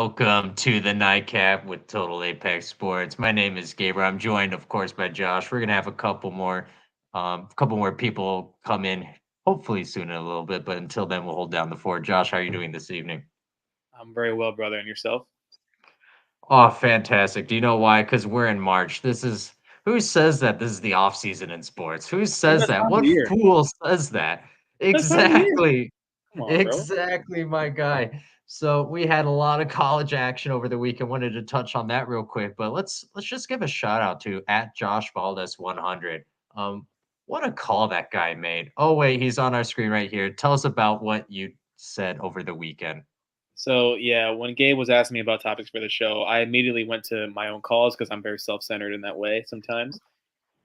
Welcome to the NiteCap with Total Apex Sports. My name is Gabriel. I'm joined, of course, by Josh. We're gonna have a couple more people come in, hopefully soon in a little bit. But until then, we'll hold down the fort. Josh, how are you doing this evening? I'm very well, brother. And yourself? Oh, fantastic. Do you know why? Because we're in March. Who says that this is the off season in sports? Who It's says that that? time of What the year. fool says that? It's that time of the year. Exactly. Come on, bro. Exactly, my guy. So we had a lot of college action over the weekend. Wanted to touch on that real quick, but let's just give a shout out to at Josh Valdez 100. Um, what a call that guy made. Oh wait, he's on our screen right here. Tell us about what you said over the weekend. So yeah, when Gabe was asking me about topics for the show, I immediately went to my own calls because I'm very self-centered in that way sometimes.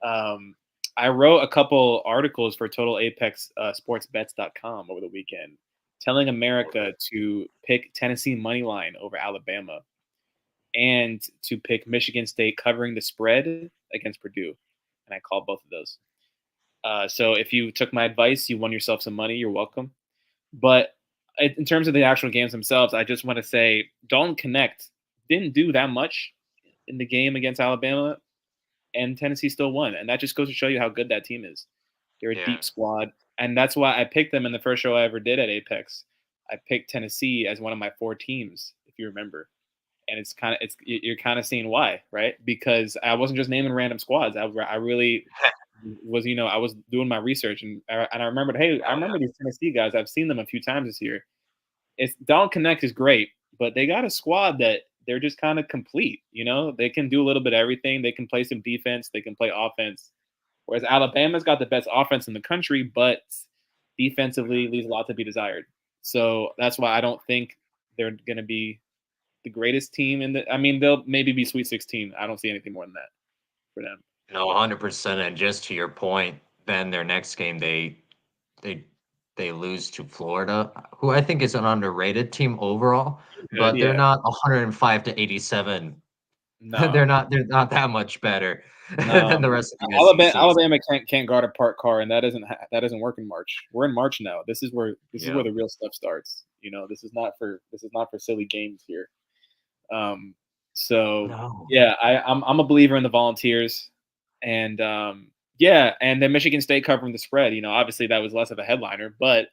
Um, I wrote a couple articles for Total Apex sportsbets.com over the weekend, telling America to pick Tennessee money line over Alabama and to pick Michigan State covering the spread against Purdue, and I called both of those. So if you took my advice, you won yourself some money. You're welcome. But in terms of the actual games themselves, I just want to say Dalton Connect didn't do that much in the game against Alabama, and Tennessee still won. And that just goes to show you how good that team is. They're a Yeah. deep squad, and that's why I picked them in the first show I ever did at Apex. I picked Tennessee as one of my four teams, if you remember. And you're kind of seeing why, right? Because I wasn't just naming random squads. I really was, I was doing my research, and I remembered, hey, I Oh yeah. remember these Tennessee guys. I've seen them a few times this year. It's Down Connect is great, but they got a squad that they're just kind of complete. They can do a little bit of everything. They can play some defense. They can play offense. Whereas Alabama's got the best offense in the country, but defensively leaves a lot to be desired. So that's why I don't think they're going to be the greatest team in the. I mean, they'll maybe be Sweet 16. I don't see anything more than that for them. No, 100%. And just to your point, then their next game they they lose to Florida, who I think is an underrated team overall, Good, but they're yeah. not 105 to 87. No, They're not that much better no. than the rest of the Alabama, SEC. Alabama can't guard a parked car, and that doesn't work in March. We're in March now. This is where Yep. the real stuff starts. This is not for silly games here. Um, so No. yeah, I'm a believer in the Volunteers, and yeah, and then Michigan State covering the spread. Obviously that was less of a headliner, but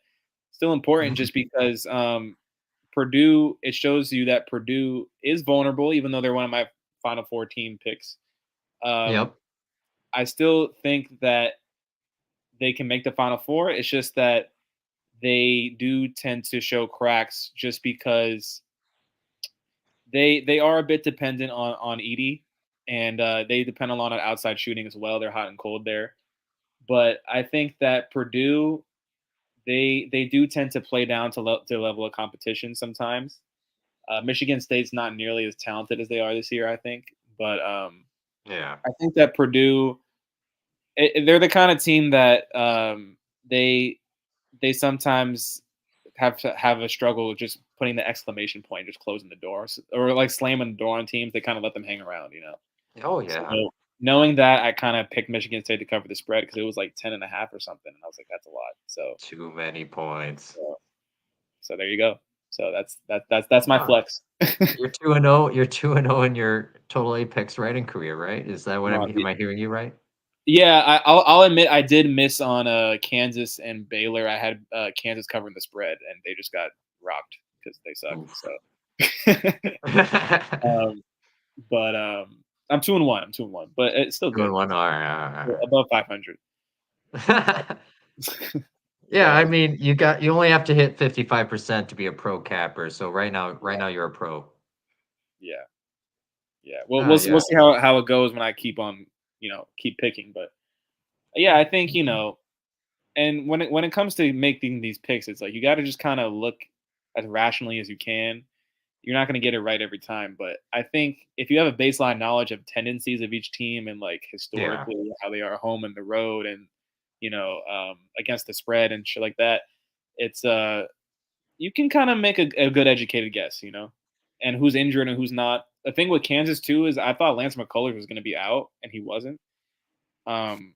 still important Mhm. just because Purdue. It shows you that Purdue is vulnerable, even though they're one of my Final Four team picks. Um, Yep. I still think that they can make the Final Four. It's just that they do tend to show cracks just because they are a bit dependent on Edie, and they depend a lot on outside shooting as well. They're hot and cold there, but I think that Purdue they do tend to play down to level of competition sometimes. Michigan State's not nearly as talented as they are this year, I think, but Yeah. I think that Purdue they're the kind of team that they they sometimes have to have a struggle just putting the exclamation point, just closing the door, or like slamming the door on teams. They kind of let them hang around. Oh yeah. So knowing that, I kind of picked Michigan State to cover the spread because it was like 10.5 or something, and I was like, that's a lot. So, Too many points. so, so there you go. So that's my Ah, flex. you're 2-0. You're 2-0 in your total Apex writing career, right? Is that what No, am I hearing you right? yeah, I'll admit I did miss on Kansas and Baylor. I had Kansas covering the spread, and they just got rocked because they suck. Oof. So, um, but I'm 2-1. I'm 2-1, but it's still Two good. and one. All right. We're above 500. All right. Yeah, I So mean, you only have to hit 55% to be a pro capper. So right now you're a pro. yeah, yeah. Well, Ah, we'll yeah. see how it goes when I keep picking. But yeah, I think and when it comes to making these picks, it's like you got to just kind of look as rationally as you can. You're not going to get it right every time, but I think if you have a baseline knowledge of tendencies of each team and like Yeah. historically how they are home and the road and against the spread and shit like that, it's you can kind of make a good educated guess. And who's injured and who's not. The thing with Kansas too is I thought Lance McCullers was going to be out and he wasn't. Um,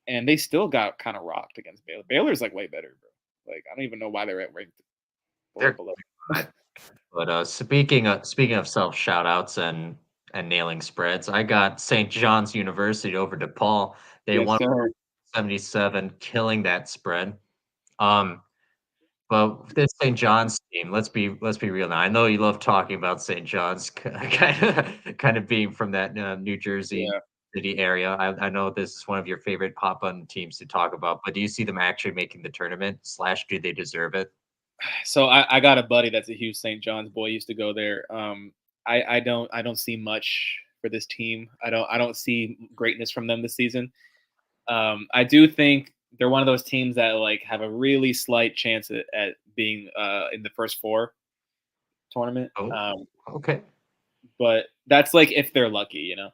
and they still got kind of rocked against Baylor. Baylor's like way better, bro. Like I don't even know why they're at ranked four They're below. But speaking of self shout outs and nailing spreads, I got St. John's University over DePaul. They Yes, won sir. 77, killing that spread. Um, but this St. John's team, let's be real now. I know you love talking about St. John's, kind of being from that New Jersey Yeah. city area. I know this is one of your favorite pop button teams to talk about, but do you see them actually making the tournament? Slash, do they deserve it? So I got a buddy that's a huge St. John's boy. Used to go there. I don't see much for this team. I don't see greatness from them this season. I do think they're one of those teams that like have a really slight chance at being in the first four tournament. Oh, okay. But that's like if they're lucky, you know.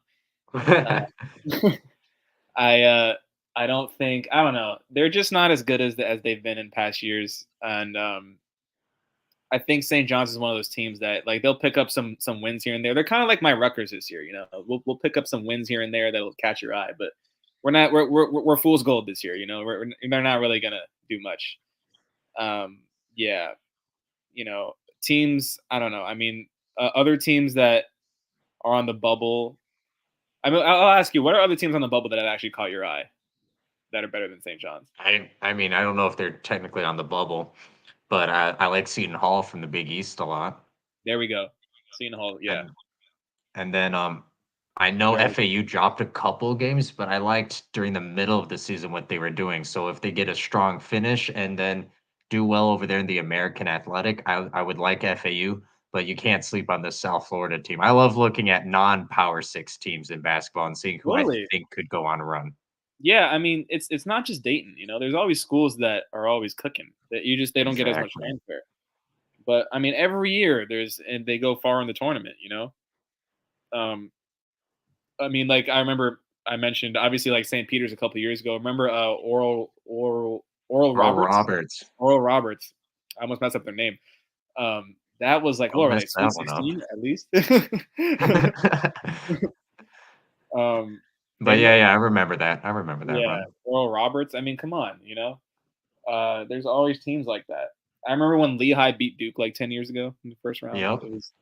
I uh, I don't think I don't know. They're just not as good as they've been in past years, and I think St. John's is one of those teams that like they'll pick up some wins here and there. They're kind of like my Rutgers this year, you know. We'll pick up some wins here and there that'll catch your eye, but we're fool's gold this year, you know. They're not really gonna do much. Yeah, you know, teams. I don't know. I mean, other teams that are on the bubble. I mean, I'll ask you, what are other teams on the bubble that have actually caught your eye that are better than St. John's? I mean, I don't know if they're technically on the bubble, but I like Seton Hall from the Big East a lot. There we go. Seton Hall. Yeah. And and then I know Very. FAU dropped a couple games, but I liked during the middle of the season what they were doing. So if they get a strong finish and then do well over there in the American Athletic, I would like FAU, but you can't sleep on the South Florida team. I love looking at non-Power 6 teams in basketball and seeing who I Totally. think could go on a run. Yeah, I mean, it's not just Dayton, you know. There's always schools that are always cooking that they don't get as much Exactly. fanfare. But I mean, every year and they go far in the tournament, you know. Um, I mean, like I remember I mentioned obviously like St. Peter's a couple of years ago. Remember Oral Earl Roberts? Roberts. Oral Roberts. I almost messed up their name. That was like what Don't were mess they? Sweet that one up. 16 at least. um, But and yeah, I remember that. I remember that yeah, run. Oral Roberts. I mean, come on, you know. There's always teams like that. I remember when Lehigh beat Duke like 10 years ago in the first round. Yep. It was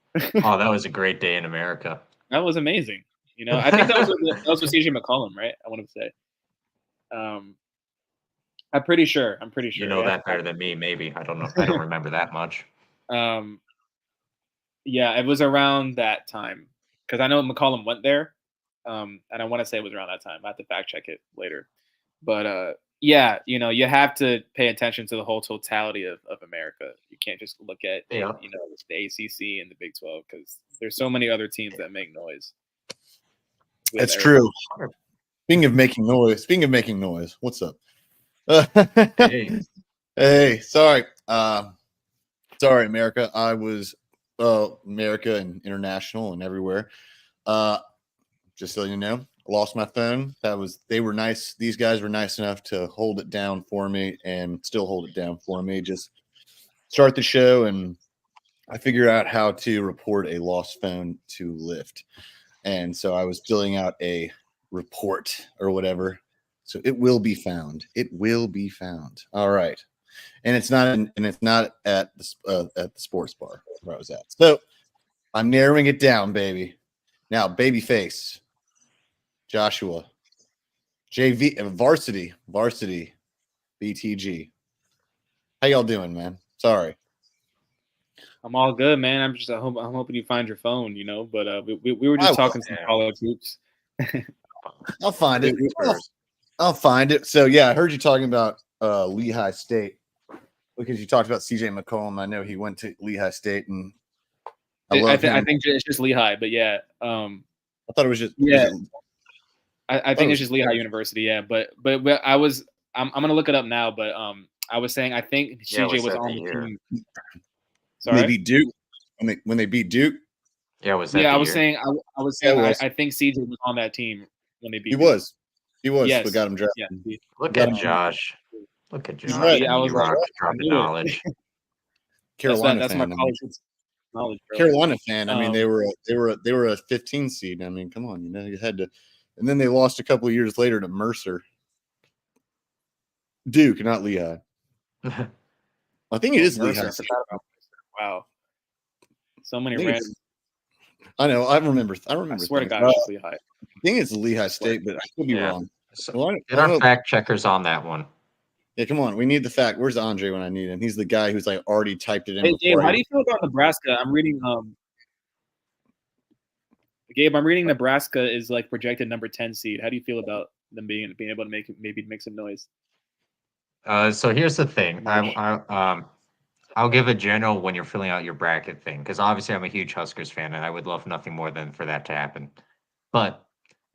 Oh, that was a great day in America. that was amazing. You know, I think that was with CJ McCollum, right? I want to say. Um, I'm pretty sure. I'm pretty You sure. know You have that to better fact than me, maybe. I don't know. I don't remember that much. um, yeah, it was around that time because I know McCollum went there, and I want to say it was around that time. I have to fact check it later, but yeah, you know, you have to pay attention to the whole totality of America. You can't just look at Yeah. you know the ACC and the Big 12 because there's so many other teams that make noise with That's everybody. true. Speaking of making noise, what's up? Hey. Hey, sorry. Sorry, America. I was America and international and everywhere. Just so you know, I lost my phone. They were nice. These guys were nice enough to hold it down for me and still hold it down for me. Just start the show and I figured out how to report a lost phone to Lyft. And so I was filling out a report or whatever. So it will be found. It will be found. All right. And it's not at the sports bar where I was at. So I'm narrowing it down, baby. Now, Babyface, Joshua, JV, varsity, BTG. How y'all doing, man? Sorry. I'm all good, man. I'm hoping you find your phone, you know. But we were I just will. talking some Yeah. college hoops. I'll find it. We- I'll find it. So yeah, I heard you talking about Lehigh State because you talked about CJ McCollum. I know he went to Lehigh State, and I love him. I think it's just Lehigh, but yeah, I thought it was just yeah. was it- I think it's just Lehigh University, yeah. But I'm gonna look it up now. But I was saying I think Yeah, CJ was was that on the the year? team. when they Sorry. beat Duke. When they beat Duke, Yeah, was that Yeah, the I was year? saying I was Yeah, saying it was. I think CJ was on that team when they he beat Duke. was. He was. But Yes. got him drafted. Yeah. See, Look Got at him. Josh. Look at He's Josh right. I and was like, E-Rock I dropping knew it. knowledge. Carolina That's my fan. college hoops knowledge, bro. Carolina fan. I mean, Um, they were a 15 seed. I mean, come on, you know, you had to. And then they lost a couple of years later to Mercer, Duke, not Lehigh. I think it is Mercer. Lehigh. I forgot about Mercer. Wow. So many I think random. I know. I remember. I swear to things. God, it's Lehigh. I think it's Lehigh State, but I could be Yeah. wrong. So Well, I get don't our know. fact checkers on that one. Yeah, come on. We need the fact. Where's Andre when I need him? He's the guy who's like already typed it in Hey, Gabe, before how I. do you feel about Nebraska? I'm reading. Gabe, I'm reading Nebraska is like projected number 10 seed. How do you feel about them being able to make some noise? So here's the thing. March. I'll give a general when you're filling out your bracket thing, because obviously I'm a huge Huskers fan and I would love nothing more than for that to happen. But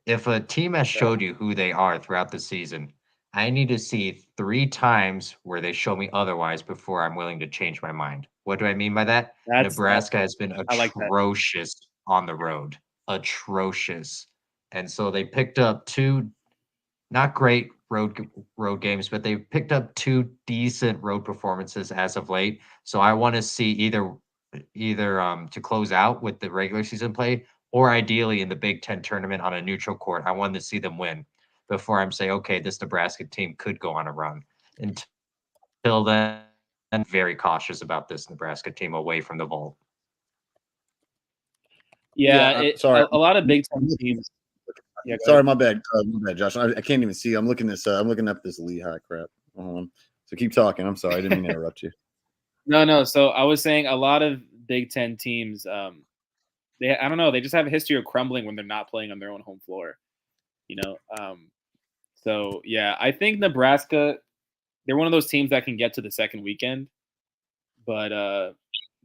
if a team has showed you who they are throughout the season, I need to see 3 times where they show me otherwise before I'm willing to change my mind. What do I mean by that? That's Nebraska has been I like that. atrocious on the road. Atrocious. And so they picked up 2 not great road games, but they picked up 2 decent road performances as of late. So I want to see either to close out with the regular season play, or ideally in the Big Ten tournament on a neutral court. I wanted to see them win before I'm saying, okay, this Nebraska team could go on a run. Until then, I'm very cautious about this Nebraska team away from the vault. Yeah, sorry. a lot of Big Ten teams. Yeah, sorry, my bad, Josh. I can't even see. I'm looking this. I'm looking up this Lehigh crap. So keep talking. I'm sorry. I didn't mean to interrupt you. No. So I was saying a lot of Big Ten teams. I don't know. They just have a history of crumbling when they're not playing on their own home floor. You know. So yeah, I think Nebraska. They're one of those teams that can get to the second weekend, but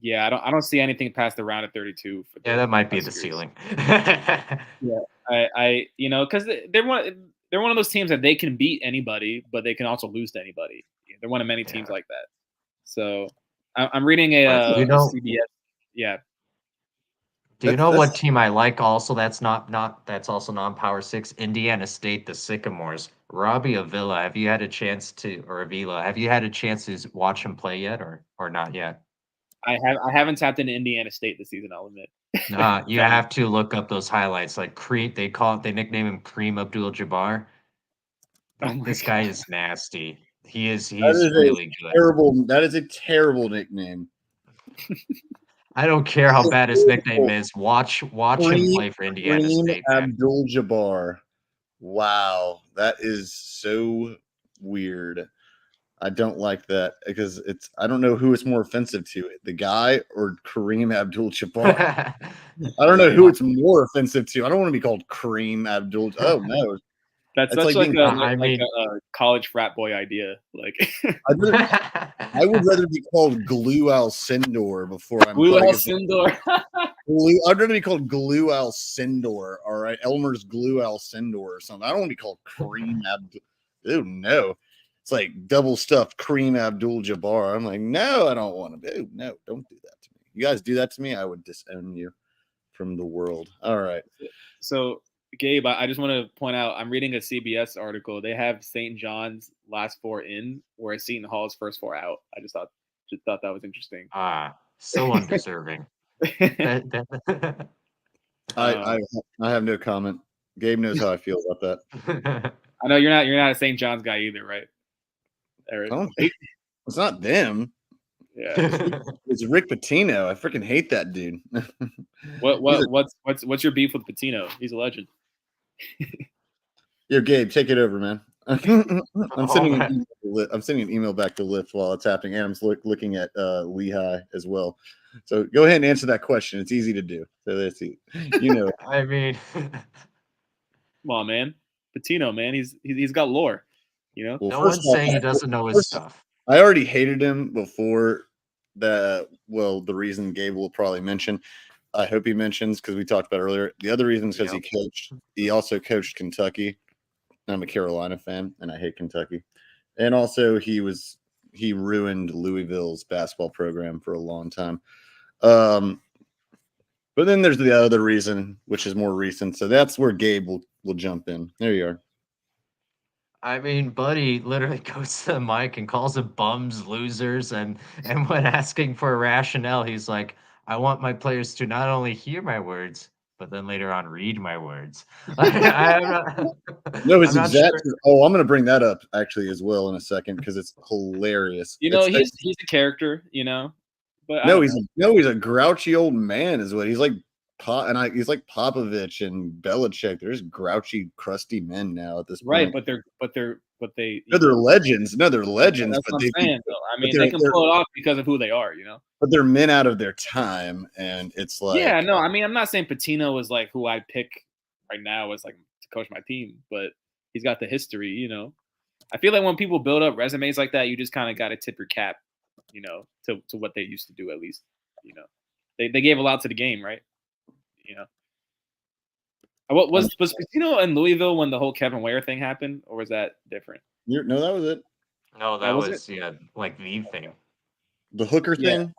yeah, I don't see anything past the round of 32. Yeah, that might be the ceiling. Yeah, I because they're one of those teams that they can beat anybody, but they can also lose to anybody. They're one of many teams like that. So I'm reading a CBS. Yeah. Do you know what team I like also that's that's also non-power 6? Indiana State, the Sycamores. Robbie Avila, have you had a chance to watch him play yet or not yet? I haven't tapped into Indiana State this season, I'll admit. Nah, you have to look up those highlights. Like they nickname him Kareem Abdul-Jabbar. This guy is nasty. He's really good. That is a terrible nickname. I don't care how bad his nickname is. Watch him play for Indiana State. Abdul-Jabbar. Wow, that is so weird. I don't like that because I don't know who it's more offensive to, the guy or Kareem Abdul-Jabbar. I don't know who it's more offensive to. I don't want to be called Kareem Abdul. Oh no, that's like a college frat boy idea. Like I would rather be called Glue Alcindor before I'm Glue Alcindor. I'd rather be called Glue Alcindor. All right, Elmer's Glue Alcindor or something. I don't want to be called Kareem Abdul. Dude, no. It's like double stuffed Kareem Abdul-Jabbar. I'm like, no, I don't want to be. No, don't do that to me. You guys do that to me, I would disown you from the world. All right. So, Gabe, I just want to point out, I'm reading a CBS article. They have St. John's last 4 in, whereas Seton Hall's first 4 out. I just thought that was interesting. So undeserving. I have no comment. Gabe knows how I feel about that. I know you're not a St. John's guy either, right? It's not them. Yeah, it's Rick Pitino. I freaking hate that dude. What's your beef with Pitino? He's a legend. Yo, Gabe, take it over, man. I'm sending an email back to Lyft while it's happening, and I'm looking at Lehigh as well. So go ahead and answer that question. It's easy to do. So let's see. I mean, come on, man. Pitino, man, he's got lore. Well, no one's saying he doesn't know his stuff. I already hated him before the reason Gabe will probably mention. I hope he mentions because we talked about earlier. The other reason is because he also coached Kentucky. I'm a Carolina fan and I hate Kentucky. And also he ruined Louisville's basketball program for a long time. But then there's the other reason, which is more recent. So that's where Gabe will jump in. There you are. I mean, Buddy literally goes to the mic and calls them bums, losers, and when asking for a rationale, he's like, I want my players to not only hear my words, but then later on read my words. No, it's exactly. Sure. Oh, I'm going to bring that up actually as well in a second because it's hilarious. He's a character, But No, he's a grouchy old man, is what he's like. He's like Popovich and Belichick. They're just grouchy, crusty men now at this right. point. They're legends. No, they're legends. That's But what I'm saying. Though. I mean, they're, they can pull it off because of who they are. but they're men out of their time, and it's like Yeah, no. I mean, I'm not saying Patino is like who I pick right now as like to coach my team, but he's got the history. I feel like when people build up resumes like that, you just kind of got to tip your cap, to what they used to do at least. They gave a lot to the game, right? What was Patino in Louisville when the whole Kevin Ware thing happened, or was that different? No, that was it. No, that was like the thing. The hooker thing.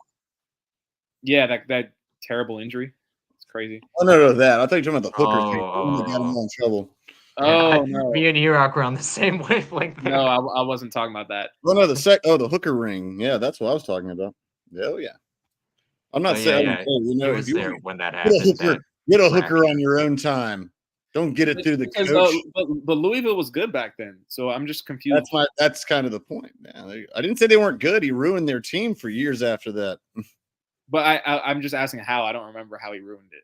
Yeah, that terrible injury. It's crazy. Oh no, that I thought you were talking about the hooker thing. That got him all in trouble. Oh no, me and Hirok were on the same wavelength. No, I wasn't talking about that. Oh no, the hooker ring. Yeah, that's what I was talking about. Oh yeah. I'm not saying he was there when that happened. Get a hooker on your own time. Don't get it through the coach. But Louisville was good back then, so I'm just confused. That's kind of the point, man. I didn't say they weren't good. He ruined their team for years after that. But I'm just asking how. I don't remember how he ruined it.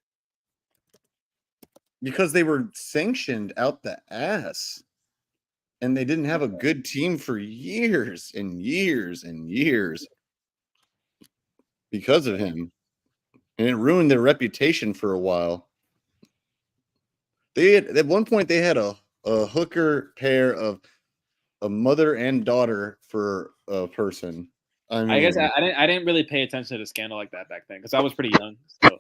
Because they were sanctioned out the ass. And they didn't have a good team for years and years and years because of him. And it ruined their reputation for a while. At one point they had a hooker pair of a mother and daughter for a person. I guess I didn't really pay attention to the scandal like that back then because I was pretty young. So.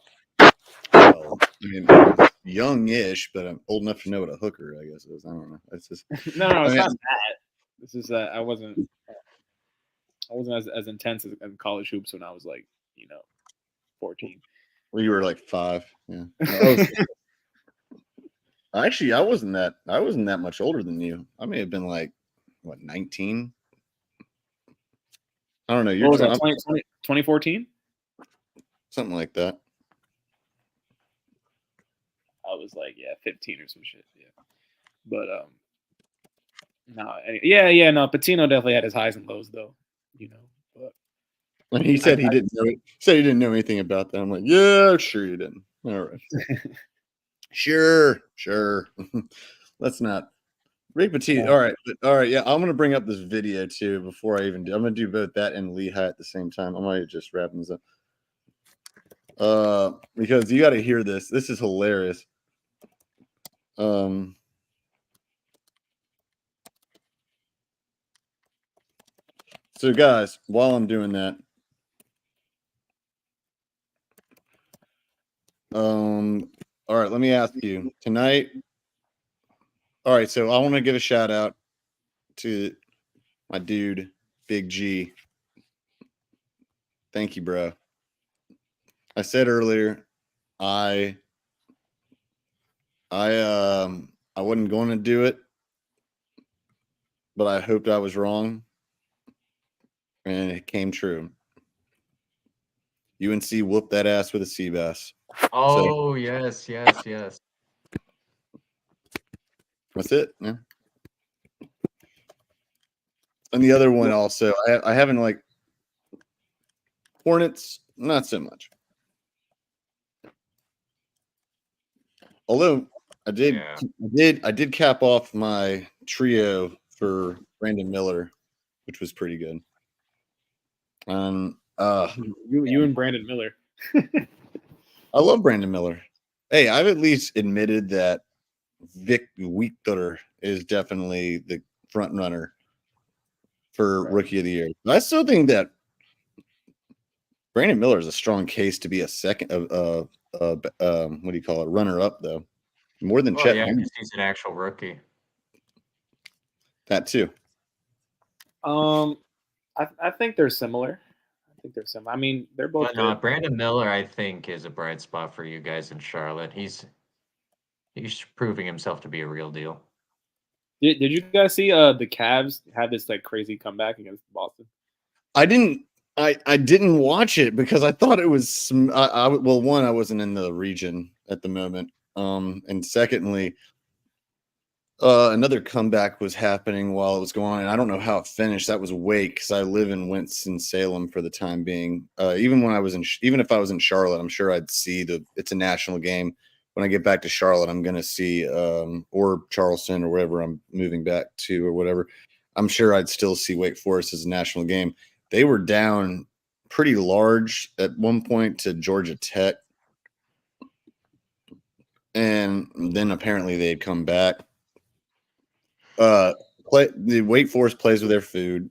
Well, I mean, young-ish, but I'm old enough to know what a hooker, I guess, is. I don't know. It's just no, it's not that. This is I wasn't as intense in college hoops when I was like 14. Well, you were like 5. Yeah. Actually, I wasn't that much older than you. I may have been like 19. I don't know. What was that? 2014? Something like that. I was like 15 or some shit. Yeah. But no. Patino definitely had his highs and lows though. But when he said he didn't know it, said he didn't know anything about that. I'm like, yeah, sure you didn't. All right. Sure. Let's not. Rick Pitino. All right. Yeah, I'm gonna bring up this video too before I even do. I'm gonna do both that and Lehigh at the same time. I might just wrap this up. Because you got to hear this. This is hilarious. So guys, while I'm doing that, all right, let me ask you tonight. All right, so I want to give a shout out to my dude, Big G. Thank you, bro. I said earlier, I wasn't going to do it, but I hoped I was wrong, and it came true. UNC whooped that ass with a sea bass. Oh, so, yes. That's it. Yeah. And the other one also, I haven't like Hornets, not so much. Although I did cap off my trio for Brandon Miller, which was pretty good. You and Brandon Miller. I love Brandon Miller. Hey, I've at least admitted that Vic Weekler is definitely the front runner for Rookie of the Year. I still think that Brandon Miller is a strong case to be a second what do you call it, runner up though, more than Chet. Yeah, because he's an actual rookie. That too. I think they're similar. I mean, they're both. No, Brandon Miller, I think, is a bright spot for you guys in Charlotte. He's proving himself to be a real deal. Did you guys see the Cavs had this like crazy comeback against Boston? I didn't watch it because I thought it was well, one, I wasn't in the region at the moment, and secondly, Another comeback was happening while it was going on, and I don't know how it finished. That was Wake, because I live in Winston-Salem for the time being. Even when I was even if I was in Charlotte, I'm sure I'd see it's a national game. When I get back to Charlotte, I'm going to see, or Charleston or wherever I'm moving back to or whatever. I'm sure I'd still see Wake Forest as a national game. They were down pretty large at one point to Georgia Tech, and then apparently they'd come back. The Wake Forest plays with their food.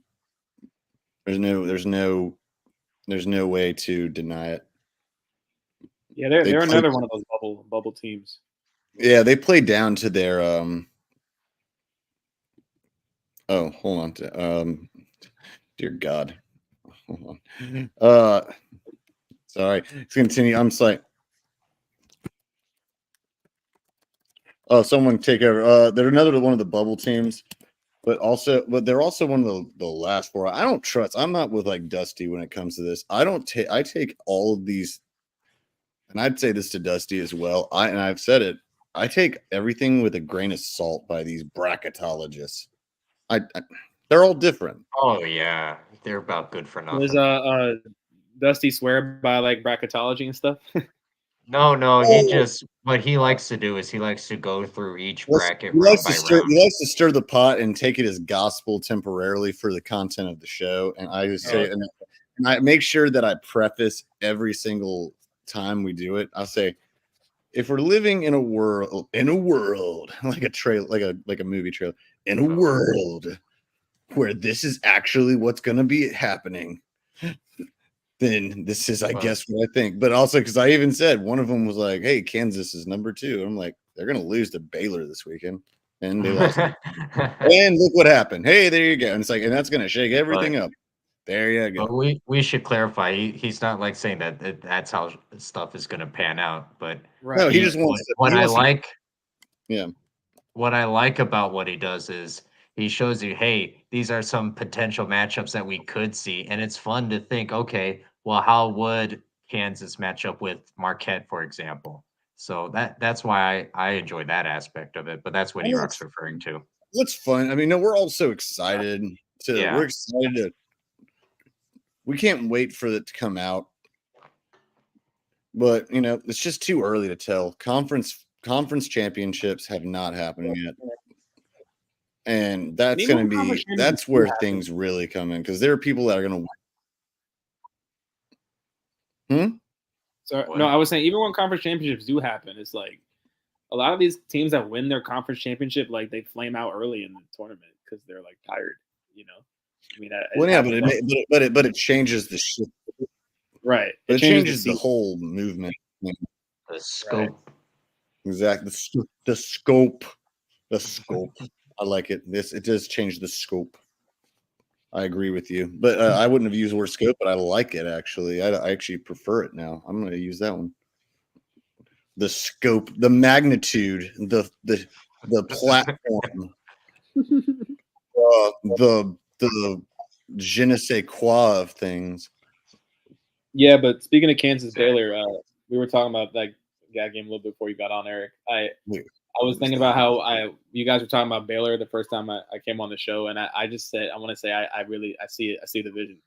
There's no way to deny it. Yeah, they're another one of those bubble teams. Yeah, they played down to their oh, hold on. Dear God. Hold on. Sorry. Let's continue. I'm just like, oh, someone take over. They're another one of the bubble teams, but they're also one of the last four. I don't trust. I'm not with like Dusty when it comes to this. I take all of these, and I'd say this to Dusty as well. I've said it. I take everything with a grain of salt by these bracketologists. They're all different. Oh yeah, they're about good for nothing. Does Dusty swear by like bracketology and stuff? No, he just what he likes to do is he likes to go through each bracket round by round. He likes to stir the pot and take it as gospel temporarily for the content of the show. And I just say, and I make sure that I preface every single time we do it. I'll say, if we're living in a world like a trail, like a movie trailer, in a world where this is actually what's going to be happening, then this is, I guess, what I think. But also, because I even said one of them was like, "Hey, Kansas is number 2." I'm like, they're going to lose to Baylor this weekend, and they lost. And look what happened. Hey, there you go. And it's like, and that's going to shake everything up. There you go. But we should clarify. He's not like saying that's how stuff is going to pan out. But no, he just wants what I like. Yeah. What I like about what he does is he shows you, hey, these are some potential matchups that we could see, and it's fun to think, okay, well, how would Kansas match up with Marquette, for example? So that's why I enjoy that aspect of it. But that's what E-Rock's referring to. What's fun? I mean, no, we're all so excited we're excited to. We can't wait for it to come out. But it's just too early to tell. Conference championships have not happened yet. And that's where things really come in, because there are people that are going to. No, I was saying even when conference championships do happen, it's like a lot of these teams that win their conference championship, like they flame out early in the tournament because they're like tired. I mean, but it changes the shit. Right. It changes the whole movement. The scope. Right. Exactly. The scope. The scope. I like it. It does change the scope. I agree with you. But I wouldn't have used the word scope, but I like it, actually. I actually prefer it now. I'm going to use that one. The scope, the magnitude, the platform, the je ne sais quoi of things. Yeah, but speaking of Kansas Baylor, we were talking about that game a little bit before you got on, Eric. I was thinking about how you guys were talking about Baylor the first time I came on the show, and I just said I want to say I see the vision.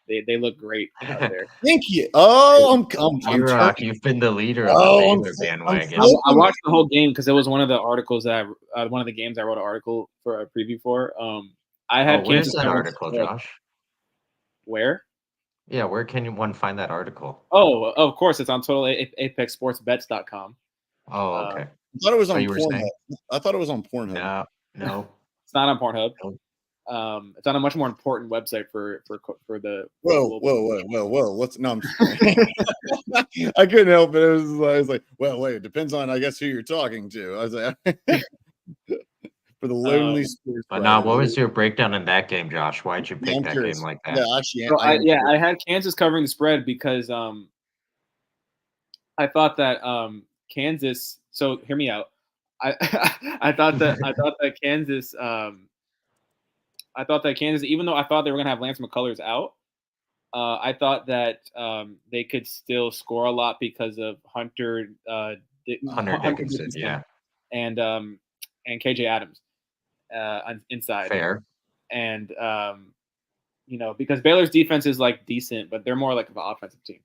They look great out there. Thank you. Oh, E-Rock, you've been the leader of the Baylor bandwagon. I watched the whole game because it was one of the articles that one of the games I wrote an article for a preview for. I had where's that article, Josh? Where? Yeah, where can one find that article? Oh, of course, it's on TotalApexSportsBets.com. Oh, okay. I thought it was on Pornhub. I thought it was on Pornhub. No, it's not on Pornhub. No. It's on a much more important website for the. Whoa! Let's no. I couldn't help it. I was like, well, wait. It depends on, I guess, who you're talking to. I was like, for the lonely sports. But now, what was your breakdown in that game, Josh? Why'd you pick that game like that? Yeah, actually, I had Kansas covering the spread because I thought that Kansas. So hear me out. I thought that Kansas. I thought that Kansas, even though I thought they were going to have Lance McCullers out, I thought that they could still score a lot because of Hunter Dickinson, yeah, and KJ Adams. inside. Fair. And because Baylor's defense is like decent, but they're more like an offensive team.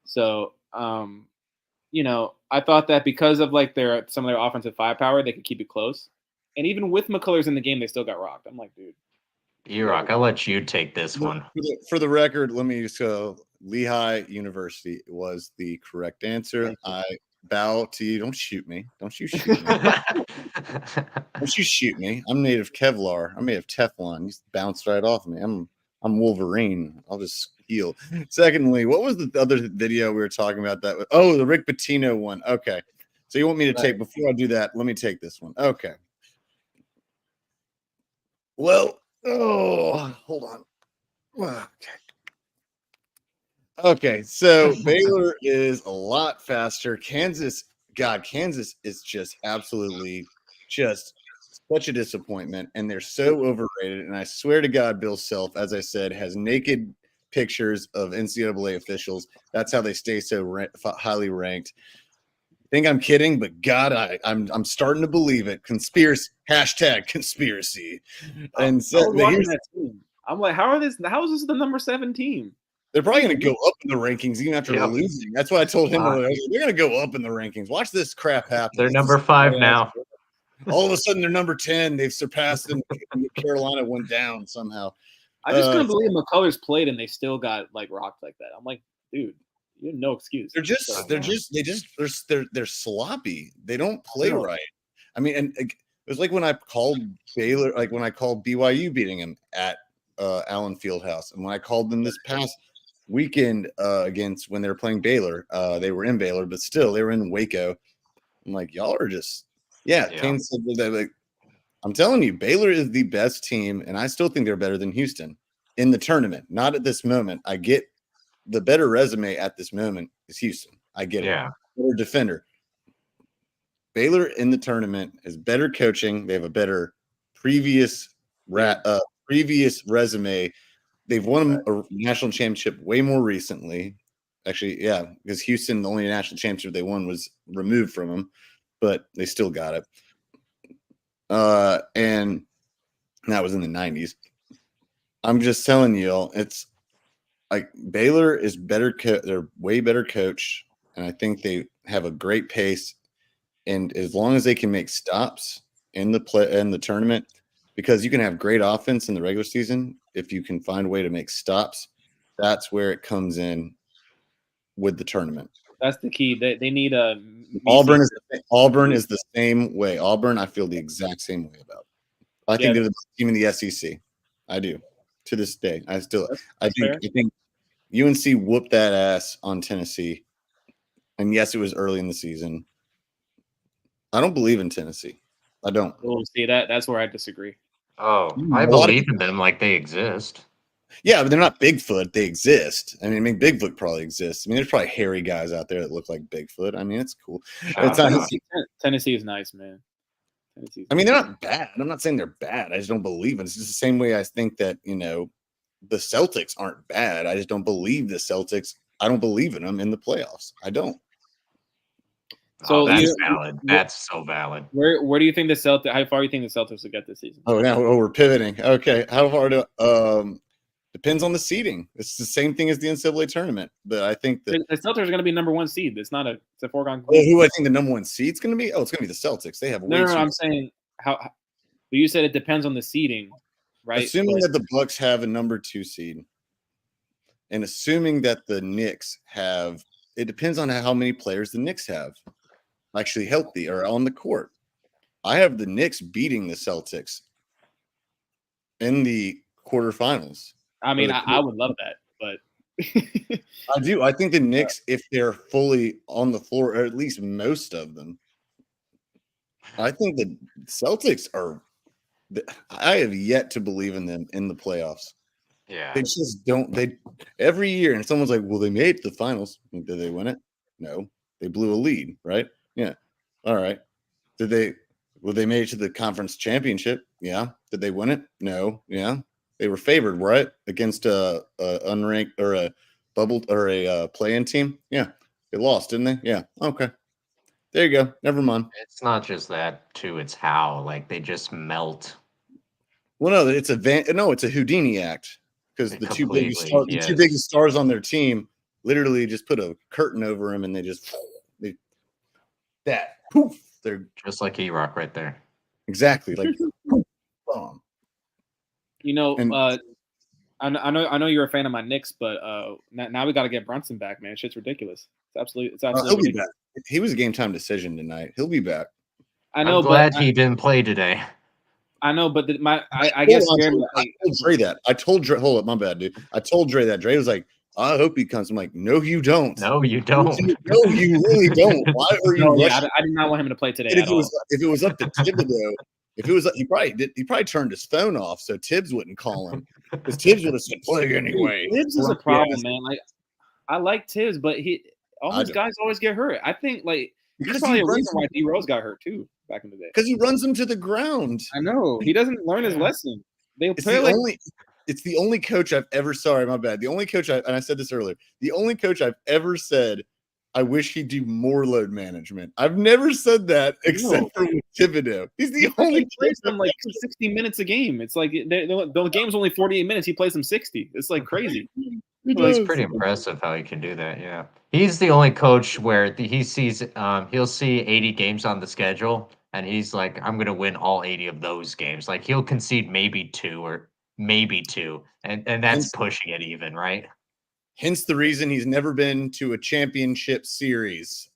So I thought that because of like some of their offensive firepower, they could keep it close. And even with McCullers in the game, they still got rocked. I'm like, dude. E-Rock, I'll let you take this one. For the record, let me just go. Lehigh University was the correct answer. I bow to you. Don't shoot me. Don't you shoot me. Don't you shoot me. I'm made of Kevlar. I'm made of Teflon. You bounce right off me. I'm Wolverine. I'll just heal. Secondly, what was the other video we were talking about? The Rick Pitino one. Okay. So you want me to take, before I do that, let me take this one. Okay. Well, hold on. Okay, so Baylor is a lot faster. Kansas is just absolutely just such a disappointment, and they're so overrated. And I swear to God, Bill Self, as I said, has naked pictures of NCAA officials. That's how they stay so highly ranked. Think I'm kidding, but God, I'm starting to believe it. Conspiracy, #conspiracy. And so that team. I'm like, how is this the number 7 team? They're probably going to go up in the rankings even after losing. That's what I told him. They're going to go up in the rankings. Watch this crap happen. They're number 5 now. All of a sudden, they're number 10. They've surpassed them. Carolina went down somehow. I just couldn't believe McCullers played and they still got like rocked like that. I'm like, dude, you have no excuse. They're sloppy. They don't play right. I mean, and it was like when I called Baylor, like when I called BYU beating him at Allen Fieldhouse, and when I called them this past weekend against when they were playing Baylor, they were in Baylor, but still they were in Waco. I'm like, y'all are just Kane said that, like, I'm telling you, Baylor is the best team, and I still think they're better than Houston in the tournament. Not at this moment. I get the better resume at this moment is Houston. I get it. Better defender. Baylor in the tournament is better coaching. They have a better previous resume. They've won a national championship way more recently. Actually, because Houston, the only national championship they won was removed from them, but they still got it. And that was in the 90s. I'm just telling you all, it's like Baylor is better. They're way better coach, and I think they have a great pace. And as long as they can make stops in the tournament, because you can have great offense in the regular season, if you can find a way to make stops, that's where it comes in with the tournament. That's the key. They need a Auburn is the same way. Auburn, I feel the exact same way about. I think they're the best team in the SEC. I do. To this day, I think UNC whooped that ass on Tennessee. And yes, it was early in the season. I don't believe in Tennessee. I don't. We'll see that's where I disagree. Oh, I believe in them like they exist. Yeah, but they're not Bigfoot. They exist. I mean, Bigfoot probably exists. I mean, there's probably hairy guys out there that look like Bigfoot. I mean, it's cool. Tennessee is nice, man. I mean, they're not bad. I'm not saying they're bad. I just don't believe in it. It's just the same way I think that, the Celtics aren't bad. I just don't believe the Celtics. I don't believe in them in the playoffs. I don't. So that's valid. That's so valid. Where do you think the Celtics? How far do you think the Celtics will get this season? Oh, now we're pivoting. Okay, how far depends on the seeding. It's the same thing as the NCAA tournament, but I think the Celtics are going to be number 1 seed. It's not it's a foregone. Who I think the number 1 seed is going to be? Oh, it's going to be the Celtics. They have no. I'm saying how. But you said it depends on the seeding, right? Assuming that the Bucks have a number 2 seed, and assuming that the Knicks have, it depends on how many players the Knicks have actually healthy or on the court. I have the Knicks beating the Celtics in the quarterfinals. I mean, I would love that, but I do. I think the Knicks, if they're fully on the floor, or at least most of them, I think the Celtics are. I have yet to believe in them in the playoffs. Yeah, they just don't. They every year, and someone's like, "Well, they made it to the finals. Did they win it? No, they blew a lead, right? Yeah, all right. Did they? Well, they made it to the conference championship. Yeah. Did they win it? No. Yeah, they were favored, right, against a unranked or a bubble or a play-in team. Yeah, they lost, didn't they? Yeah. Okay. There you go. Never mind. It's not just that, too. It's how, like, they just melt Well, no, it's a Houdini act because the two Completely, biggest stars on their team literally just put a curtain over him and they poof, they're just like E-Rock right there. exactly like poof, bomb. You know, And I know you're a fan of my Knicks, but now we got to get Brunson back, man. Shit's ridiculous. It's absolutely he'll be ridiculous. back. He was a game time decision tonight. He'll be back. I know, I'm glad he didn't play today. I know, but I guess scared. I told Dre that. I told Dre, hold up, my bad, dude. I told Dre that. Dre was like, I hope he comes. I'm like, no, you don't. No, you don't. No, you really don't. Why are you rushing? Yeah, I did not want him to play today. If it was up to Thibodeau, he probably turned his phone off so Tibbs wouldn't call him because Tibbs would have said play anyway. Tibbs is a problem, man. Like I like Tibbs, but all his guys always get hurt. I think like there's probably a reason why D Rose got hurt too back in the day. Because he runs them to the ground. I know he doesn't learn his lesson. It's the only coach I've ever. Sorry, my bad. The only coach and I said this earlier. The only coach I've ever said I wish he'd do more load management. I've never said that except for with Thibodeau. He's the only plays them like 60 minutes a game. It's like the game's only 48 minutes. He plays them 60. It's like crazy. It's pretty impressive how he can do that. Yeah, he's the only coach where he sees he'll see 80 games on the schedule, and he's like, I'm gonna win all 80 of those games. Like he'll concede maybe two, and that's pushing it even, right? Hence the reason he's never been to a championship series,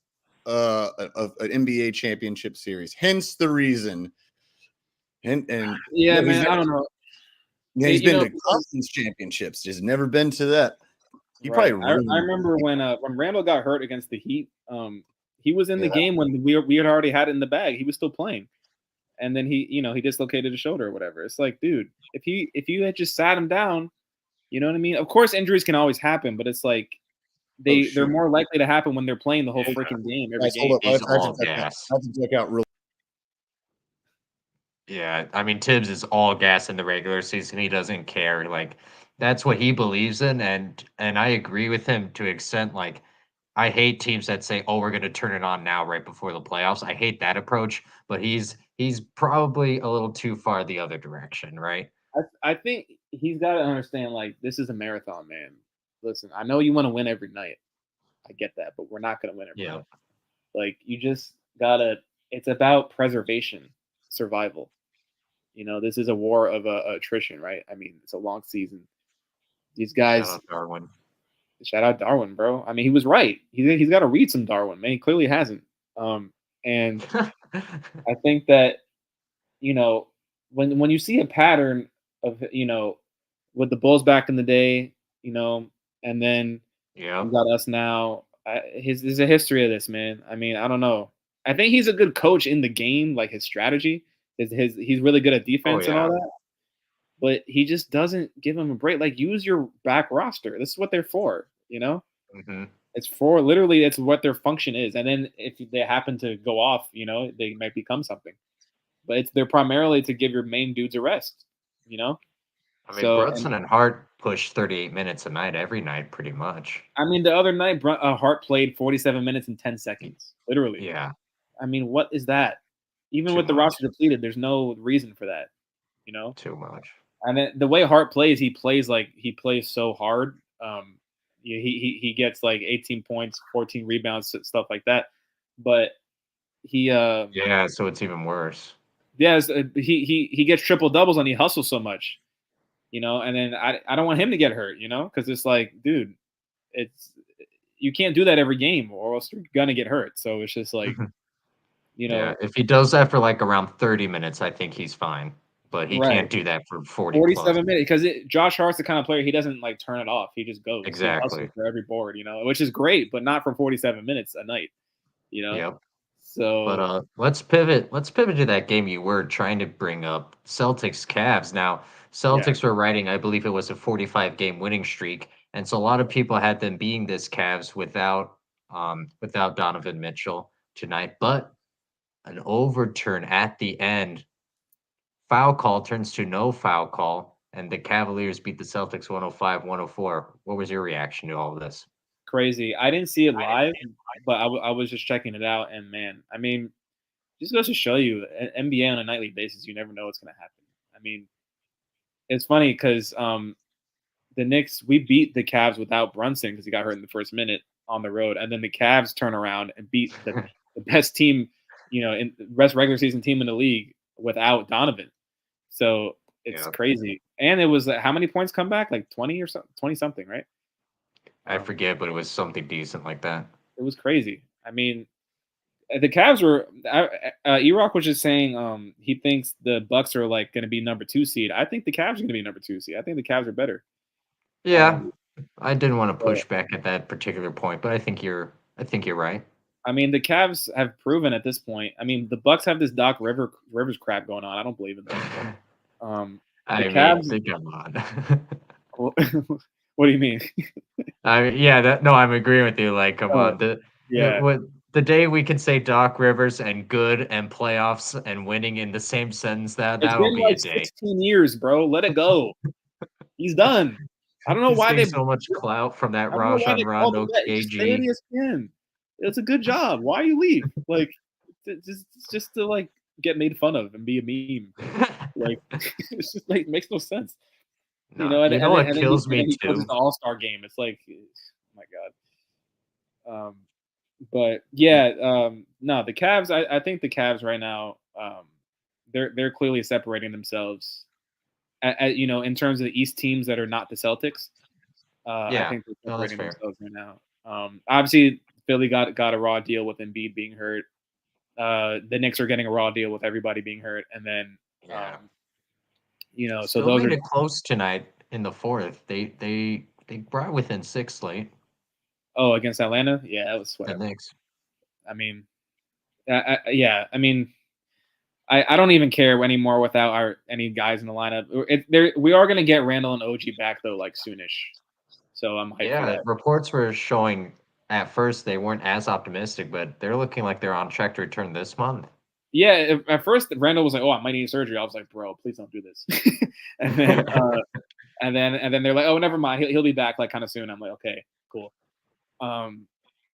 an NBA championship series. Hence the reason. And yeah, man, I don't know. Yeah, he's been to conference championships, just never been to that. He probably. I remember when Randall got hurt against the Heat. He was in the game when we had already had it in the bag. He was still playing, and then he dislocated his shoulder or whatever. It's like, dude, if you had just sat him down, you know what I mean? Of course, injuries can always happen, but it's like they're more likely to happen when they're playing the whole freaking game every game. He's all gas. I have to check out real. Yeah, I mean Tibbs is all gas in the regular season. He doesn't care. Like that's what he believes in, and I agree with him to an extent. Like I hate teams that say, "Oh, we're going to turn it on now, right before the playoffs." I hate that approach. But he's probably a little too far the other direction, right? I think he's got to understand, like, this is a marathon, man. Listen, I know you want to win every night. I get that, but we're not going to win every night. Like, you just got to – it's about preservation, survival. This is a war of attrition, right? I mean, it's a long season. These guys – Shout out Darwin. Shout out Darwin, bro. I mean, he was right. He's got to read some Darwin, man. He clearly hasn't. And I think that, when you see a pattern of, with the Bulls back in the day, and then you got us now. There's a history of this, man. I mean, I don't know. I think he's a good coach in the game, like his strategy. He's really good at defense and all that. But he just doesn't give him a break. Like, use your back roster. This is what they're for, Mm-hmm. It's for literally, it's what their function is. And then if they happen to go off, they might become something. But they're primarily to give your main dudes a rest, I mean, Brunson and Hart push 38 minutes a night every night, pretty much. I mean, the other night, Hart played 47 minutes and 10 seconds, literally. Yeah. I mean, what is that? Even with the roster depleted, there's no reason for that, Too much. And then the way Hart plays, he plays so hard. He gets like 18 points, 14 rebounds, stuff like that. But he so it's even worse. Yeah, he gets triple doubles and he hustles so much, and then I don't want him to get hurt, because it's like, dude, you can't do that every game or else you're gonna get hurt. So it's just like, Yeah, if he does that for like around 30 minutes, I think he's fine. But he can't do that for 47 minutes because Josh Hart's the kind of player, he doesn't like turn it off. He just goes. Exactly. For every board, which is great, but not for 47 minutes a night, Yep. So, but let's pivot. Let's pivot to that game you were trying to bring up, Celtics Cavs. Now, Celtics were riding, I believe it was a 45-game winning streak, and so a lot of people had them being this Cavs without Donovan Mitchell tonight. But an overturn at the end, foul call turns to no foul call, and the Cavaliers beat the Celtics 105-104. What was your reaction to all of this? Crazy. I didn't see it live, but I was just checking it out, and man, I mean, just goes to show you, NBA on a nightly basis, you never know what's going to happen. I mean, it's funny because the Knicks, we beat the Cavs without Brunson because he got hurt in the first minute on the road, and then the Cavs turn around and beat the best team, in the best regular season team in the league without Donovan. So it's Yeah. crazy. And it was how many points come back? Like 20 or something, 20 something, right? I forget, but it was something decent like that. It was crazy. I mean, the Cavs were. E-Rock was just saying he thinks the Bucks are like going to be number 2 seed. I think the Cavs are going to be number 2 seed. I think the Cavs are better. Yeah, I didn't want to but- push back at that particular point, but I think you're right. I mean, the Cavs have proven at this point. I mean, the Bucks have this Doc Rivers crap going on. I don't believe in that. I Cavs- mean, come on. What do you mean? I'm agreeing with you. Like, come Oh, on. yeah. The day we can say Doc Rivers and good and playoffs and winning in the same sentence, It's that'll been be like a day. 16 years, bro. Let it go. He's done. I don't know He's why getting they so much clout from that I don't know why Rajon they called Rondo him that. Just stay at KG. ESPN. It's a good job. Why you leave? Like, just to like get made fun of and be a meme. Like, it's just like makes no sense. No, And what then kills he me coaches too? the All-Star game. It's like, oh my god. But yeah, no, the Cavs. I think the Cavs right now, they're clearly separating themselves. In terms of the East teams that are not the Celtics. I Yeah, think they're no, that's separating fair. themselves right now. Obviously, Philly got a raw deal with Embiid being hurt. The Knicks are getting a raw deal with everybody being hurt, and then Yeah. so Still those made are it close tonight in the fourth. They brought within 6 late. against Atlanta. Yeah, that was The whatever. Knicks. I mean, yeah. I mean, I don't even care anymore without any guys in the lineup. We are gonna get Randall and OG back though, like soonish. So I'm hyped for Yeah, that. reports were showing at first they weren't as optimistic, but they're looking like they're on track to return this month. Yeah, at first Randall was like, "Oh, I might need surgery." I was like, "Bro, please don't do this." and then and then they're like, "Oh, never mind. He'll be back like kind of soon." I'm like, "Okay, cool."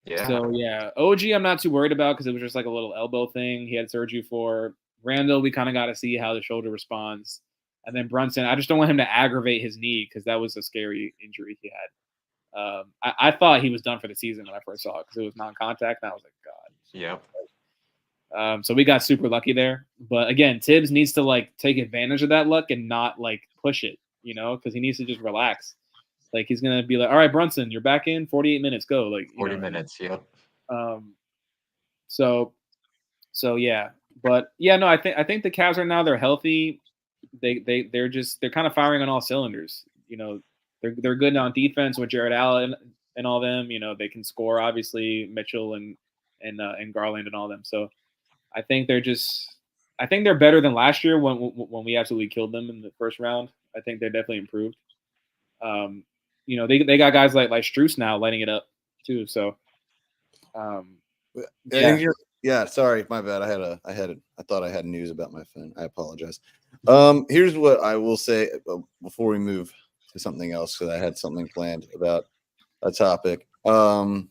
Yeah. So yeah, OG I'm not too worried about because it was just like a little elbow thing he had surgery for. Randall, we kind of got to see how the shoulder responds, and then Brunson, I just don't want him to aggravate his knee because that was a scary injury he had. I thought he was done for the season when I first saw it because it was non-contact, and I was like, God. Yep. So we got super lucky there, but again, Tibbs needs to like take advantage of that luck and not like push it, because he needs to just relax. Like he's gonna be like, all right, Brunson, you're back in 48 minutes, go. Like 40 minutes, yep. So yeah, but yeah, no, I think the Cavs right now they're healthy. They're kind of firing on all cylinders. They're good on defense with Jared Allen and all them. They can score obviously Mitchell and Garland and all them. So I think they're better than last year when we absolutely killed them in the first round. I think they're definitely improved. They got guys like Strus now lighting it up too. So, yeah. Sorry, my bad. I thought I had news about my phone. I apologize. Here's what I will say before we move to something else because I had something planned about a topic. I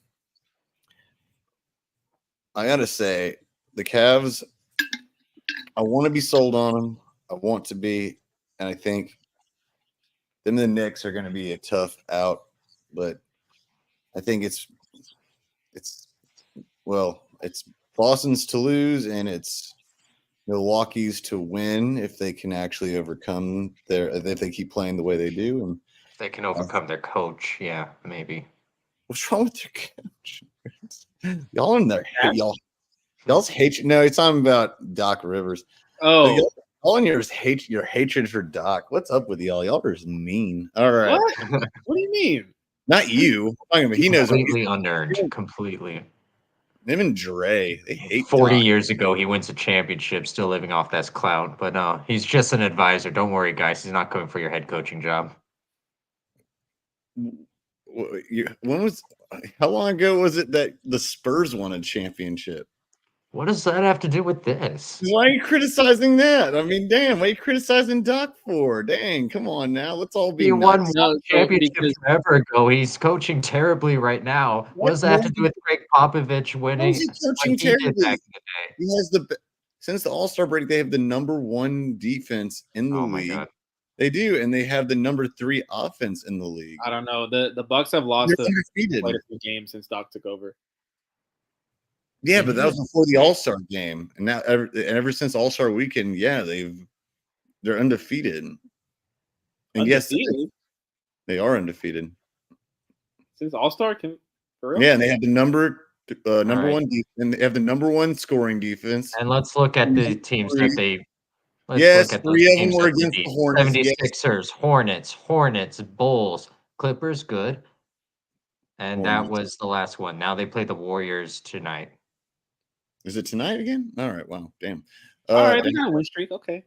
gotta say the Cavs. I want to be sold on them. I want to be, and I think them and the Knicks are going to be a tough out. But I think it's Boston's to lose and it's Milwaukee's to win if they can actually overcome if they keep playing the way they do. And If they can overcome their coach, yeah, maybe. what's wrong with their coach? Y'all in there, y'all's hate. No, it's talking about Doc Rivers. Oh, all in your hatred for Doc. What's up with y'all? Y'all are just mean. All right. What do you mean? Not you. He knows completely unearned. Completely. Him and Dre, they hate 40 Doc. years ago, he wins a championship, still living off that clout. But no, he's just an advisor. Don't worry, guys. He's not coming for your head coaching job. How long ago was it that the Spurs won a championship? What does that have to do with this? Why are you criticizing that? I mean, damn, what are you criticizing Doc for? Dang, come on now. Let's all be He won nice. one championship forever ago. He's coaching terribly right now. What does that have to do with Greg Popovich winning? How's he coaching like he did terribly? back in the day? He has since the All-Star break, they have the #1 defense in the league. God. They do, and they have the number 3 offense in the league. I don't know. The Bucks have lost They're undefeated. quite a few games since Doc took over. Yeah, but that was before the All-Star game, and now ever since All-Star weekend, yeah, they're undefeated. And yes, they are undefeated since All-Star. For real? Yeah, and they have the number one, and they have the number 1 scoring defense. And let's look at the teams that they. Yes, 3 of them were against the Hornets. 76ers, Hornets, Bulls, Clippers, good. And that was the last one. Now they play the Warriors tonight. Is it tonight again? All right. Wow. Damn. All right. They got a win streak. Okay.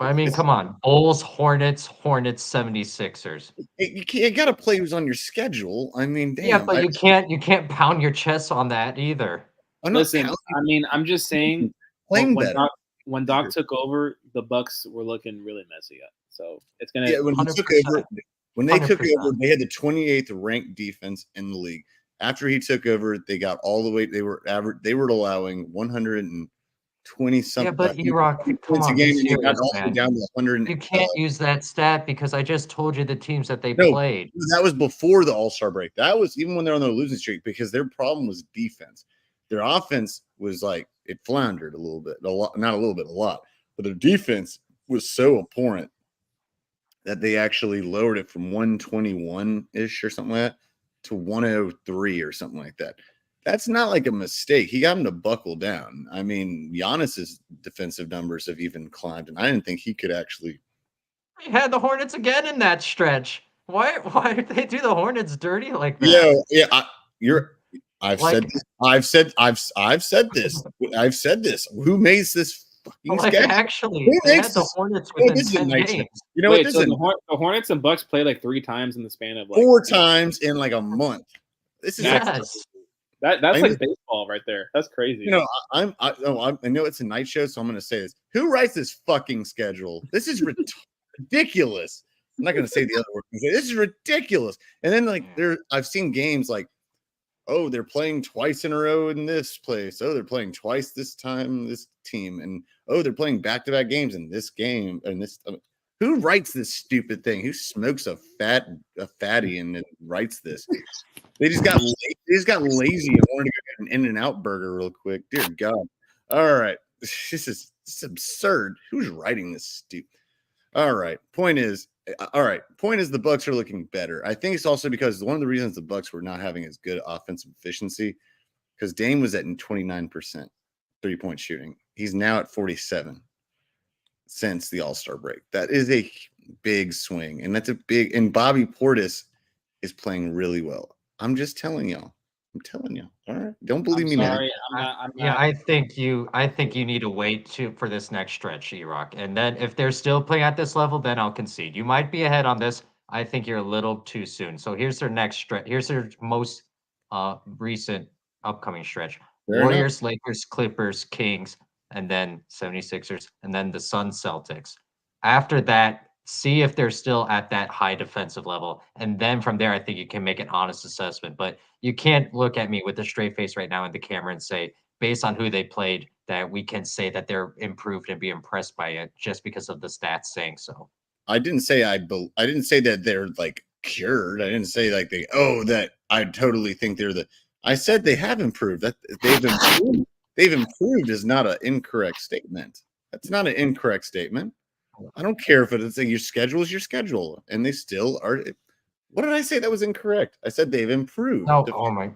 But I mean, come on. Bulls, Hornets, 76ers. You got to play who's on your schedule. I mean, damn. Yeah, but you can't pound your chest on that either. Listen, I mean, I'm just saying when Doc took over, the Bucks were looking really messy up. So it's gonna when he took over, when they 100%. Took over, they had the 28th ranked defense in the league. After he took over, they got all the way. They were allowing 120 something. Yeah, but E-Rock, come on, game, and they got all down to 100. You can't use that stat because I just told you the teams that they played. That was before the All-Star break. That was even when they're on their losing streak because their problem was defense. Their offense was like it floundered a little bit, not a little bit, a lot. But their defense was so abhorrent that they actually lowered it from 121-ish or something like that to 103 or something like that. That's not like a mistake. He got him to buckle down. I mean, Giannis's defensive numbers have even climbed, and I didn't think he could actually. He had the Hornets again in that stretch. Why did they do the Hornets dirty like that? I've said this. I've said this. Who makes this fucking schedule? Actually, they had the Hornets within 10 games. You know what? So the Hornets and Bucks played like 3 times in the span of like 4 times in like a month. This is that's like baseball right there. That's crazy. You know, I know it's a night show, so I'm going to say this. Who writes this fucking schedule? This is ridiculous. I'm not going to say the other word. This is ridiculous. And then I've seen games like, oh, they're playing twice in a row in this place. Oh, they're playing twice this time, this team. And, oh, they're playing back-to-back games in this game. And this. Who writes this stupid thing? Who smokes a fatty and writes this? They just got lazy and wanted to go get an In-N-Out burger real quick. Dear God. All right. This is absurd. Who's writing this stupid? All right. Point is the Bucks are looking better. I think it's also because one of the reasons the Bucks were not having as good offensive efficiency because Dame was at 29% 3-point shooting. He's now at 47 since the All-Star break. That is a big swing, and and Bobby Portis is playing really well. I'm just telling y'all. All right. Don't believe me, man. I'm not. I think you need to wait for this next stretch, E-Rock. And then if they're still playing at this level, then I'll concede. You might be ahead on this. I think you're a little too soon. So here's their next stretch. Here's their most recent upcoming stretch. Warriors, Lakers, Clippers, Kings, and then 76ers, and then the Suns, Celtics. After that, see if they're still at that high defensive level. And then from there, I think you can make an honest assessment. But you can't look at me with a straight face right now in the camera and say, based on who they played, that we can say that they're improved and be impressed by it just because of the stats saying so. I didn't say that they're like cured. I didn't say like that I totally think they're I said they have improved. That they've improved. They've improved is not an incorrect statement. That's not an incorrect statement. I don't care if it's your schedule is your schedule, and they still are. What did I say that was incorrect? I said they've improved. Oh my,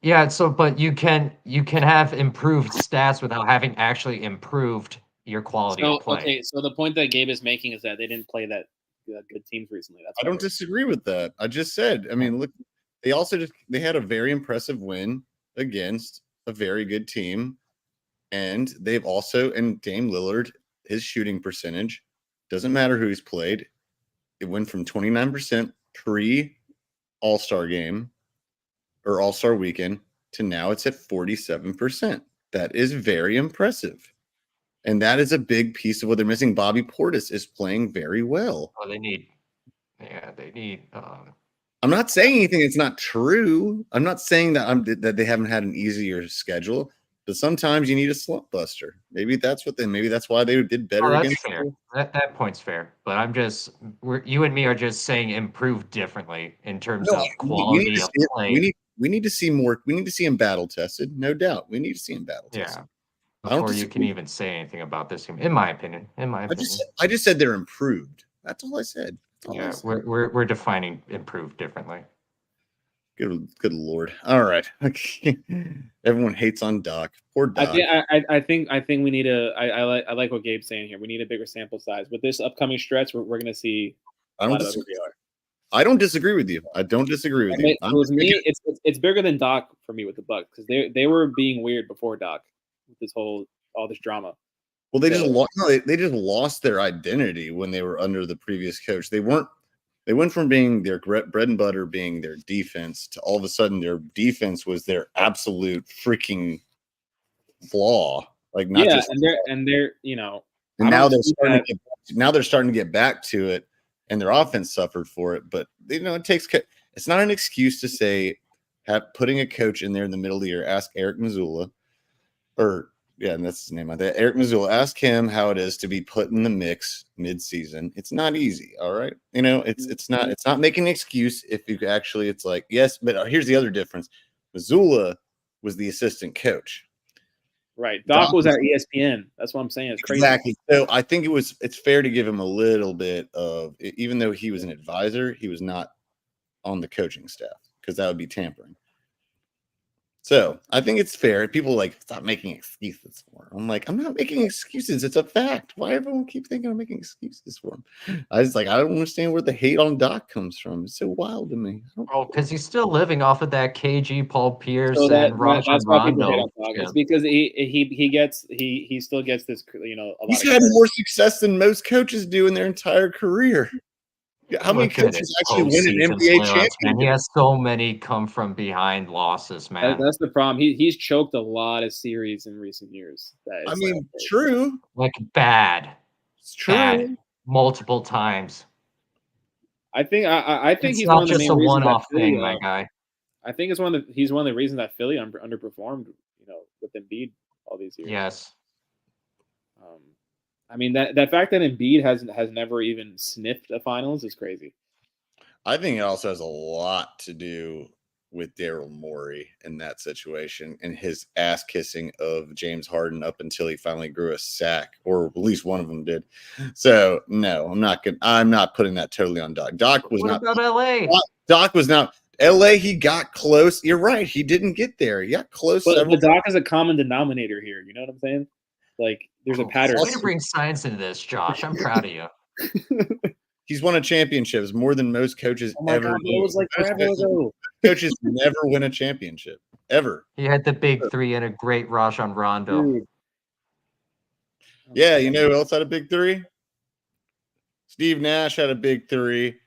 yeah. So, but you can have improved stats without having actually improved your quality of play. Okay, so the point that Gabe is making is that they didn't play that good teams recently. I don't disagree with that. I just said. I mean, look, they had a very impressive win against a very good team, and they've also and Dame Lillard, his shooting percentage. Doesn't matter who he's played. It went from 29% pre-All-Star game or All-Star weekend to now it's at 47%. That is very impressive. And that is a big piece of what they're missing. Bobby Portis is playing very well. Oh, they need. I'm not saying anything that's not true. I'm not saying that they haven't had an easier schedule. but sometimes you need a slump buster. Maybe that's why they did better That's against. fair. That point's fair. But you and me are just saying improve differently in terms No, of we need quality to of see it. play. We need to see more. We need to see him battle tested, no doubt. We need to see him battle tested. Yeah. I don't Before you can disagree. even say anything about this game, in my opinion. I just said they're improved. That's all I said. Yeah, we're defining improved differently. Good lord. All right. Everyone hates on Doc. Poor Doc. I think we need I like what Gabe's saying here. We need a bigger sample size. With this upcoming stretch, we're going to see a lot of OCR. I don't disagree with you. With me, it's bigger than Doc for me with the Bucks because they were being weird before Doc with all this drama. Well, they just lost their identity when they were under the previous coach. They went from being their bread and butter being their defense to all of a sudden their defense was their absolute freaking flaw. Like not just and they're you know and now they're starting to get back to it, and their offense suffered for it. But it's not an excuse to say putting a coach in there in the middle of the year. Ask Eric Missoula, and that's his name. Eric Missoula. Ask him how it is to be put in the mix mid-season. It's not easy. All right, it's not making an excuse. If you actually, it's like yes, but here's the other difference. Missoula was the assistant coach. Right. Doc was at ESPN. That's what I'm saying. It's crazy. Exactly. So I think it's fair to give him a little bit of, even though he was an advisor, he was not on the coaching staff because that would be tampering. So I think it's fair. People stop making excuses for him. I'm like, I'm not making excuses. It's a fact. Why everyone keep thinking I'm making excuses for him? I don't understand where the hate on Doc comes from. It's so wild to me. Oh, because he's still living off of that KG, Paul Pierce, so and Rajon Rondo. It's because he still gets this. He's had more success than most coaches do in their entire career. How many coaches actually win an NBA championship? He has so many come from behind losses, man. That's the problem. He's choked a lot of series in recent years. True. Bad. It's true. Bad. Multiple times. I think it's he's not one of the just main a reasons one-off thing, my guy. I think he's one of the reasons that Philly underperformed, with Embiid all these years. Yes. I mean that fact that Embiid has never even sniffed a finals is crazy. I think it also has a lot to do with Daryl Morey in that situation and his ass kissing of James Harden up until he finally grew a sack, or at least one of them did. So no, I'm not putting that totally on Doc. Doc was not about LA. Doc was not LA. He got close. You're right. He didn't get there. He got close. But Doc is a common denominator here. You know what I'm saying? There's a pattern. Way to bring science into this, Josh. I'm proud of you. He's won a championship more than most coaches ever. God, it was forever ago. Coaches never win a championship ever. He had the big three and a great Rajon Rondo. Dude. Yeah, you know who else had a big three? Steve Nash had a big three.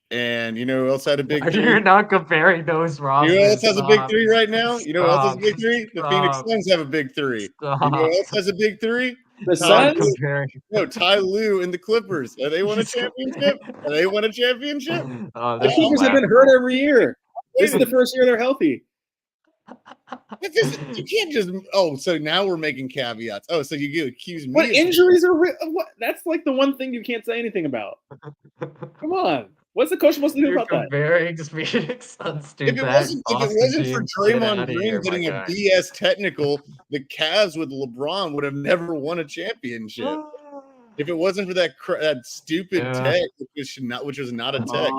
And you know who else had a big three? You're not comparing those rosters. You know who else has a big three right now? You know who else has a big three? The Phoenix Suns have a big three. You know who else has a big three? The Suns? Ty Lue and the Clippers. Have they won a championship? The Clippers have been hurt every year. This is the first year they're healthy. You can't just. So now we're making caveats. So you accuse me. What injuries are? What? That's the one thing you can't say anything about. Come on. What's the coach supposed to do about that? Comparing Phoenix Suns to if it wasn't for Draymond Green getting a BS technical, the Cavs with LeBron would have never won a championship. If it wasn't for that stupid tech, which was not a tech.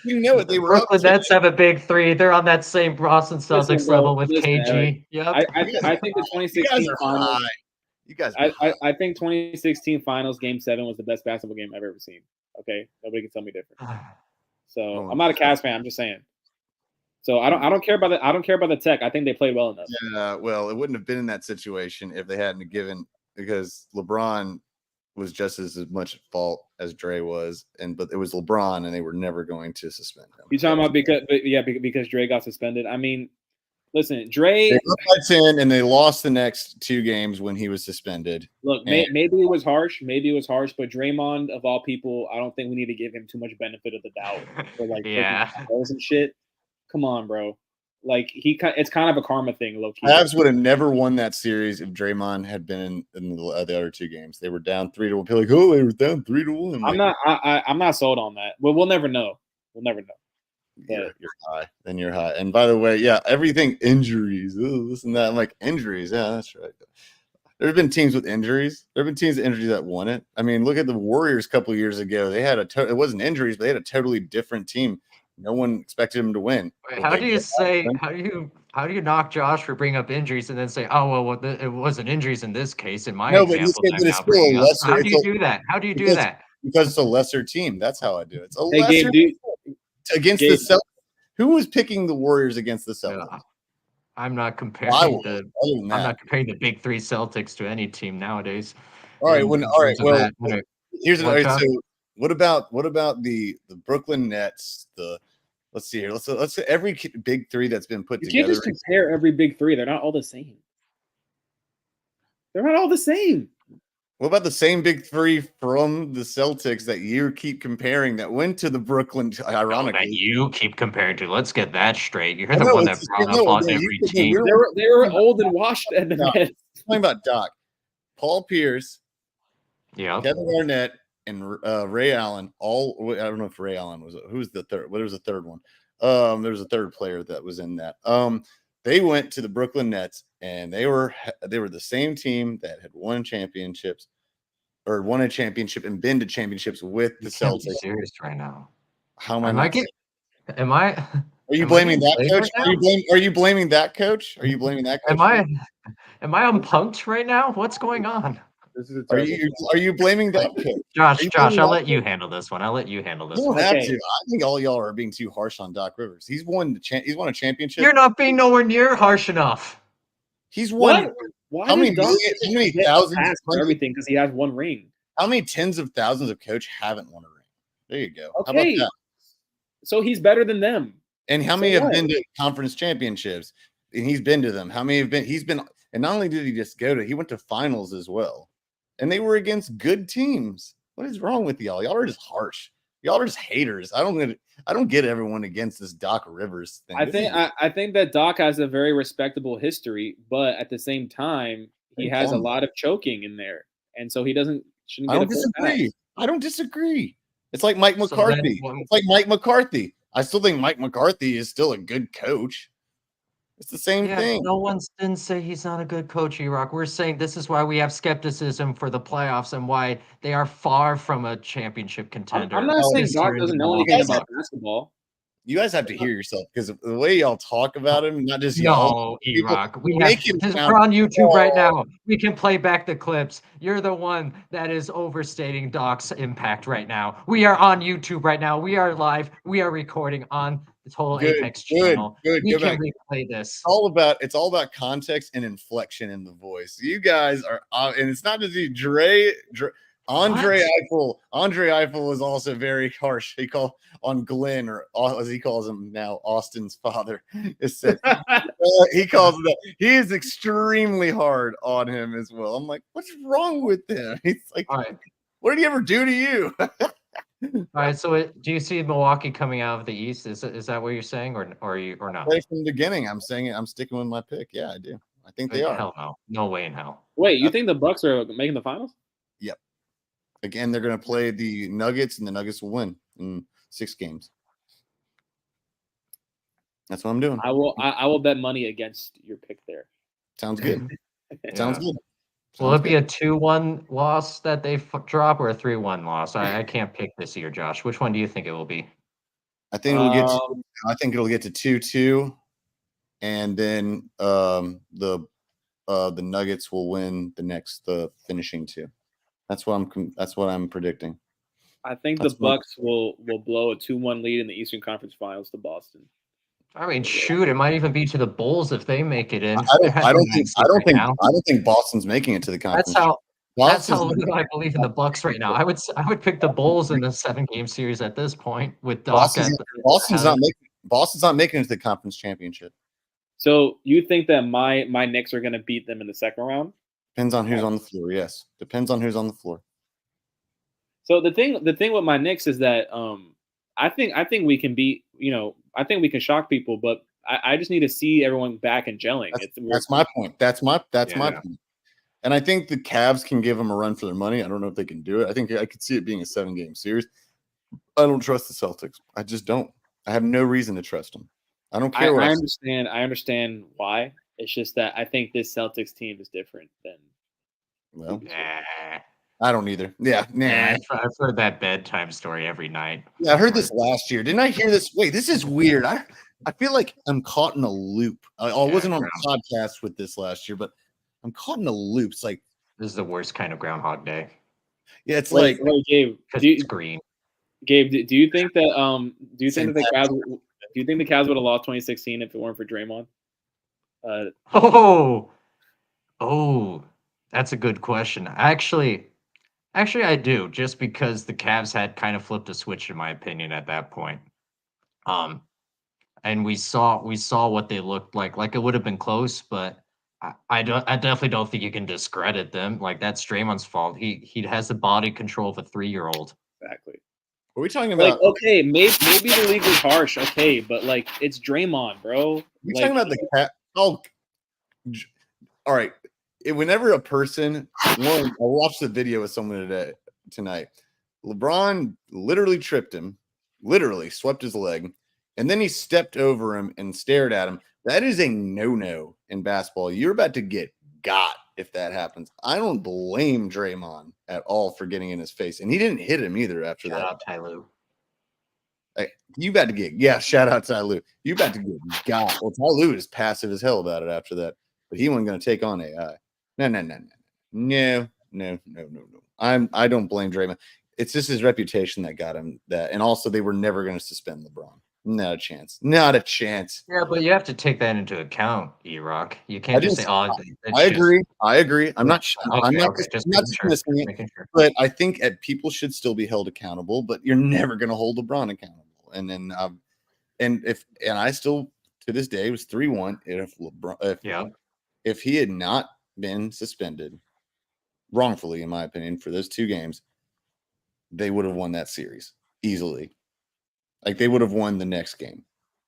You know it. They were Brooklyn Nets have a big three. They're on that same Boston Celtics level with KG. Yep. I think the 2016 finals. You guys, I think 2016 finals game 7 was the best basketball game I've ever seen. Okay, nobody can tell me different. So I'm not a Cavs fan. I'm just saying. So I don't care about the tech. I think they played well enough. Yeah, well, it wouldn't have been in that situation if they hadn't given, because LeBron was just as much at fault as Dre was, but it was LeBron, and they were never going to suspend him. You talking about because Dre got suspended? I mean, listen, Dre. They were 10 and they lost the next 2 games when he was suspended. Look, maybe it was harsh. But Draymond, of all people, I don't think we need to give him too much benefit of the doubt for and shit. Come on, bro. Like it's kind of a karma thing, low key. Cavs would have never won that series if Draymond had been in the other two games. They were down 3-1. People like, oh, they were down 3-1. I'm not sold on that. Well, we'll never know. We'll never know. You're high. Then you're high. And by the way, yeah, everything injuries, this and that. I'm like, injuries, yeah, that's right. There have been teams with injuries. There have been teams with injuries that won it. I mean, look at the Warriors a couple of years ago. They had it wasn't injuries, but they had a totally different team. No one expected them to win. Wait, how do you knock Josh for bringing up injuries and then say, oh well, it wasn't injuries in this case in my example that I'm now bringing up. How do you do that? How do you do that? Because it's a lesser team. That's how I do it. It's a Hey, lesser Gabe, against the Celtics. Who was picking the Warriors against the Celtics? Yeah, I'm not comparing I'm not comparing the big three Celtics to any team nowadays. All right. Well, here's so what about the Brooklyn Nets? Let's see here. Let's say every big three that's been put together. You can't just compare every big three. They're not all the same. They're not all the same. What about the same big three from the Celtics that you keep comparing that went to the Brooklyn? Ironically, that you keep comparing to. Let's get that straight. You're the one that brought up on every team. They were old and washed. And talking about Doc, Paul Pierce, yeah, Kevin Garnett, and Ray Allen. I don't know if Ray Allen was who's the third. What was the third one? There was a third player that was in that. They went to the Brooklyn Nets, and they were the same team that had won championships, or won a championship and been to championships with the Celtics. Be serious right now? How am I? Are you blaming that coach? Are you blaming that coach? Are you blaming that coach? Am I unpunked right now? What's going on? Are you blaming that coach? Josh, I'll let you handle this one. You don't have to. I think all y'all are being too harsh on Doc Rivers. He's won a championship. You're not being nowhere near harsh enough. He's won. Why how many thousands for everything because he has one ring? How many tens of thousands of coach haven't won a ring? There you go. Okay. How about that? So he's better than them. And how many have been to conference championships? And he's been to them. How many have been? He's been. And not only did he just go to, he went to finals as well. And they were against good teams. What is wrong with y'all? Y'all are just harsh. Y'all are just haters. I don't get everyone against this Doc Rivers thing. I think that Doc has a very respectable history, but at the same time, he has a lot of choking in there, and so he shouldn't get a full pass. I don't disagree. It's like Mike McCarthy. I still think Mike McCarthy is still a good coach. It's the same thing. No one didn't say he's not a good coach, E-Rock. We're saying this is why we have skepticism for the playoffs and why they are far from a championship contender. I'm not saying Doc doesn't know anything about basketball. You guys have to hear yourself because the way y'all talk about him, not just y'all. No, E-Rock. We're on YouTube right now. We can play back the clips. You're the one that is overstating Doc's impact right now. We are on YouTube right now. We are live. We are recording on the Total Apex channel. We can replay this. It's all about context and inflection in the voice. You guys are, and it's not just you. Andre Eiffel was also very harsh. He called on Glenn, or as he calls him now, Austin's father. He calls him that. He is extremely hard on him as well. I'm like, what's wrong with him? He's like, what did he ever do to you? All right. So, do you see Milwaukee coming out of the East? Is that what you're saying, or not? Right from the beginning, I'm saying it. I'm sticking with my pick. Yeah, I do. I think they are. Hell no, no way in hell. Wait, you think the Bucks are making the finals? Yep. Again, they're going to play the Nuggets, and the Nuggets will win in 6 games. That's what I'm doing. I will bet money against your pick there. Sounds good. Sounds good. Will it be a 2-1 loss that they drop, or a 3-1 loss? I can't pick this year, Josh. Which one do you think it will be? I think it'll get. I think it'll get to 2-2, and then the Nuggets will win the finishing 2. That's what I'm predicting. I think the Bucks will blow a 2-1 lead in the Eastern Conference Finals to Boston. I mean, shoot, it might even be to the Bulls if they make it in. I don't think Boston's making it to the conference. That's how little I believe in the Bucks right now. I would pick the Bulls in the 7-game series at this point with Doc. Boston's not making it to the conference championship. So you think that my Knicks are going to beat them in the second round? Depends on who's on the floor. Yes, depends on who's on the floor. So the thing with my Knicks is that I think we can beat, I think we can shock people, but I just need to see everyone back and gelling. That's my point. That's my Yeah. point. And I think the Cavs can give them a run for their money. I don't know if they can do it. I think I could see it being a 7-game series. I don't trust the Celtics. I just don't. I have no reason to trust them. I don't care what I I understand. I understand why. It's just that I think this Celtics team is different than. Well, Nah. I don't either. Yeah, Yeah, nah. I've heard that bedtime story every night. Yeah, I heard this last year. Didn't I hear this? Wait, this is weird. I feel like I'm caught in a loop. I wasn't on a podcast with this last year, but I'm caught in a loop. It's like This is the worst kind of Groundhog Day yeah, it's Wait, like wait, Gabe. because it's green. Gabe, do you think that do you Same think that the Cavs do you think the Cavs would have lost 2016 if it weren't for Draymond? Oh, that's a good question. Actually, I do, just because the Cavs had kind of flipped a switch, in my opinion, at that point. Um, and we saw what they looked like. Like, it would have been close, but I definitely don't think you can discredit them. Like, that's Draymond's fault. He has the body control of a 3-year-old. Exactly. are we talking Like, about okay, maybe the league was harsh, okay, but like it's Draymond, bro. we Like, talking about the cat? Oh, all right. Whenever a person, I watched the video with someone tonight. LeBron literally tripped him, literally swept his leg, and then he stepped over him and stared at him. That is a no-no in basketball. You're about to get got if that happens. I don't blame Draymond at all for getting in his face, and he didn't hit him either after Shout that. out Ty Lue. You about to get shout out Ty Lue. You about to get got. Well, Ty Lue is passive as hell about it after that, but he wasn't going to take on AI. No. I don't blame Draymond. It's just his reputation that got him that, and also they were never going to suspend LeBron. Not a chance. Not a chance. Yeah, but you have to take that into account, E-Rock. You can't just say, "Oh, I agree. I agree. I'm not. I'm not Okay, just dismissing it. making sure." But I think people should still be held accountable. But you're never going to hold LeBron accountable. And then, and I still to this day it was 3-1. If LeBron, if he had not been suspended wrongfully, in my opinion, for those 2 games, they would have won that series easily. Like they would have won the next game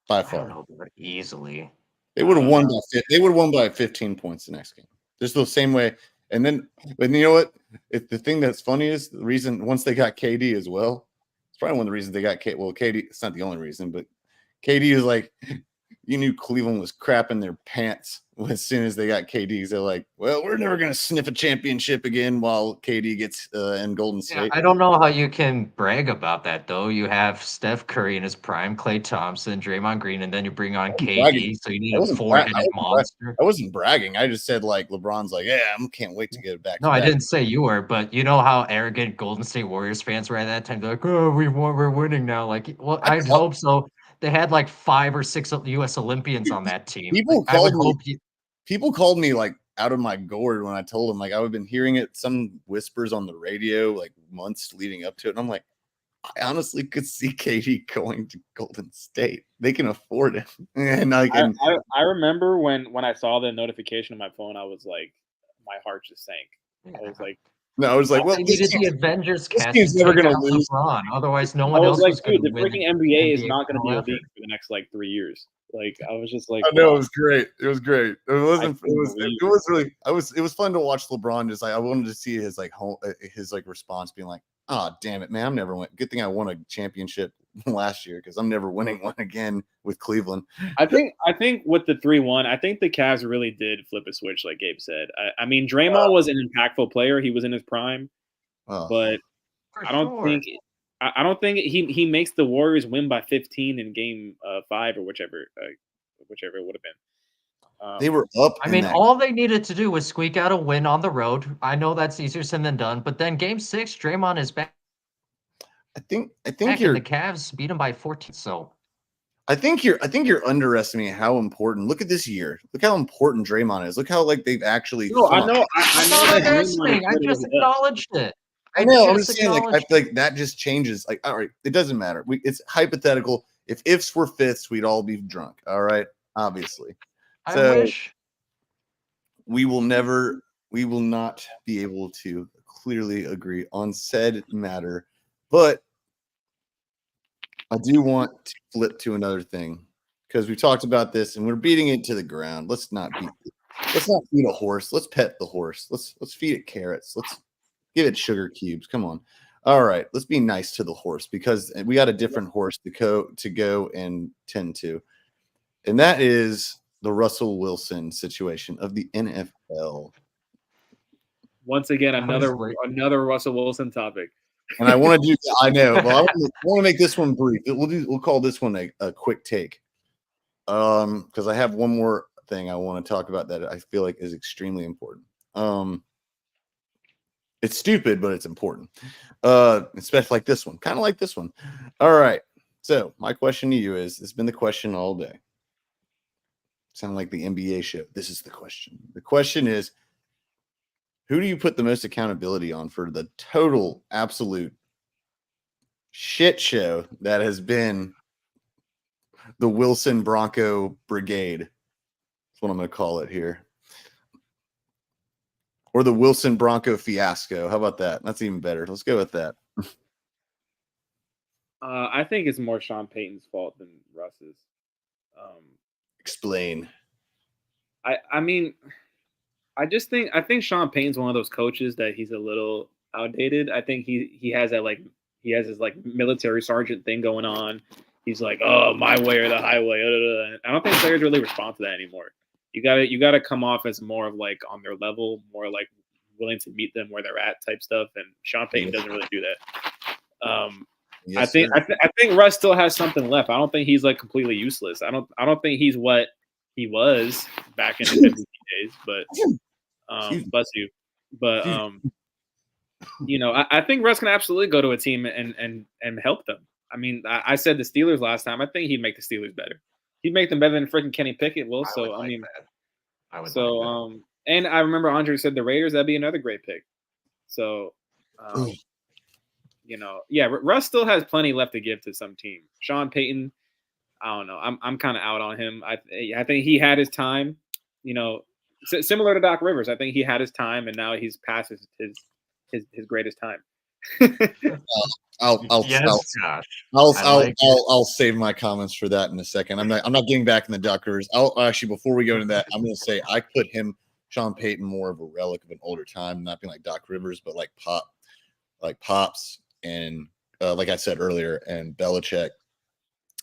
by far. I don't know, easily. They would have won by they would have won by 15 points the next game. Just the same way. And then, but you know what? The thing that's funny is the reason once they got KD as well. It's probably one of the reasons they got KD. Well, KD, it's not the only reason, but KD is like, you knew Cleveland was crapping their pants as soon as they got KD. They're like, well, we're never going to sniff a championship again while KD gets in Golden State. I don't know how you can brag about that, though. You have Steph Curry in his prime, Klay Thompson, Draymond Green, and then you bring on KD. Bragging. So you need a 4-headed monster. I wasn't bragging. I just said, like, LeBron's like, yeah, I can't wait to get it back. No, I didn't say you were, but you know how arrogant Golden State Warriors fans were at that time. They're like, oh, we're winning now. Like, well, I'd hope so. They had like 5 or 6 U.S. Olympians on that team. People called me like out of my gourd when I told them, like, I've been hearing it, some whispers on the radio, like months leading up to it. And I'm like, I honestly could see KD going to Golden State. They can afford it. And I remember when I saw the notification on my phone, I was like, my heart just sank. I was like, no, I was like, well, they needed the Avengers cast. Team's never going to lose. LeBron. Otherwise, no one else like, was going to the win. freaking NBA is not going to be a league for the next like 3 years. Like, I was just like, I know, it was great. It was great. It was really. It was fun to watch LeBron. Just like I wanted to see his like response, being like, "Oh, damn it, man! I'm never win. Good thing I won a championship last year because I'm never winning one again with Cleveland." I think with the 3-1, I think the Cavs really did flip a switch, like Gabe said. I mean, Draymond was an impactful player. He was in his prime, but I don't think he makes the Warriors win by 15 in Game 5 or whichever it would have been. They were up. I mean, all they needed to do was squeak out a win on the road. I know that's easier said than done, but then Game 6, Draymond is back. I think the Cavs beat him by 14. So I think you're underestimating how important. Look at this year. Look how important Draymond is. Look how like they've actually. No, I know. I just acknowledged it. I know. I'm just saying, like, I feel like that just changes. Like, all right, it doesn't matter. It's hypothetical. If ifs were fifths, we'd all be drunk. All right, obviously. I wish. We will not be able to clearly agree on said matter, but I do want to flip to another thing because we talked about this and we're beating it to the ground. Let's not feed a horse. Let's pet the horse. Let's feed it carrots. Let's give it sugar cubes. Come on. All right, let's be nice to the horse because we got a different horse to go and tend to. And that is the Russell Wilson situation of the NFL. Once again, another Russell Wilson topic. And I want to do. I know. Well, I want to make this one brief. We'll call this one a quick take. Because I have one more thing I want to talk about that I feel like is extremely important. It's stupid, but it's important. Especially like this one, kind of like this one. All right. So my question to you is: it's been the question all day. Sound like the NBA show. This is the question. The question is: who do you put the most accountability on for the total, absolute shit show that has been the Wilson Bronco Brigade? That's what I'm going to call it here. Or the Wilson Bronco fiasco. How about that? That's even better. Let's go with that. I think it's more Sean Payton's fault than Russ's. Explain. I mean, I think Sean Payton's one of those coaches that he's a little outdated. I think he has his like military sergeant thing going on. He's like, oh, my way or the highway. I don't think players really respond to that anymore. You gotta come off as more of like on their level, more like willing to meet them where they're at type stuff. And Sean Payton doesn't really do that. I think Russ still has something left. I don't think he's like completely useless. I don't think he's what he was back in the MVP days. But bless you. But I think Russ can absolutely go to a team and help them. I mean, I said the Steelers last time. I think he'd make the Steelers better. He'd make them better than freaking Kenny Pickett will. So I mean, I would. So and I remember Andre said the Raiders. That'd be another great pick. So, Russ still has plenty left to give to some team. Sean Payton, I don't know. I'm kind of out on him. I think he had his time. Similar to Doc Rivers. I think he had his time, and now he's past his greatest time. I'll save my comments for that in a second. I'm not getting back in the Doc Rivers. I'll actually, before we go into that, I'm going to say I put Sean Payton, more of a relic of an older time, not being like Doc Rivers, but like Pops, and like I said earlier, and Belichick.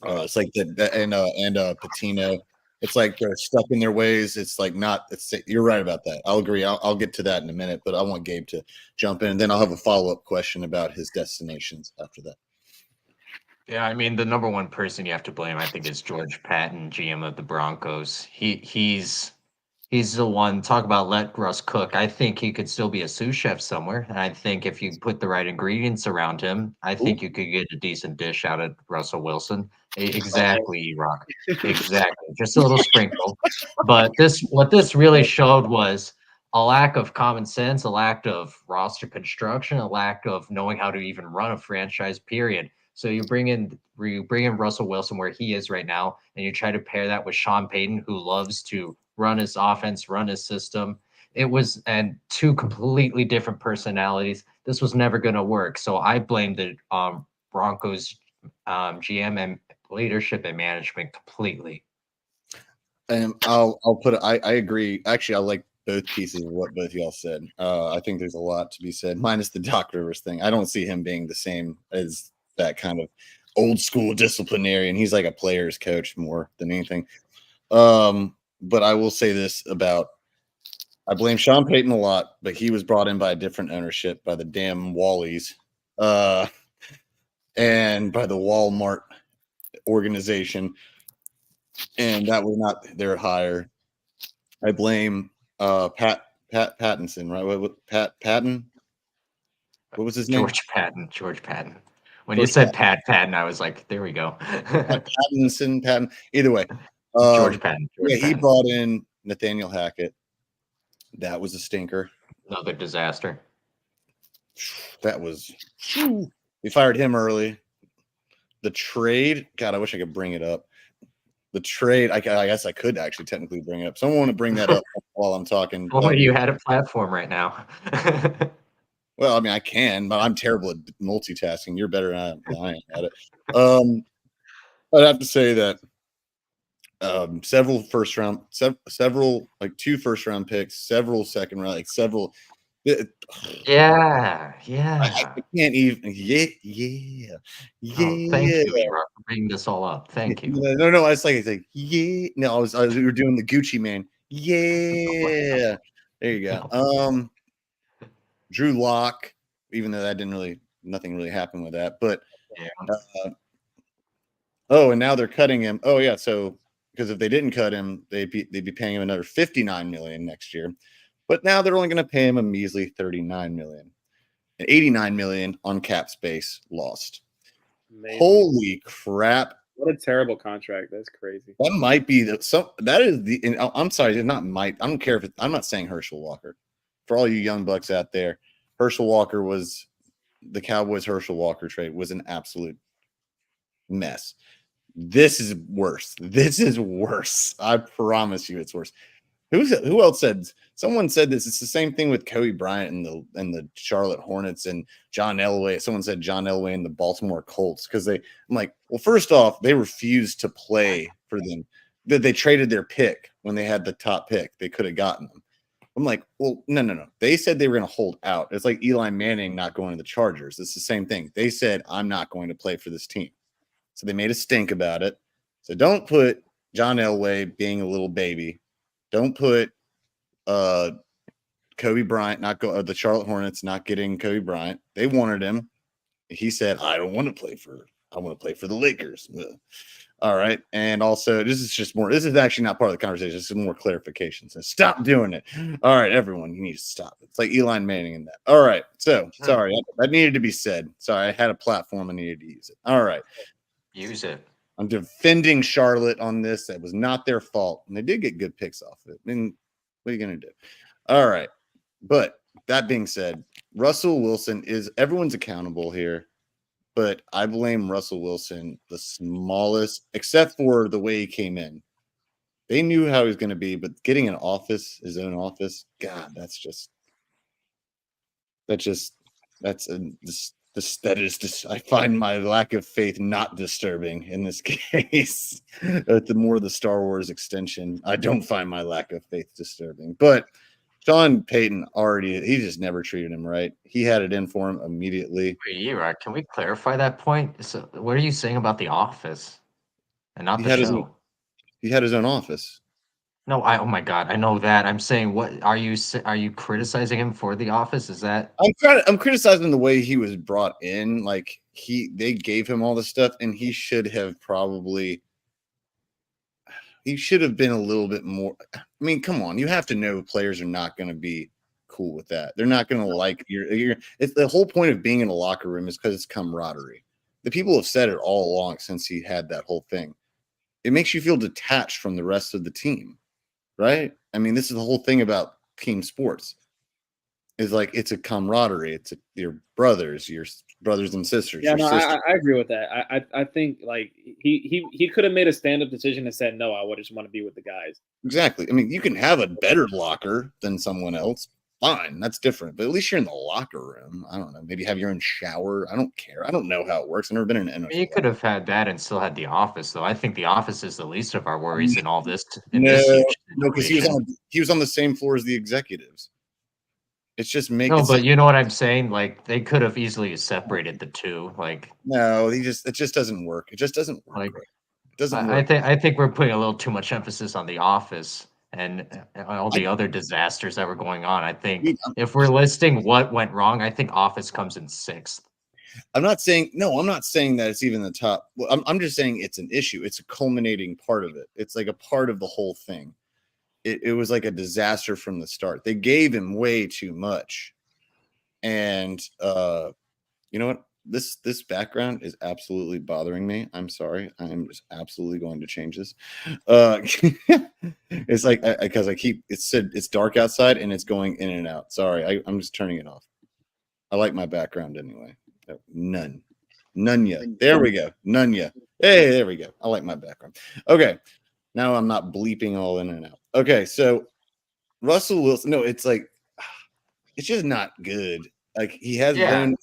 It's like and Patino. It's like they're stuck in their ways. It's like you're right about that. I'll agree. I'll get to that in a minute, but I want Gabe to jump in. And then I'll have a follow-up question about his destinations after that. Yeah, I mean, the number one person you have to blame, I think, is George Patton, GM of the Broncos. He's the one. Talk about let Russ cook. I think he could still be a sous chef somewhere. And I think if you put the right ingredients around him, I think you could get a decent dish out of Russell Wilson. Exactly, Rock. Exactly. Just a little sprinkle. But what this really showed was a lack of common sense, a lack of roster construction, a lack of knowing how to even run a franchise, period. So you bring in Russell Wilson where he is right now, and you try to pair that with Sean Payton, who loves to run his offense, run his system. And two completely different personalities. This was never going to work. So I blame the Broncos GM and leadership and management completely. And I'll put it. I agree. Actually, I like both pieces of what both y'all said. I think there's a lot to be said, minus the Doc Rivers thing. I don't see him being the same as that kind of old school disciplinarian. He's like a player's coach more than anything. But I will say this I blame Sean Payton a lot, but he was brought in by a different ownership, by the damn Wallies, and by the Walmart organization. And that was not their hire. I blame Pat Pattinson, right? Pat Patton? What was his name? George Patton. When you said Pat Patton, I was like, there we go. Patton. Either way. George Patton. He brought in Nathaniel Hackett. That was a stinker. Another disaster. That was. We fired him early. The trade. God, I wish I could bring it up. The trade. I guess I could actually technically bring it up. Someone want to bring that up while I'm talking. Well, you had a platform right now. Well, I mean, I can, but I'm terrible at multitasking. You're better than I am at it. I'd have to say that several first round, several like 2 first round picks, several second round, like several. Yeah, I yeah. can't even. Yeah, Oh, thank yeah. you, Erock, for bringing this all up. Thank you. No. It's like yeah. No, we were doing the Gucci man. Yeah. There you go. Drew Lock, even though that nothing really happened with that. But Yeah. and now they're cutting him. Oh yeah, so because if they didn't cut him, they'd be paying him another $59 million next year. But now they're only going to pay him a measly $39 million and $89 million on cap space lost. Amazing. Holy crap! What a terrible contract. That's crazy. That might be that is the. And I'm sorry, it's not might. I don't care if I'm not saying Herschel Walker. For all you young bucks out there, Herschel Walker was the Cowboys. Herschel Walker trade was an absolute mess. This is worse. This is worse. I promise you, it's worse. Who else said? Someone said this. It's the same thing with Kobe Bryant and the Charlotte Hornets and John Elway. Someone said John Elway and the Baltimore Colts because I'm like, well, first off, they refused to play for them. They traded their pick when they had the top pick. They could have gotten them. I'm like, well, no. They said they were going to hold out. It's like Eli Manning not going to the Chargers. It's the same thing. They said, I'm not going to play for this team. So they made a stink about it. So don't put John Elway being a little baby. Don't put Kobe Bryant the Charlotte Hornets not getting Kobe Bryant. They wanted him. He said, I want to play for the Lakers. All right. And also, this is actually not part of the conversation. This is more clarification. So stop doing it. All right, everyone, you need to stop. It's like Eli Manning in that. All right. So sorry, that needed to be said. Sorry, I had a platform. I needed to use it. All right. Use it. I'm defending Charlotte on this. That was not their fault. And they did get good picks off of it. I mean, what are you going to do? All right. But that being said, Russell Wilson everyone's accountable here. But I blame Russell Wilson the smallest, except for the way he came in. They knew how he was going to be, but getting his own office, God, I find my lack of faith not disturbing in this case. The more the Star Wars extension, I don't find my lack of faith disturbing. But Sean Payton he just never treated him right. He had it in for him immediately. Wait, Erock, can we clarify that point? So, what are you saying about The Office and not He the had show? he had his own office. No, oh my God, I know that. I'm saying, what are you criticizing him for The Office? Is that I'm criticizing the way he was brought in. Like they gave him all the stuff, and he should have been a little bit more. I mean, come on, you have to know players are not going to be cool with that. They're not going to like it's the whole point of being in a locker room is because it's camaraderie. The people have said it all along since he had that whole thing. It makes you feel detached from the rest of the team, right? I mean, this is the whole thing about team sports. Is like it's a camaraderie. It's your brothers and sisters. Yeah, your no, sisters. I agree with that. I think like he could have made a stand up decision and said no. I just want to be with the guys. Exactly. I mean, you can have a better locker than someone else. Fine, that's different. But at least you're in the locker room. I don't know. Maybe have your own shower. I don't care. I don't know how it works. I've never been in an NFL. you could have had that and still had The Office, though. I think The Office is the least of our worries in all this. No, because he was on the same floor as the executives. It's just No, but you know what I'm saying? Like they could have easily separated the two. Like no, it just doesn't work. It just doesn't work. Like, it doesn't work. I think we're putting a little too much emphasis on The Office and all the other disasters that were going on. I think if we're listing what went wrong, I think Office comes in 6th. I'm not saying that it's even the top. Well, I'm just saying it's an issue. It's a culminating part of it. It's like a part of the whole thing. It was like a disaster from the start. They gave him way too much. And you know what? This background is absolutely bothering me. I'm sorry. I'm just absolutely going to change this. It's like because it's dark outside and it's going in and out. Sorry, I'm just turning it off. I like my background anyway. None yet. There we go. None yet. Hey, there we go. I like my background. Okay. Now I'm not bleeping all in and out. Okay, so Russell Wilson. No, it's like it's just not good. Like he has his own.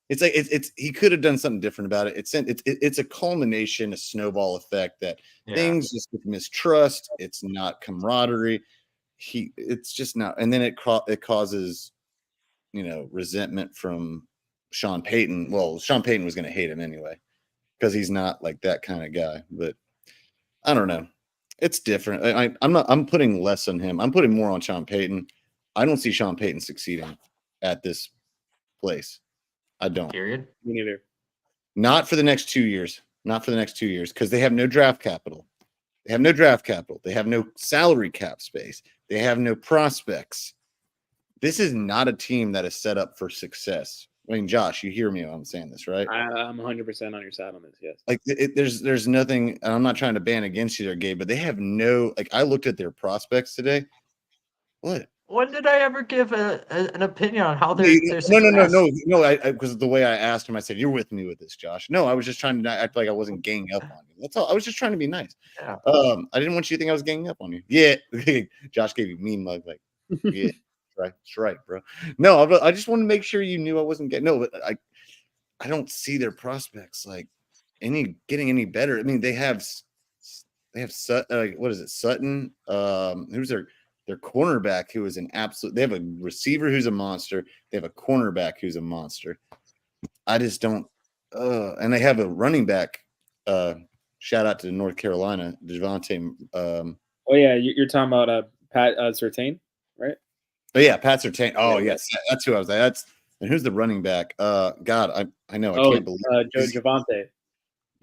It's like it's he could have done something different about it. It's a culmination, a snowball effect that Yeah. things just with mistrust. It's not camaraderie. It's just not, and then it causes resentment from Sean Payton. Well, Sean Payton was going to hate him anyway because he's not like that kind of guy. But I don't know. It's different. I'm putting less on him. I'm putting more on Sean Payton. I don't see Sean Payton succeeding at this place. I don't. Period. Me neither. Not for the next 2 years. Not for the next 2 years because they have no draft capital. They have no draft capital. They have no salary cap space. They have no prospects. This is not a team that is set up for success. I mean, Josh, you hear me when I'm saying this, right? I'm 100% on your side on this. Yes. Like, there's nothing. And I'm not trying to ban against you there, Gabe, but they have no. Like, I looked at their prospects today. What? When did I ever give an opinion on how they're No. Because the way I asked him, I said, "You're with me with this, Josh." No, I was just trying to not act like I wasn't ganging up on you. That's all. I was just trying to be nice. Yeah. I didn't want you to think I was ganging up on you. Yeah, Josh gave you mean mug. Like, yeah, that's right, bro. No, I just want to make sure you knew I wasn't getting. No, but I don't see their prospects like getting any better. I mean, they have Sutton. What is it, Sutton? Who's their cornerback who is an absolute. They have a receiver who's a monster. They have a cornerback who's a monster. I just don't. And they have a running back. Shout out to North Carolina, Devontae. Oh yeah, you're talking about Pat Surtain, right? Oh yeah, Pat Surtain. Oh Yeah. yes, that's who I was. And who's the running back? God, I know. I can't believe Javante.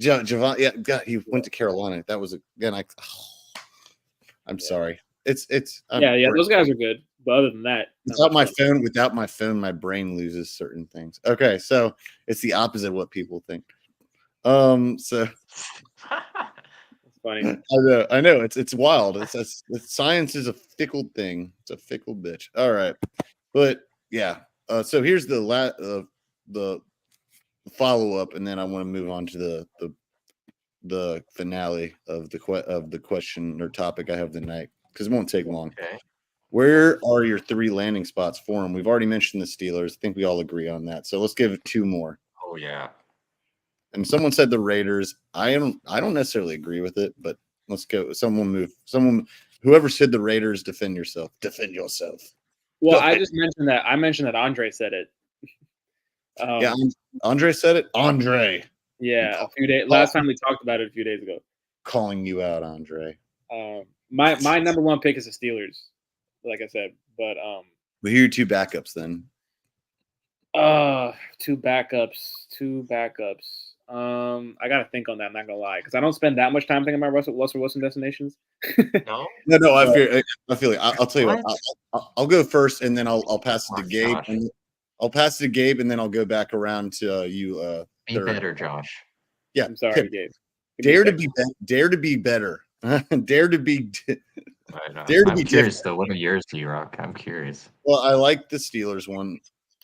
Javon. Yeah, God, he went to Carolina. That was again. I'm sorry. It's Those guys are good. But other than that, without my phone, my brain loses certain things. Okay, so it's the opposite of what people think. So it's funny. I know. It's wild. It's science is a fickle thing. It's a fickle bitch. All right, but yeah. So here's the follow up, and then I want to move on to the finale of the question or topic I have tonight because it won't take long. Okay. Where are your 3 landing spots for them? We've already mentioned the Steelers. I think we all agree on that. So let's give 2 more. Oh yeah. And someone said the Raiders. I don't necessarily agree with it, but let's go. Whoever said the Raiders, defend yourself. Defend yourself. Well, I just mentioned that. I mentioned that Andre said it. Yeah, Andre said it. Andre. Yeah, a few days. Last time we talked about it a few days ago. Calling you out, Andre. My number 1 pick is the Steelers, like I said. But Well, here are your 2 backups then. 2 backups. I gotta think on that. I'm not gonna lie, because I don't spend that much time thinking about Russell Wilson destinations. No. I feel like I'll tell you what. I'll go first, and then I'll pass it to Gabe. I'll pass it to Gabe, and then I'll go back around to you. Be better, Josh. Yeah, I'm sorry, Gabe. Dare to be better. Dare to be. I'm curious though. What are yours, D-Rock? I'm curious. Well, I like the Steelers one.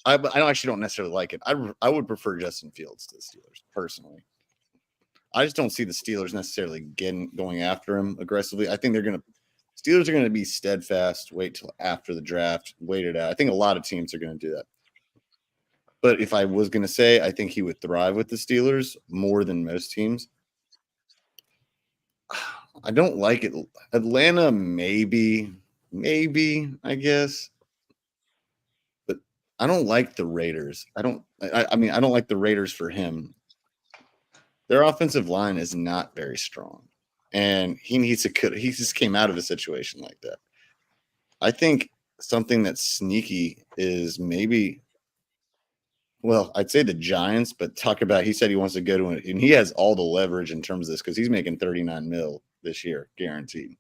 I actually don't necessarily like it. I would prefer Justin Fields to the Steelers personally. I just don't see the Steelers necessarily going after him aggressively. I think Steelers are going to be steadfast, wait till after the draft, wait it out. I think a lot of teams are going to do that. But if I was going to say, I think he would thrive with the Steelers more than most teams. I don't like it. Atlanta, maybe, I guess. But I don't like the Raiders. I don't like the Raiders for him. Their offensive line is not very strong. And he just came out of a situation like that. I think something that's sneaky is maybe, well, I'd say the Giants, but he said he wants to go to it, and he has all the leverage in terms of this because he's making $39 million this year, guaranteed.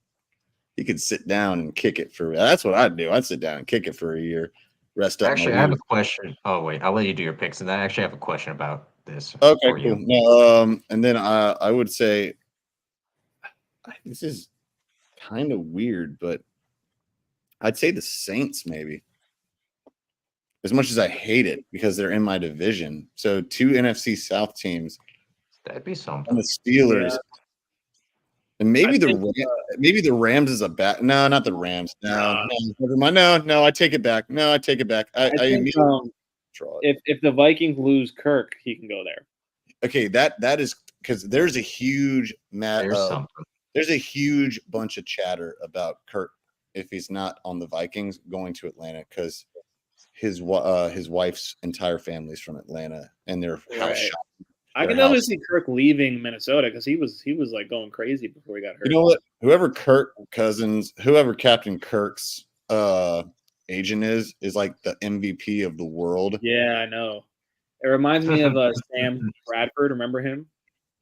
He could sit down and kick it that's what I'd do. I'd sit down and kick it for a year, rest up. Actually, I have a question. Oh wait, I'll let you do your picks, and then I actually have a question about this. Okay, for cool. You. No, and then I would say this is kind of weird, but I'd say the Saints maybe. As much as I hate it because they're in my division. So 2 NFC South teams. That'd be something. And the Steelers. Yeah. And maybe the Rams is a bad. No, not the Rams. No, never mind. No, I take it back. I draw it. If the Vikings lose Kirk, he can go there. Okay, that is because there's a huge There's something. there's a huge bunch of chatter about Kirk if he's not on the Vikings going to Atlanta because his wife's entire family's from Atlanta and their house shop. I can definitely see Kirk leaving Minnesota because he was like going crazy before he got hurt. You know what? Whoever Kirk Cousins, whoever Captain Kirk's agent is like the MVP of the world. Yeah, I know. It reminds me of Sam Bradford. Remember him?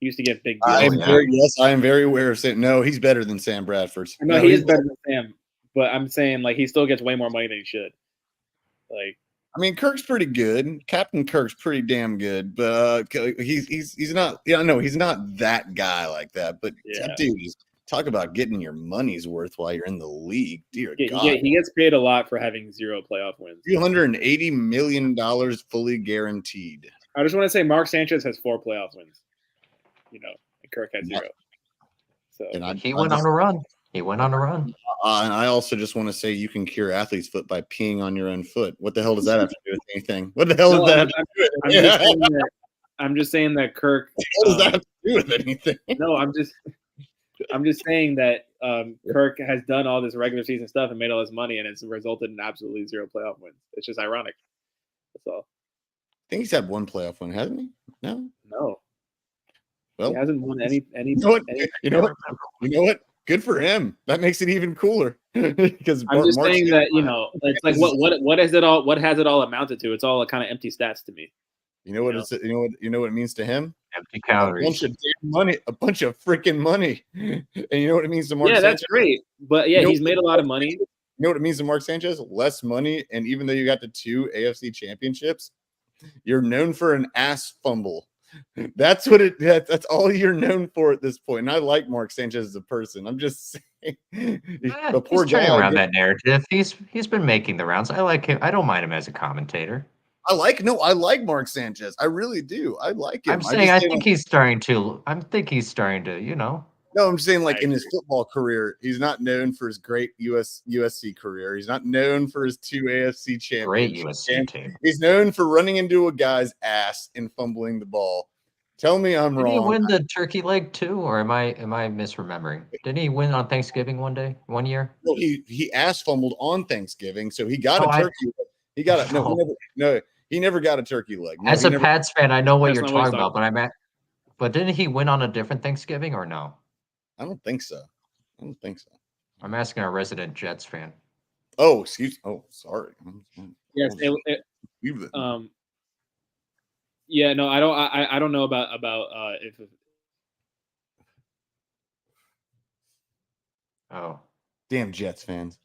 He used to get big deals. I am very aware of Sam. No, he's better than Sam Bradford. No, he is better than Sam. But I'm saying like he still gets way more money than he should. Like, I mean, Kirk's pretty good. Captain Kirk's pretty damn good, but he's not. Yeah, no, he's not that guy like that. But that dude is talk about getting your money's worth while you're in the league. Dear God, he gets paid a lot for having 0 playoff wins. $280 million fully guaranteed. I just want to say Mark Sanchez has 4 playoff wins. You know, and Kirk had 0. So he went on a run. He went on a run. And I also just want to say you can cure athlete's foot by peeing on your own foot. What the hell does that have to do with anything? What the hell does that have to do with anything? I'm just saying that Kirk. What does that have to do with anything? No, I'm just saying that Kirk has done all this regular season stuff and made all this money, and it's resulted in absolutely 0 playoff wins. It's just ironic. That's all. I think he's had 1 playoff win, hasn't he? No. Well, he hasn't won any. You know what? Good for him. That makes it even cooler. Because I'm just saying that it's like what has it all amounted to? It's all kind of empty stats to me. You know what it means to him? Empty calories. A bunch of damn money, a bunch of freaking money. And you know what it means to Mark Sanchez? That's great. But he's made a lot of money. You know what it means to Mark Sanchez? Less money, and even though you got the 2 AFC championships, you're known for an ass fumble. That's that's all you're known for at this point. And I like Mark Sanchez as a person. I'm just saying the poor guy around that narrative. He's been making the rounds. I like him. I don't mind him as a commentator. I like Mark Sanchez. I really do. I like him. I think he's starting to, No, I'm saying like in his football career, he's not known for his great USC career. He's not known for his 2 AFC championships. Great USC team. He's known for running into a guy's ass and fumbling the ball. Tell me I'm wrong. Did he win the turkey leg too, or am I misremembering? Didn't he win on Thanksgiving one year? No, he ass fumbled on Thanksgiving, so he got a turkey leg. He got a he never got a turkey leg. No, As a Pats fan, I know what you're talking about, but didn't he win on a different Thanksgiving or no? I don't think so. I'm asking a resident Jets fan. Oh, excuse. Oh, sorry. Yes. Yeah. No, I don't. I don't know about if. Oh, damn Jets fans.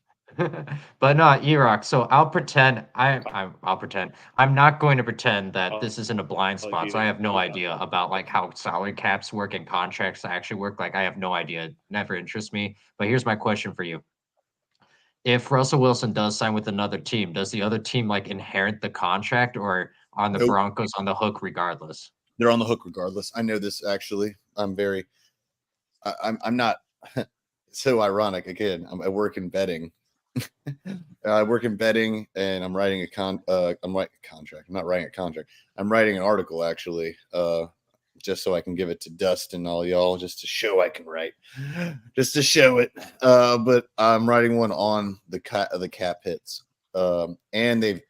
But no, E-Rock. So I'll pretend. I'll pretend. I'm not going to pretend that this isn't a blind spot. So I have no idea about like how salary caps work and contracts actually work. Like I have no idea. It never interests me. But here's my question for you. If Russell Wilson does sign with another team, does the other team like inherit the contract, or on the Broncos on the hook regardless? They're on the hook regardless. I know this actually. I'm not so ironic. Again, I work in betting. I work in betting, and I'm writing I'm writing a contract. I'm not writing a contract. I'm writing an article actually, just so I can give it to Dust and all y'all, just to show I can write, just to show it. But I'm writing one on the cap hits, and they've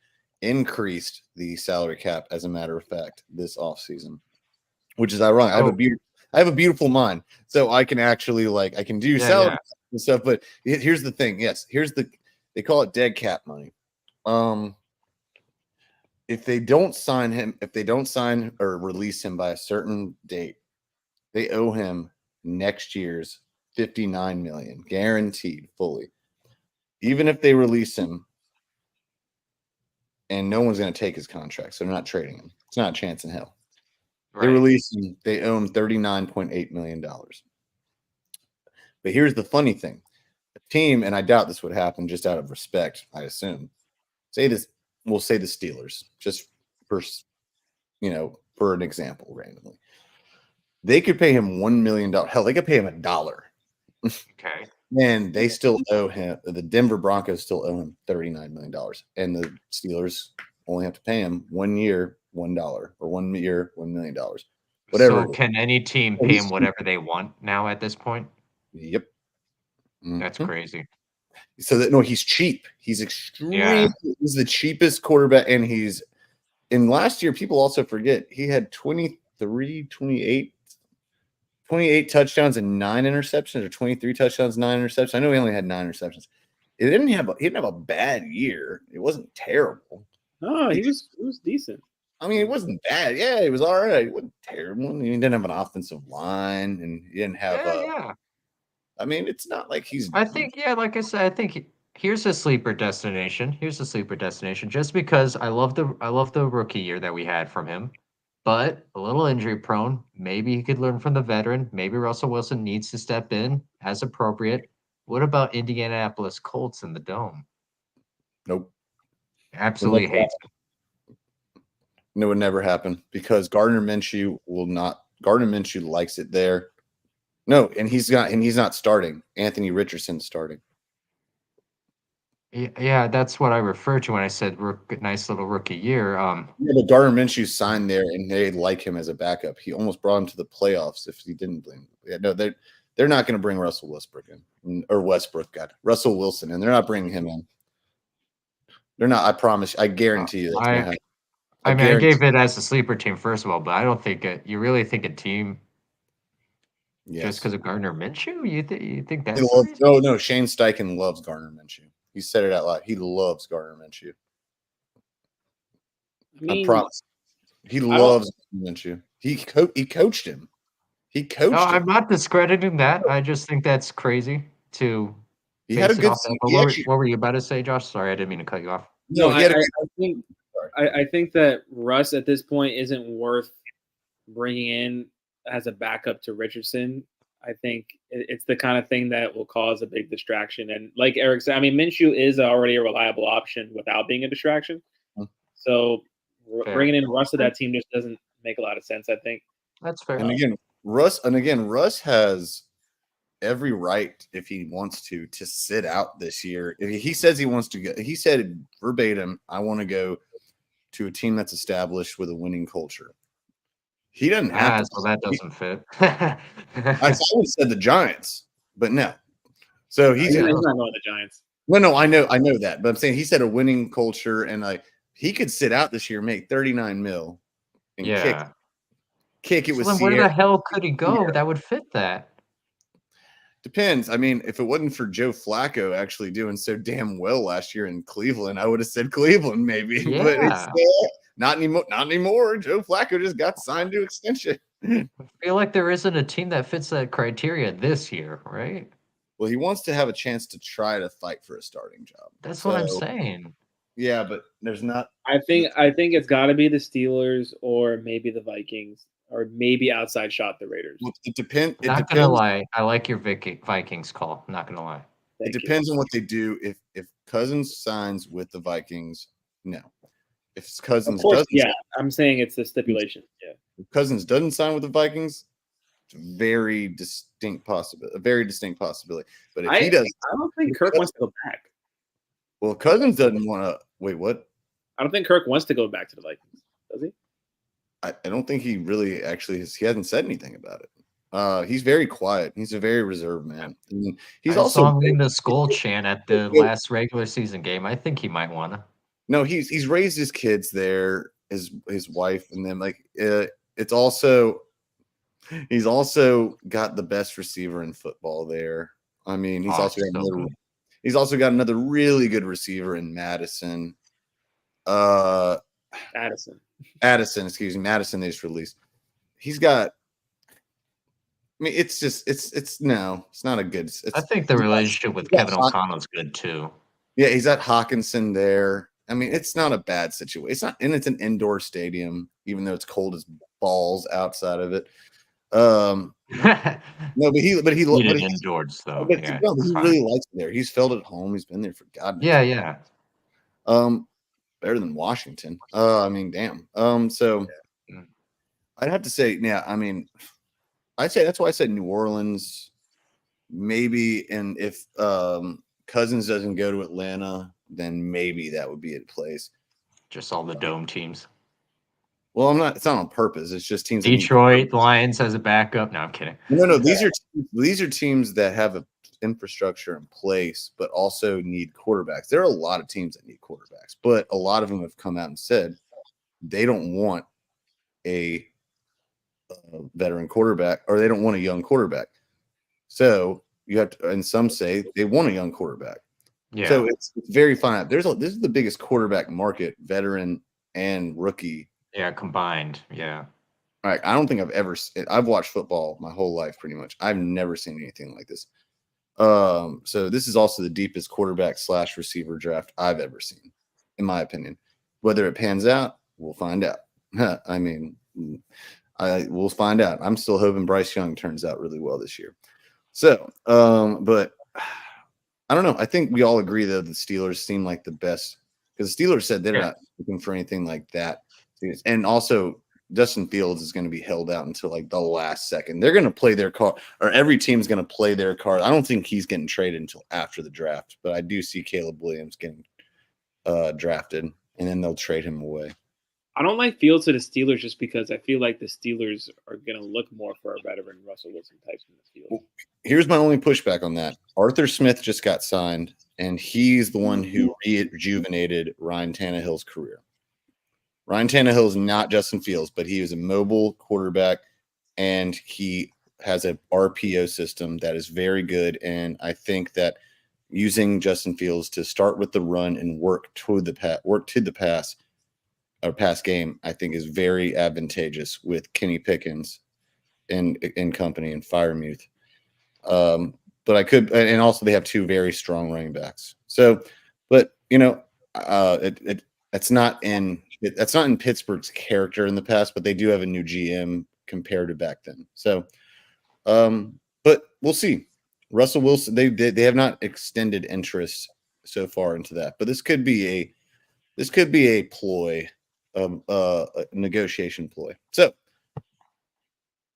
increased the salary cap as a matter of fact this offseason, which is ironic. I have a beautiful mind, so I can actually I can do salary and stuff. But here's the thing. Yes, they call it dead cap money. If they don't sign or release him by a certain date, they owe him next year's $59 million guaranteed fully. Even if they release him, and no one's going to take his contract, so they're not trading him. It's not a chance in hell. Right. They release him, they owe him $39.8 million. But here's the funny thing. The team, and I doubt this would happen just out of respect, I assume. We'll say the Steelers, just for an example, randomly. They could pay him $1 million. Hell, they could pay him $1. Okay. And they still owe him, the Denver Broncos still owe him $39 million. And the Steelers only have to pay him 1 year, $1, or 1 year, $1 million, whatever. So can any team pay him whatever they want now at this point? Yep. That's crazy. So that no, he's cheap. He's extremely. Yeah. He's the cheapest quarterback, and he's in last year. People also forget he had 28 touchdowns and 9 interceptions, or 23 touchdowns, 9 interceptions. I know he only had 9 interceptions. He didn't have a bad year. It wasn't terrible. Oh, he was decent. I mean, it wasn't bad. Yeah, it was all right. It wasn't terrible. He didn't have an offensive line, and he didn't have Yeah. I mean, it's not like he's. I think, like I said, I think here's a sleeper destination. Here's a sleeper destination. Just because I love the rookie year that we had from him, but a little injury prone. Maybe he could learn from the veteran. Maybe Russell Wilson needs to step in as appropriate. What about Indianapolis Colts in the dome? Nope. Absolutely hates it. No, it would never happen because Gardner Minshew will not. Gardner Minshew likes it there. No, and he's not starting. Anthony Richardson's starting. Yeah, that's what I referred to when I said nice little rookie year. Yeah, but Gardner Minshew signed there, and they like him as a backup. He almost brought him to the playoffs if he didn't blame. Yeah, no, they're not going to bring Russell Westbrook in, or Russell Wilson, and they're not bringing him in. They're not. I promise. I guarantee you. That's going to happen. I mean, I gave it as a sleeper team first of all, but I don't think you really think a team. Yes. Just because of Gardner Minshew, you think that's no. Shane Steichen loves Gardner Minshew. He said it out loud. He loves Gardner Minshew. I promise. He loves Minshew. He coached him. He coached him. I'm not discrediting that. I just think that's crazy to. He had a good. What were you about to say, Josh? Sorry, I didn't mean to cut you off. No, I think that Russ at this point isn't worth bringing in as a backup to Richardson. I think it's the kind of thing that will cause a big distraction. And like Eric said, I mean, Minshew is already a reliable option without being a distraction. So bringing in Russ to that team just doesn't make a lot of sense, I think. That's fair. And again, Russ has every right, if he wants to sit out this year. If he says he wants to go, he said verbatim, I want to go to a team that's established with a winning culture. He doesn't have to. So that doesn't fit. I would have said the Giants, but no. So he's not going to the Giants. No, I know that, but I'm saying he said a winning culture, and he could sit out this year, make $39 million, and kick it with. Then where the hell could he go that would fit that? Depends. I mean, if it wasn't for Joe Flacco actually doing so damn well last year in Cleveland, I would have said Cleveland maybe. Yeah. But it's not anymore. Not anymore. Joe Flacco just got signed to extension. I feel like there isn't a team that fits that criteria this year, right? Well, he wants to have a chance to try to fight for a starting job. That's what I'm saying. Yeah, but there's not. I think it's got to be the Steelers or maybe the Vikings. Or maybe outside shot the Raiders. It depends. Not gonna lie, I like your Vikings call. Not gonna lie. It depends on what they do. If Cousins signs with the Vikings, no. If Cousins doesn't, I'm saying it's the stipulation. Yeah. If Cousins doesn't sign with the Vikings, it's a very distinct possibility. But if he does, I don't think Kirk wants to go back. Well, Cousins doesn't want to. Wait, what? I don't think Kirk wants to go back to the Vikings. Does he? I don't think he really actually he hasn't said anything about it. He's very quiet. He's a very reserved man. I mean, he's also in the skull chant at the last regular season game. I think he might want to. No, he's raised his kids there, his wife, and then it's also he's also got the best receiver in football there. I mean, he's also got another really good receiver in Madison. Addison, excuse me, Madison. They just released. He's got. I mean, it's not a good. I think the relationship with Kevin O'Connell is good too. Yeah, he's at Hawkinson there. I mean, it's not a bad situation. It's not, and it's an indoor stadium, even though it's cold as balls outside of it. No, but he indoors though. But he really likes it there. He's felt at home. He's been there for God. Yeah. Better than Washington. I mean, damn. So I'd have to say, yeah. I mean, I'd say that's why I said New Orleans, maybe. And if Cousins doesn't go to Atlanta, then maybe that would be a place. Just all the dome teams. Well, it's not on purpose. It's just teams. Detroit Lions as a backup. No, I'm kidding. No. These are teams that have an infrastructure in place, but also need quarterbacks. There are a lot of teams that need quarterbacks, but a lot of them have come out and said they don't want a veteran quarterback, or they don't want a young quarterback. So you have to, and some say they want a young quarterback. Yeah. So it's very fine. This is the biggest quarterback market, veteran and rookie. Yeah, combined. Yeah. All right. I don't think I've watched football my whole life pretty much. I've never seen anything like this. So this is also the deepest quarterback / receiver draft I've ever seen, in my opinion. Whether it pans out, we'll find out. I mean, we'll find out. I'm still hoping Bryce Young turns out really well this year. So, but I don't know. I think we all agree that the Steelers seem like the best, because the Steelers said they're not looking for anything like that. And also, Justin Fields is going to be held out until like the last second. They're going to play their card, or every team's going to play their card. I don't think he's getting traded until after the draft, but I do see Caleb Williams getting drafted, and then they'll trade him away. I don't like Fields to the Steelers just because I feel like the Steelers are going to look more for a veteran Russell Wilson type in the field. Here's my only pushback on that. Arthur Smith just got signed, and he's the one who rejuvenated Ryan Tannehill's career. Ryan Tannehill is not Justin Fields, but he is a mobile quarterback, and he has an RPO system that is very good. And I think that using Justin Fields to start with the run and work to the pass or pass game, I think is very advantageous with Kenny Pickens and company and Freiermuth. But I could, and also they have two very strong running backs. So, but that's not in Pittsburgh's character in the past, but they do have a new GM compared to back then. So, but we'll see. Russell Wilson, they have not extended interest so far into that, but this could be a ploy, a negotiation ploy. So,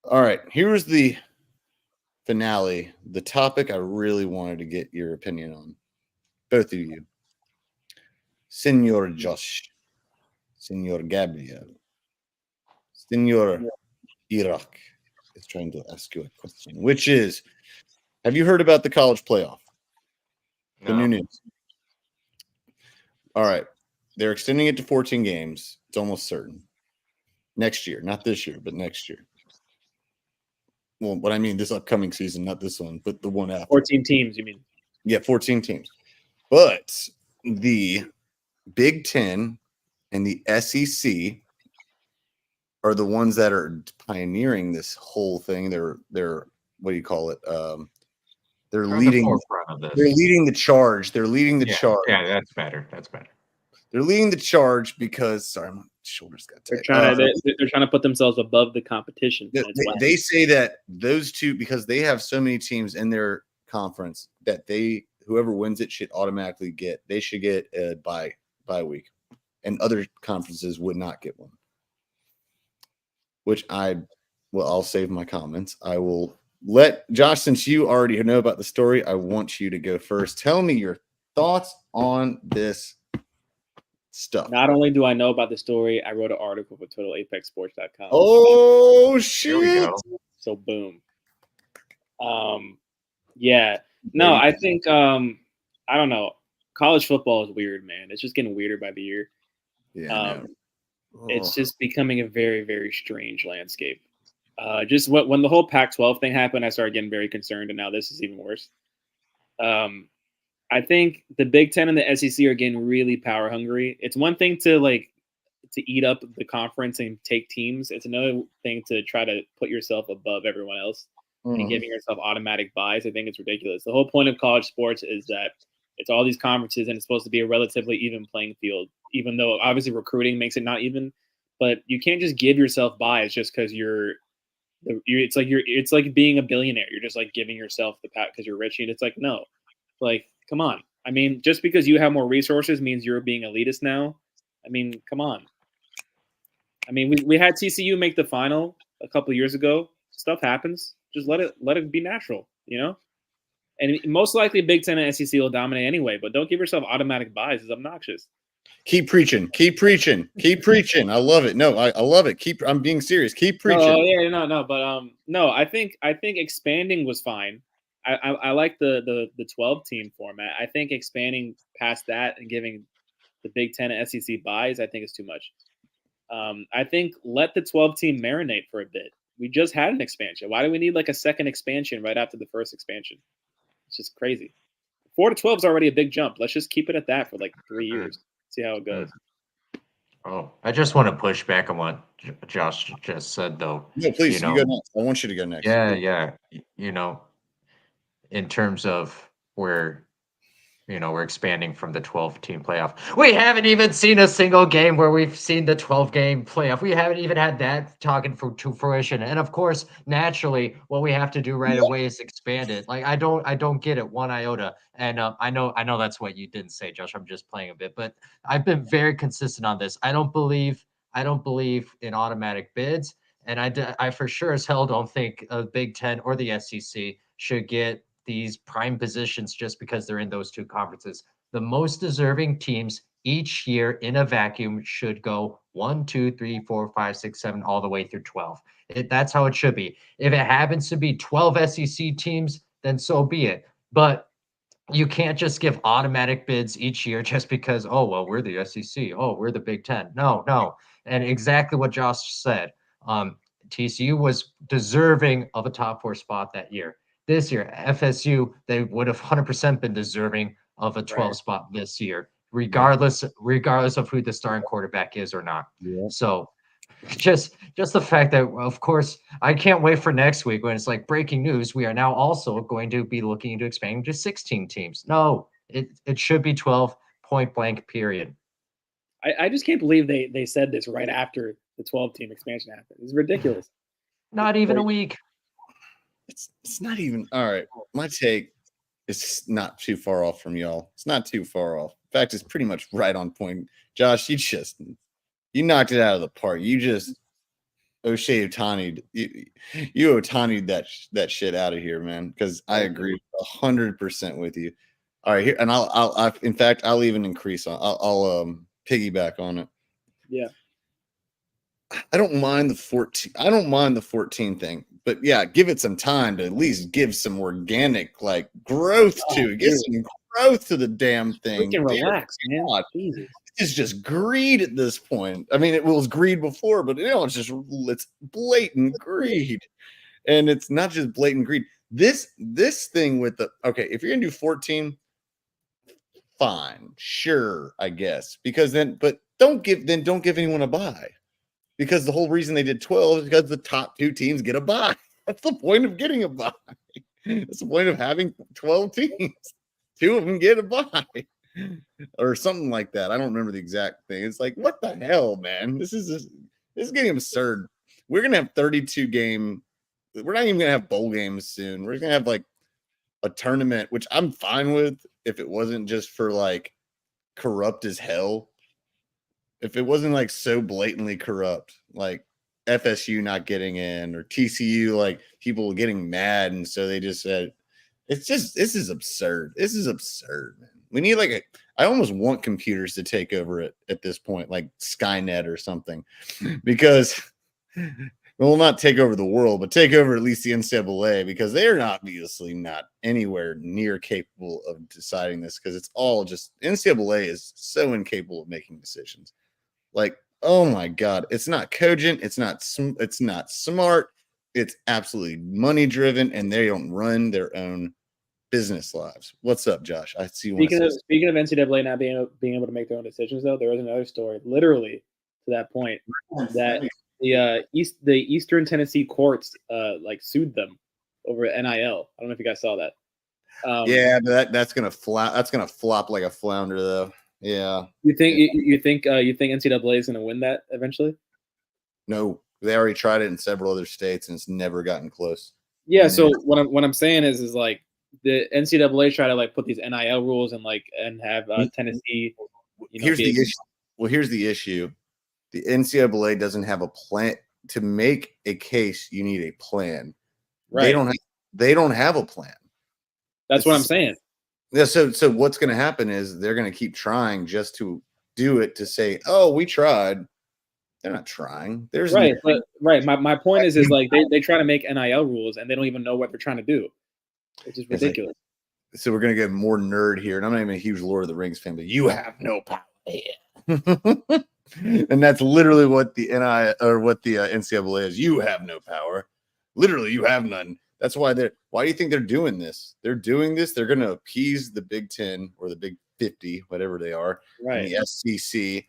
all right, here's the finale, the topic I really wanted to get your opinion on, both of you. Senor Josh, Senor Gabriel, Senor Iraq is trying to ask you a question, which is, have you heard about the college playoff? No. The new news. All right. They're extending it to 14 games. It's almost certain. Next year. Not this year, but next year. Well, what I mean, this upcoming season, not this one, but the one after. 14 teams, you mean? Yeah, 14 teams. But the Big Ten and the SEC are the ones that are pioneering this whole thing. They're what do you call it? They're leading. They're leading the charge. They're leading the charge. Yeah, that's better. That's better. They're leading the charge because sorry, my shoulders got tight. They're trying to put themselves above the competition. They say that those two, because they have so many teams in their conference, that whoever wins it should automatically get a bye week, and other conferences would not get one. Which I'll save my comments. I will let Josh, since you already know about the story, I want you to go first. Tell me your thoughts on this stuff. Not only do I know about the story, I wrote an article for TotalApexSports.com. Oh shit! So boom. Yeah. No, I think I don't know. College football is weird, man. It's just getting weirder by the year. Yeah. It's just becoming a very, very strange landscape. Just when the whole Pac-12 thing happened, I started getting very concerned, and now this is even worse. I think the Big Ten and the SEC are getting really power hungry. It's one thing to eat up the conference and take teams. It's another thing to try to put yourself above everyone else and giving yourself automatic buys. I think it's ridiculous. The whole point of college sports is that it's all these conferences and it's supposed to be a relatively even playing field, even though obviously recruiting makes it not even. But you can't just give yourself buys just because it's like being a billionaire. You're just like giving yourself the pat because you're rich. And it's like, no, like, come on. I mean, just because you have more resources means you're being elitist now. I mean, come on. I mean, we had TCU make the final a couple of years ago. Stuff happens. Just let it be natural, you know? And most likely Big Ten and SEC will dominate anyway, but don't give yourself automatic buys. It's obnoxious. Keep preaching. Keep preaching. Keep preaching. I love it. No, I love it. I'm being serious. Keep preaching. No, yeah, no, but no, I think expanding was fine. I like the 12 team format. I think expanding past that and giving the Big Ten and SEC buys, I think is too much. I think let the 12 team marinate for a bit. We just had an expansion. Why do we need like a second expansion right after the first expansion? It's just crazy. 4 to 12 is already a big jump. Let's just keep it at that for like 3 years. See how it goes. Oh, I just want to push back on what Josh just said, though. No, please, You you know, go next. I want you to go next. yeah. You know, in terms of where we're expanding from the 12-team playoff. We haven't even seen a single game where we've seen the 12-game playoff. We haven't even had that talking to fruition. And of course, naturally, what we have to do right away is expand it. Like I don't get it one iota. And I know that's what you didn't say, Josh. I'm just playing a bit, but I've been very consistent on this. I don't believe in automatic bids, and I for sure as hell don't think Big Ten or the SEC should get these prime positions just because they're in those two conferences. The most deserving teams each year in a vacuum should go 1, 2, 3, 4, 5, 6, 7, all the way through 12. That's how it should be. If it happens to be 12 SEC teams, then so be it. But you can't just give automatic bids each year just because, oh, well, we're the SEC. Oh, we're the Big Ten. No. And exactly what Josh said. TCU was deserving of a top 4 spot that year. This year, FSU, they would have 100% been deserving of a 12 spot this year, regardless of who the starting quarterback is or not. Yeah. So just the fact that, of course, I can't wait for next week when it's like breaking news. We are now also going to be looking into expanding to 16 teams. No, it should be 12, point blank, period. I just can't believe they said this right after the 12 team expansion happened. It's ridiculous. Not even a week. It's not even all right. My take is not too far off from y'all. It's not too far off. In fact, it's pretty much right on point. Josh, you knocked it out of the park. You just O'Shea Otani, you Otani that shit out of here, man. Because I agree 100% with you. All right, here, and I'll even increase on. I'll piggyback on it. Yeah. I don't mind the 14. I don't mind the 14 thing, but yeah, give it some time to at least give some organic like growth to it. Get some growth to the damn thing. We can relax, man. It's just greed at this point. I mean, it was greed before, but it's blatant greed, and it's not just blatant greed. This thing with if you're gonna do 14, fine, sure, I guess, because but don't give anyone a bye. Because the whole reason they did 12 is because the top 2 teams get a bye. That's the point of getting a bye. That's the point of having 12 teams. 2 of them get a bye. Or something like that. I don't remember the exact thing. It's like, what the hell, man? This is getting absurd. We're going to have 32 game. We're not even going to have bowl games soon. We're going to have like a tournament, which I'm fine with if it wasn't just for like corrupt as hell. If it wasn't like so blatantly corrupt, like FSU not getting in or TCU, like people getting mad. And so they just said, this is absurd. This is absurd, man. We need I almost want computers to take over it at this point, like Skynet or something, because we'll not take over the world, but take over at least the NCAA, because they're obviously not anywhere near capable of deciding this, because it's all just NCAA is so incapable of making decisions. Like, oh my God, it's not cogent. It's not smart. It's absolutely money driven, and they don't run their own business lives. What's up, Josh? I see you. Speaking of NCAA not being able to make their own decisions, though, there was another story, literally to that point, that the Eastern Tennessee courts sued them over NIL. I don't know if you guys saw that. Yeah, but that's gonna flop. That's gonna flop like a flounder, though. Yeah. You think NCAA is going to win that eventually? No, they already tried it in several other states and it's never gotten close. Yeah. So what I'm saying is like the NCAA try to like put these NIL rules and have Tennessee. Here's the issue. Well, here's the issue. The NCAA doesn't have a plan to make a case. You need a plan. Right. They don't have a plan. That's what I'm saying. Yeah, so what's going to happen is they're going to keep trying just to do it to say, "Oh, we tried." They're not trying. There's Right, but My point is like they try to make NIL rules and they don't even know what they're trying to do, which is It's like, ridiculous. so we're gonna get more nerd here, and I'm not even a huge Lord of the Rings fan, but you have no power here. And that's literally what the NCAA is. You have no power. Literally, you have none. That's why they're. Why do you think they're doing this? They're doing this. They're going to appease the Big 10 or the Big 50, whatever they are, and the SEC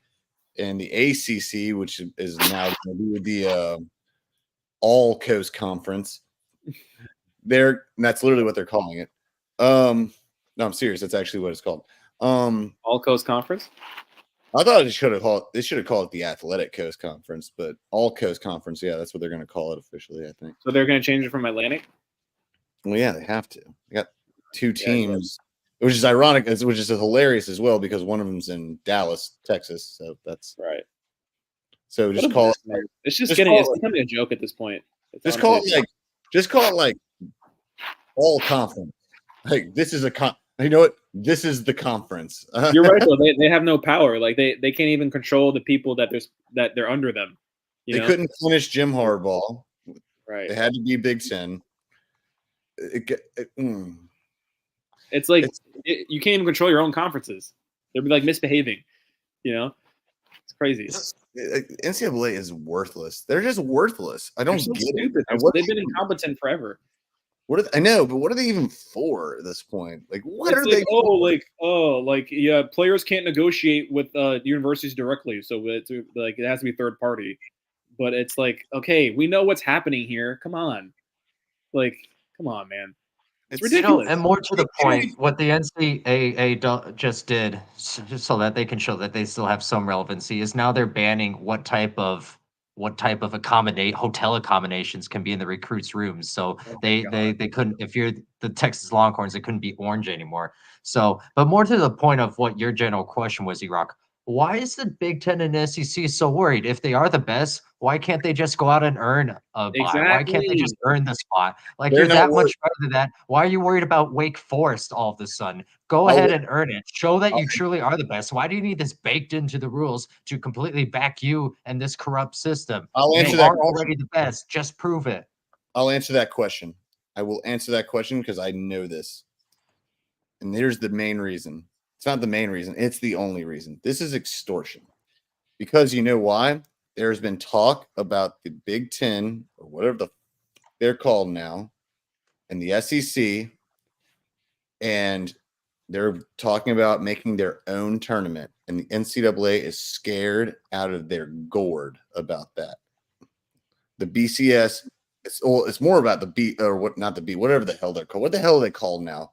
and the ACC, which is now going to be the All Coast Conference. That's literally what they're calling it. No, I'm serious. That's actually what it's called. All Coast Conference. I thought they should have called it the Athletic Coast Conference, but All Coast Conference, yeah, that's what they're going to call it officially, I think. So they're going to change it from Atlantic? Well, yeah, they have to. They got two teams, which is ironic, which is hilarious as well, because one of them's in Dallas, Texas. So that's right. So just call it. It's it's becoming a joke at this point. Just call it like All Conference. Like this is you know what? This is the conference. You're right though. They have no power. Like they can't even control the people that they're under them. They couldn't finish Jim Harbaugh. Right. They had to be Big Ten. It's like you can't even control your own conferences. They're like misbehaving. It's crazy. NCAA is worthless. They're just worthless. I don't get stupid. it. They've been incompetent forever. I know, but what are they even for at this point? Like, what are they? Yeah, players can't negotiate with universities directly, so it's like it has to be third party. But it's like, okay, we know what's happening here. Come on, man. It's ridiculous. And more to the point, what the NCAA just did, just so that they can show that they still have some relevancy, is now they're banning what type of hotel accommodations can be in the recruits' rooms. So they couldn't, if you're the Texas Longhorns, it couldn't be orange anymore. So, but more to the point of what your general question was, E-Rock, why is the Big Ten and SEC so worried? If they are the best, why can't they just go out and earn a bye? Why can't they just earn the spot? Like, you're that much better than that. Why are you worried about Wake Forest all of a sudden? Go ahead and earn it. Show that you truly are the best. Why do you need this baked into the rules to completely back you and this corrupt system? I'll answer that. You are already the best. Just prove it. I'll answer that question. I will answer that question because I know this. And here's the main reason. It's not the main reason. It's the only reason. This is extortion. Because you know why? There's been talk about the Big Ten or whatever they're called now and the SEC, and they're talking about making their own tournament. And the NCAA is scared out of their gourd about that. The BCS, it's more about the B, or what, not the B, whatever the hell they're called. What the hell are they called now?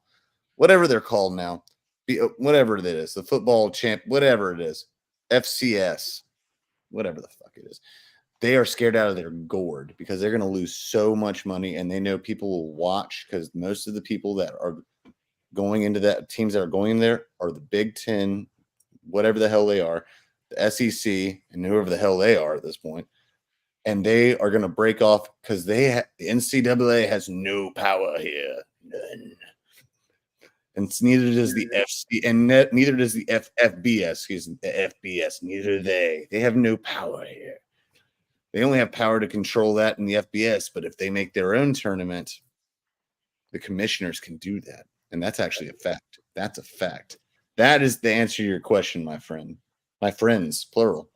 Whatever they're called now. Whatever it is, the football champ, whatever it is, FCS, whatever the fuck it is. They are scared out of their gourd because they're going to lose so much money, and they know people will watch because most of the people that are going into that, teams that are going in there, are the Big Ten, whatever the hell they are, the SEC, and whoever the hell they are at this point. And they are going to break off because the NCAA has no power here. None. And neither does the FC, and neither does the FBS. Excuse me, the FBS. Neither do they. They have no power here. They only have power to control that in the FBS. But if they make their own tournament, the commissioners can do that, and that's actually a fact. That's a fact. That is the answer to your question, my friend. My friends, plural.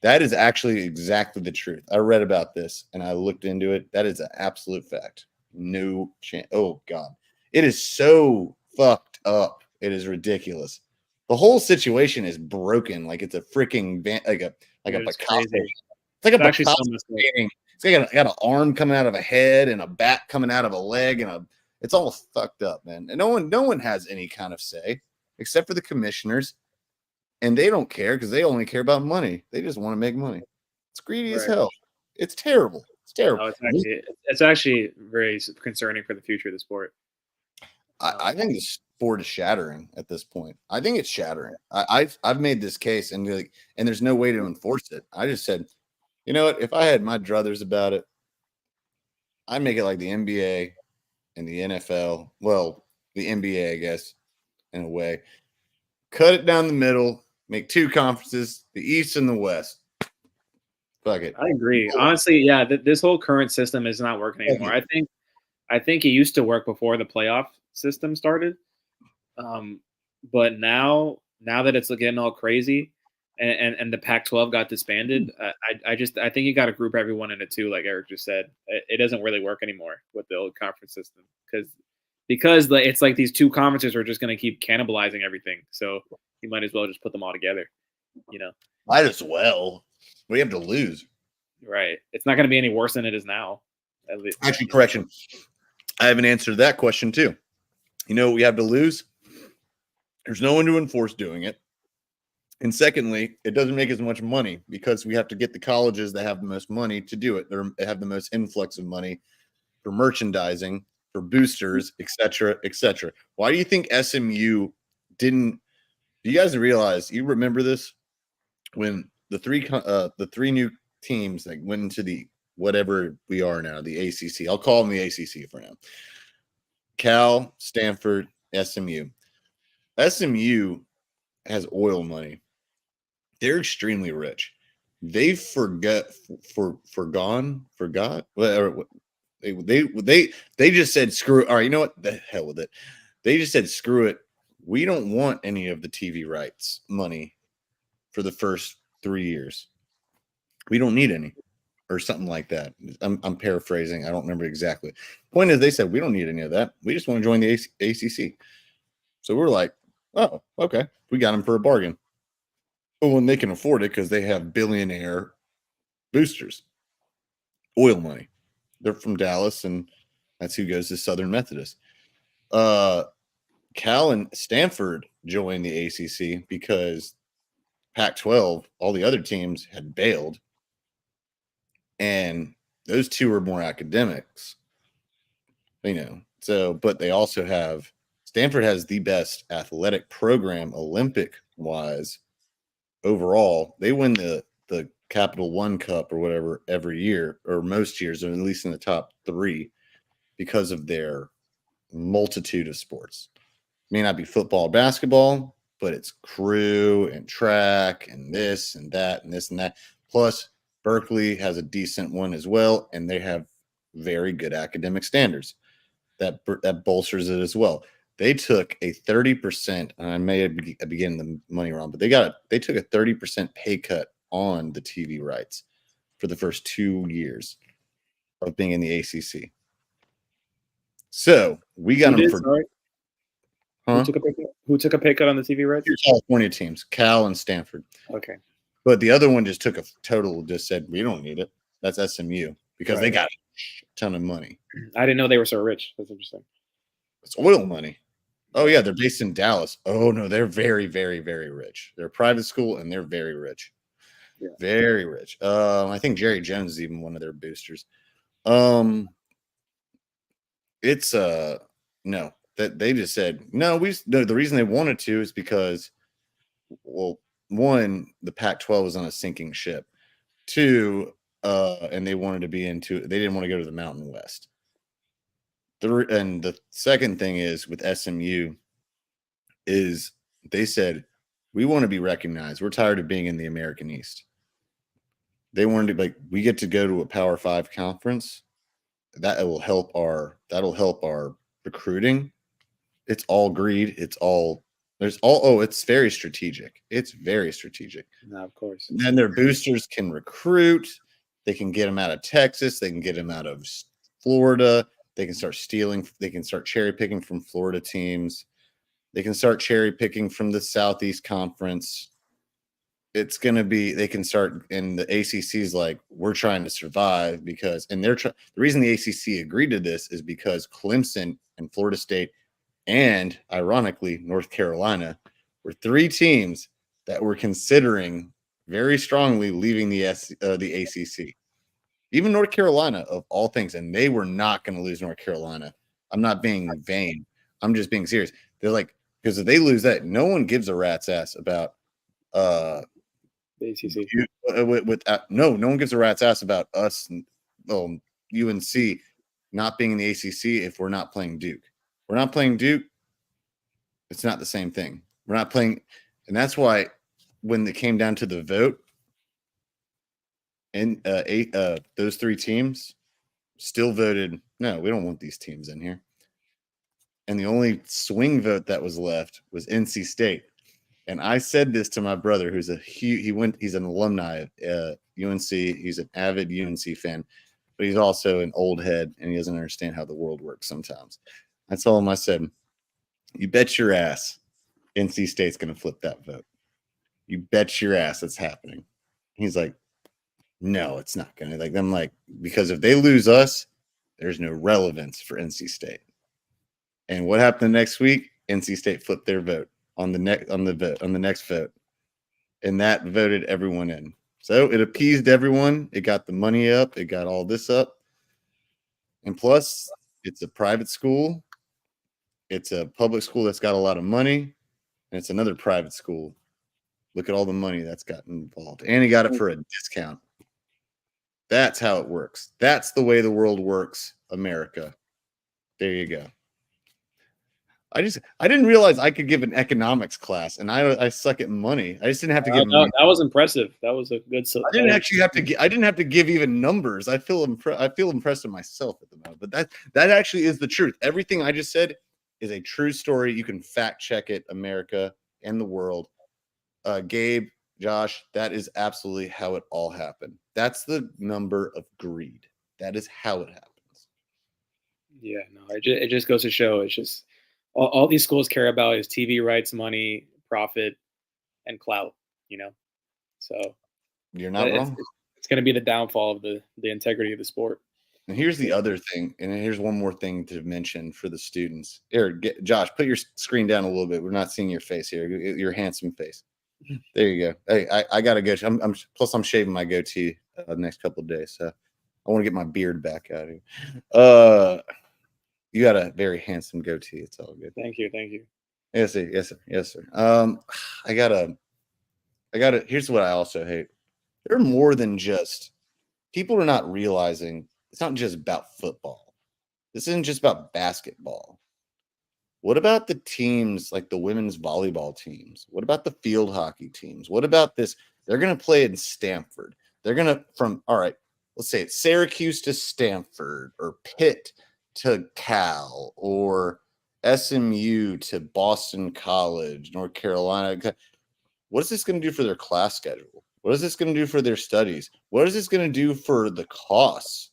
That is actually exactly the truth. I read about this and I looked into it. That is an absolute fact. No chance. Oh God, it is so fucked up. It is ridiculous. The whole situation is broken. Like it's a freaking like a Picasso. It's like a Picasso painting. It's got an arm coming out of a head and a bat coming out of a leg, and it's all fucked up, man. And no one has any kind of say except for the commissioners, and they don't care because they only care about money. They just want to make money. It's greedy as hell. It's terrible. It's terrible. No, it's actually very concerning for the future of the sport. I think the sport is shattering at this point. I think it's shattering. I've made this case, and there's no way to enforce it. I just said, you know what? If I had my druthers about it, I'd make it like the NBA and the NFL. Well, the NBA, I guess, in a way. Cut it down the middle. Make 2 conferences, the East and the West. Fuck it. I agree. Honestly, yeah, this whole current system is not working anymore. I think it used to work before the playoff system started. But now that it's getting all crazy, and the Pac-12 got disbanded, I think you got to group everyone into 2, like Eric just said. It doesn't really work anymore with the old conference system because it's like these 2 conferences are just going to keep cannibalizing everything. So you might as well just put them all together. Might as well. We have to lose. Right. It's not going to be any worse than it is now. At least. Actually, correction. I have an answer to that question too. You know what we have to lose? There's no one to enforce doing it. And secondly, it doesn't make as much money because we have to get the colleges that have the most money to do it. They have the most influx of money for merchandising, for boosters, et cetera, et cetera. Why do you think SMU didn't? Do you guys realize? You remember this when the 3 new teams that went into the whatever we are now, the ACC. I'll call them the ACC for now. Cal, Stanford, SMU. SMU has oil money. They're extremely rich. They forgot. Whatever. They just said screw it. All right, you know what? The hell with it. They just said screw it. We don't want any of the TV rights money for the first 3 years. We don't need any, or something like that. I'm paraphrasing. I don't remember exactly. Point is, they said we don't need any of that. We just want to join the ACC. So we're like, oh, okay. We got them for a bargain. But when they can afford it, because they have billionaire boosters, oil money. They're from Dallas, and that's who goes to Southern Methodist. Cal and Stanford joined the ACC because Pac-12, all the other teams had bailed, and those 2 are more academics, So, but they also have Stanford has the best athletic program, Olympic-wise, overall. They win the Capital One Cup or whatever every year, or most years, or at least in the top 3, because of their multitude of sports. May not be football, basketball, but it's crew and track and this and that and this and that. Plus, Berkeley has a decent one as well, and they have very good academic standards. That bolsters it as well. They took a 30%, and I may be getting the money wrong, but they took a 30% pay cut on the TV rights for the first 2 years of being in the ACC. So we got them for. Sorry? Huh? Who took a pay cut on the TV rights? 2 California teams, Cal and Stanford. Okay. But the other one just took a total, just said, we don't need it. That's SMU because they got a ton of money. I didn't know they were so rich. That's interesting. It's oil money. Oh, yeah. They're based in Dallas. Oh, no. They're very, very, very rich. They're a private school, and they're very rich. Yeah. Very rich. I think Jerry Jones is even one of their boosters. It's no. That they just said no. The reason they wanted to is because, well, 1, the Pac-12 was on a sinking ship. 2, and they wanted to be into. They didn't want to go to the Mountain West. And the second thing is with SMU is they said we want to be recognized. We're tired of being in the American East. They wanted to we get to go to a Power 5 conference. That'll help our recruiting. It's all greed. It's very strategic. It's very strategic. No, of course. And then their boosters can recruit. They can get them out of Texas. They can get them out of Florida. They can start stealing. They can start cherry picking from Florida teams. They can start cherry picking from the Southeast Conference. It's going to be, they can start, and the ACC is like, we're trying to survive because, and the reason the ACC agreed to this is because Clemson and Florida State and, ironically, North Carolina were 3 teams that were considering very strongly leaving the ACC. Even North Carolina, of all things, and they were not going to lose North Carolina. I'm not being vain. I'm just being serious. They're like, because if they lose that, no one gives a rat's ass about the ACC. No one gives a rat's ass about us, UNC not being in the ACC if we're not playing Duke. We're not playing Duke. It's not the same thing. We're not playing, and that's why when it came down to the vote, and those 3 teams still voted no, we don't want these teams in here. And the only swing vote that was left was NC State. And I said this to my brother, who's he's an alumni at UNC. He's an avid UNC fan, but he's also an old head and he doesn't understand how the world works sometimes. I told him, I said, you bet your ass NC State's going to flip that vote. You bet your ass it's happening. He's like, no, it's not going to. Like, I'm like, because if they lose us, there's no relevance for NC State. And what happened next week? NC State flipped their vote on the next vote, and that voted everyone in. So it appeased everyone. It got the money up. It got all this up, and plus, it's a private school. It's a public school that's got a lot of money, and it's another private school. Look at all the money that's gotten involved, and he got it for a discount. That's how it works. That's the way the world works, America. There you go. I didn't realize I could give an economics class, and I suck at money. I just didn't have to give. That was impressive. That was a good. I didn't actually have to. I didn't have to give even numbers. I feel impressed with myself at the moment. But that actually is the truth. Everything I just said is a true story. You can fact check it, America and the world. Gabe, Josh, that is absolutely how it all happened. That's the number of greed. That is how it happens. Yeah, no, it just goes to show. It's just. All these schools care about is TV rights, money, profit, and clout. So you're not wrong. It's going to be the downfall of the integrity of the sport. And here's the other thing, and here's one more thing to mention for the students. Here, Josh, put your screen down a little bit. We're not seeing your face here. Your handsome face. There you go. Hey, I gotta go. I'm shaving my goatee the next couple of days, so I want to get my beard back out of here. You got a very handsome goatee. It's all good. Thank you. Yes, sir. I gotta. Here's what I also hate. They're more than just. People are not realizing it's not just about football. This isn't just about basketball. What about the teams like the women's volleyball teams? What about the field hockey teams? What about this? They're going to play in Stanford. They're going to all right, let's say it's Syracuse to Stanford or Pitt to Cal or SMU to Boston College, North Carolina. What is this going to do for their class schedule? What is this going to do for their studies? What is this going to do for the costs?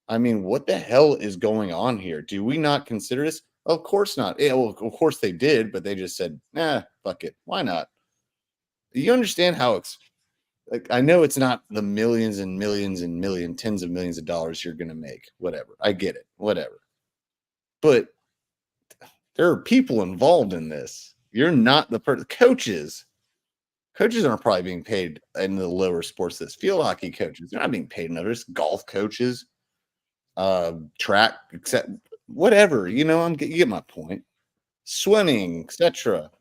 I mean, what the hell is going on here? Do we not consider this? Of course not. Yeah, well, of course they did, but they just said, nah, fuck it. Why not? You understand how it's like, I know it's not the millions and millions and tens of millions of dollars you're going to make. Whatever. I get it. Whatever. But there are people involved in this. You're not the coaches. Coaches aren't probably being paid in the lower sports. This field hockey coaches, they're not being paid enough. There's golf coaches, track, except whatever. You get my point. Swimming, etc.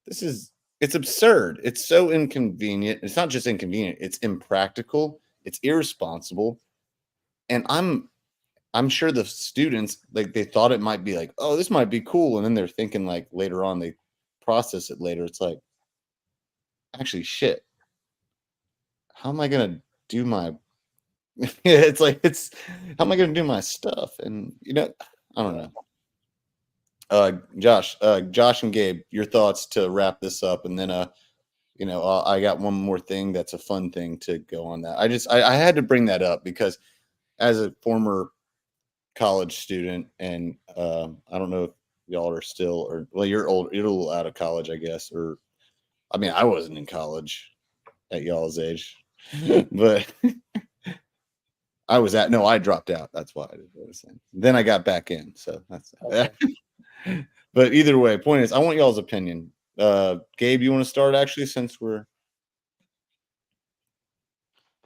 It's absurd. It's so inconvenient. It's not just inconvenient. It's impractical. It's irresponsible. And I'm sure the students, like, they thought it might be like, oh, this might be cool. And then they're thinking, like, later on, they process it later. It's like, actually, shit. How am I going to do my, it's like, how am I going to do my stuff? And, I don't know. Josh and Gabe, your thoughts to wrap this up. And then, I got one more thing that's a fun thing to go on that. I had to bring that up because as a former college student, and I don't know if y'all are still, or well, you're old, you're a little out of college, I guess, or I mean, I wasn't in college at y'all's age, but I dropped out. That's why I did what I was saying. Then I got back in, so that's. Okay. But either way, point is, I want y'all's opinion. Gabe, you want to start actually, since we're.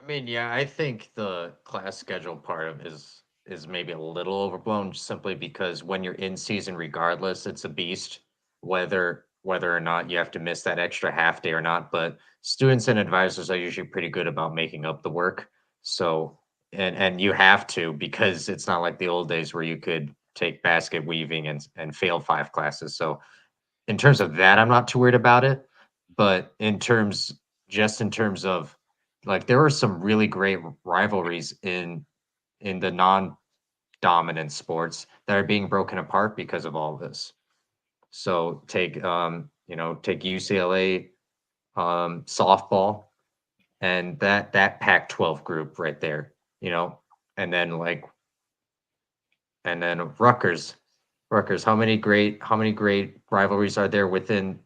I mean, yeah, I think the class schedule part of is maybe a little overblown, simply because when you're in season, regardless, it's a beast, whether or not you have to miss that extra half day or not. But students and advisors are usually pretty good about making up the work. So, and you have to, because it's not like the old days where you could take basket weaving and fail 5 classes. So in terms of that, I'm not too worried about it. But in terms just in terms of like there were some really great rivalries in the non-dominant sports that are being broken apart because of all this. So take UCLA softball and that Pac-12 group right there, and then Rutgers. How many great rivalries are there within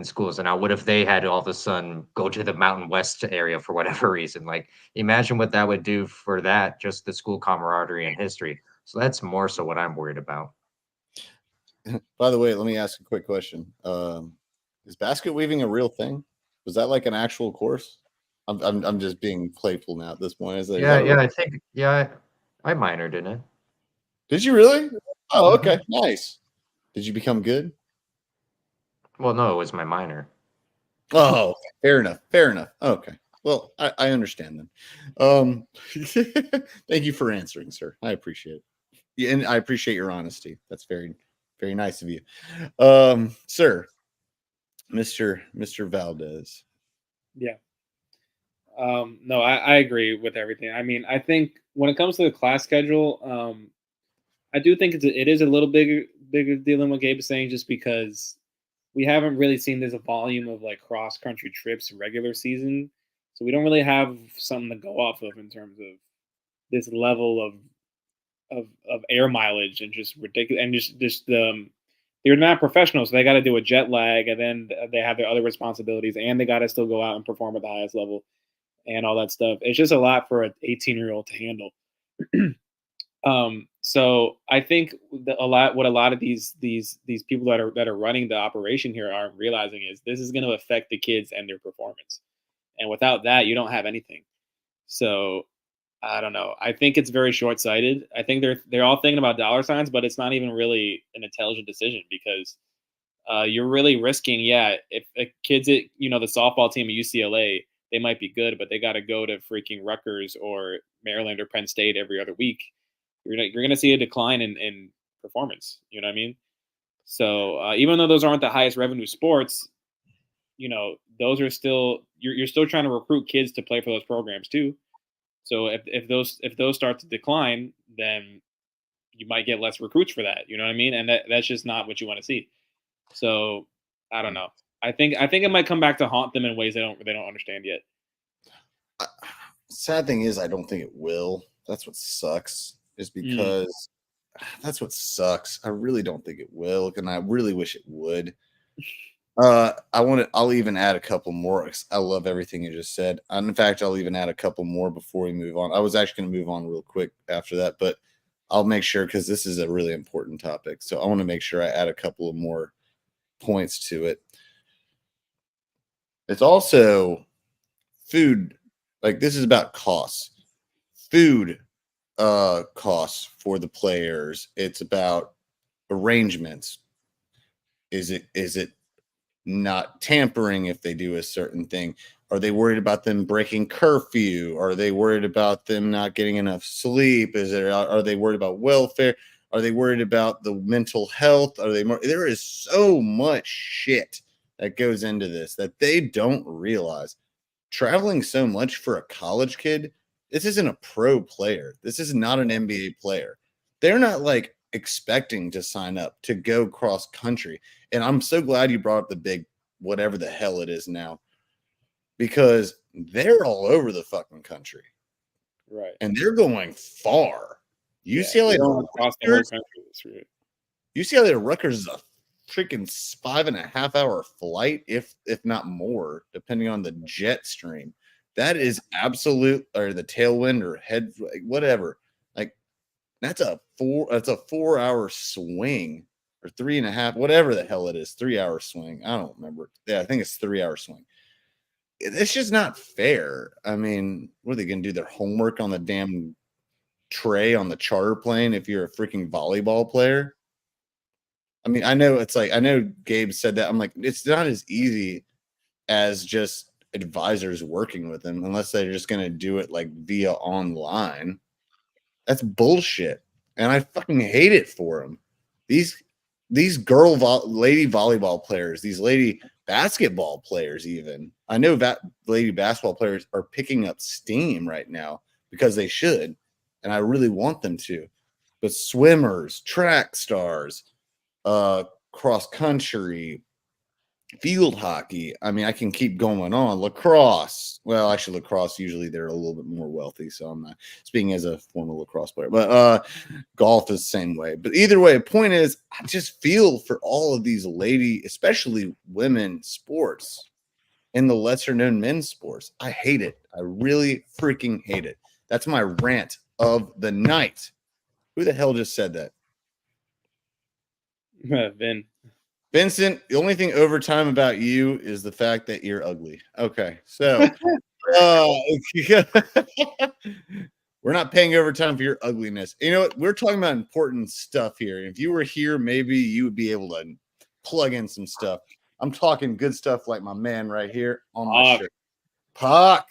schools? And now, what if they had all of a sudden go to the Mountain West area for whatever reason? Like, imagine what that would do for that, just the school camaraderie and history. So that's more so what I'm worried about. By the way, let me ask a quick question. Is basket weaving a real thing? Was that like an actual course? I'm just being playful now at this point. Is Yeah, that yeah, real? I think I minored in it. Did you really? Oh, Mhm. okay, nice. Did you become good? Well, no, it was my minor. Oh, fair enough. Fair enough. Okay. Well, I understand then. Thank you for answering, sir. I appreciate it. Yeah, and I appreciate your honesty. That's very, very nice of you. Sir, Mr. Valdez. Yeah. No, I agree with everything. I mean, I think when it comes to the class schedule, I do think it is a little bigger deal than what Gabe is saying, just because we haven't really seen this volume of like cross country trips regular season, so we don't really have something to go off of in terms of this level of air mileage and just ridiculous and just they're not professionals, so they got to do a jet lag, and then they have their other responsibilities, and they got to still go out and perform at the highest level and all that stuff. It's just a lot for an 18-year-old to handle. So I think what a lot of these people that are running the operation here aren't realizing is this is going to affect the kids and their performance, and without that, you don't have anything. So I don't know. I think it's very short sighted. I think they're all thinking about dollar signs, but it's not even really an intelligent decision because you're really risking. Yeah, if a kids at the softball team at UCLA, they might be good, but they got to go to freaking Rutgers or Maryland or Penn State every other week. You're gonna see a decline in performance. You know what I mean? So even though those aren't the highest revenue sports, those are still you're still trying to recruit kids to play for those programs too. So if those start to decline, then you might get less recruits for that. You know what I mean? And that's just not what you want to see. So I don't know. I think it might come back to haunt them in ways they don't understand yet. Sad thing is, I don't think it will. That's what sucks. Is because that's what sucks. I really don't think it will, and I really wish it would. I'll even add a couple more. I love everything you just said. And in fact, I'll even add a couple more before we move on. I was actually going to move on real quick after that, but I'll make sure because this is a really important topic. So I want to make sure I add a couple of more points to it. It's also food. Like this is about costs. Food costs for the players. It's about arrangements. Is it not tampering if they do a certain thing? Are they worried about them breaking curfew? Are they worried about them not getting enough sleep? Are they worried about welfare? Are they worried about the mental health? There is so much shit that goes into this that they don't realize. Traveling so much for a college kid, this isn't a pro player. This is not an NBA player. They're not like expecting to sign up to go cross country. And I'm so glad you brought up the big whatever the hell it is now, because they're all over the fucking country Right. and they're going far. Yeah. UCLA They to don't across the whole Rutgers, country. That's right. UCLA to Rutgers is a freaking 5.5 hour flight, if not more, depending on the jet stream. That is absolute, or the tailwind or head, like, whatever. Like that's a 4 hour swing or 3.5, whatever the hell it is, 3 hour swing. I don't remember. Yeah, I think it's 3 hour swing. It's just not fair. I mean, what are they going to do? Their homework on the damn tray on the charter plane if you're a freaking volleyball player? I mean, I know Gabe said that. I'm like, it's not as easy as just advisors working with them unless they're just going to do it like via online. That's bullshit. And I fucking hate it for them. These lady volleyball players, these lady basketball players even. I know that lady basketball players are picking up steam right now because they should, and I really want them to. But swimmers, track stars, cross country, field hockey. I mean, I can keep going on. Lacrosse. Well, actually, lacrosse usually they're a little bit more wealthy, so I'm not speaking as a former lacrosse player. But golf is the same way. But either way, point is, I just feel for all of these lady, especially women sports and the lesser known men's sports. I hate it. I really freaking hate it. That's my rant of the night. Who the hell just said that? Vin. Vincent, the only thing overtime about you is the fact that you're ugly. Okay, so we're not paying overtime for your ugliness. You know what? We're talking about important stuff here. If you were here, maybe you would be able to plug in some stuff. I'm talking good stuff like my man right here on my shirt. Puck.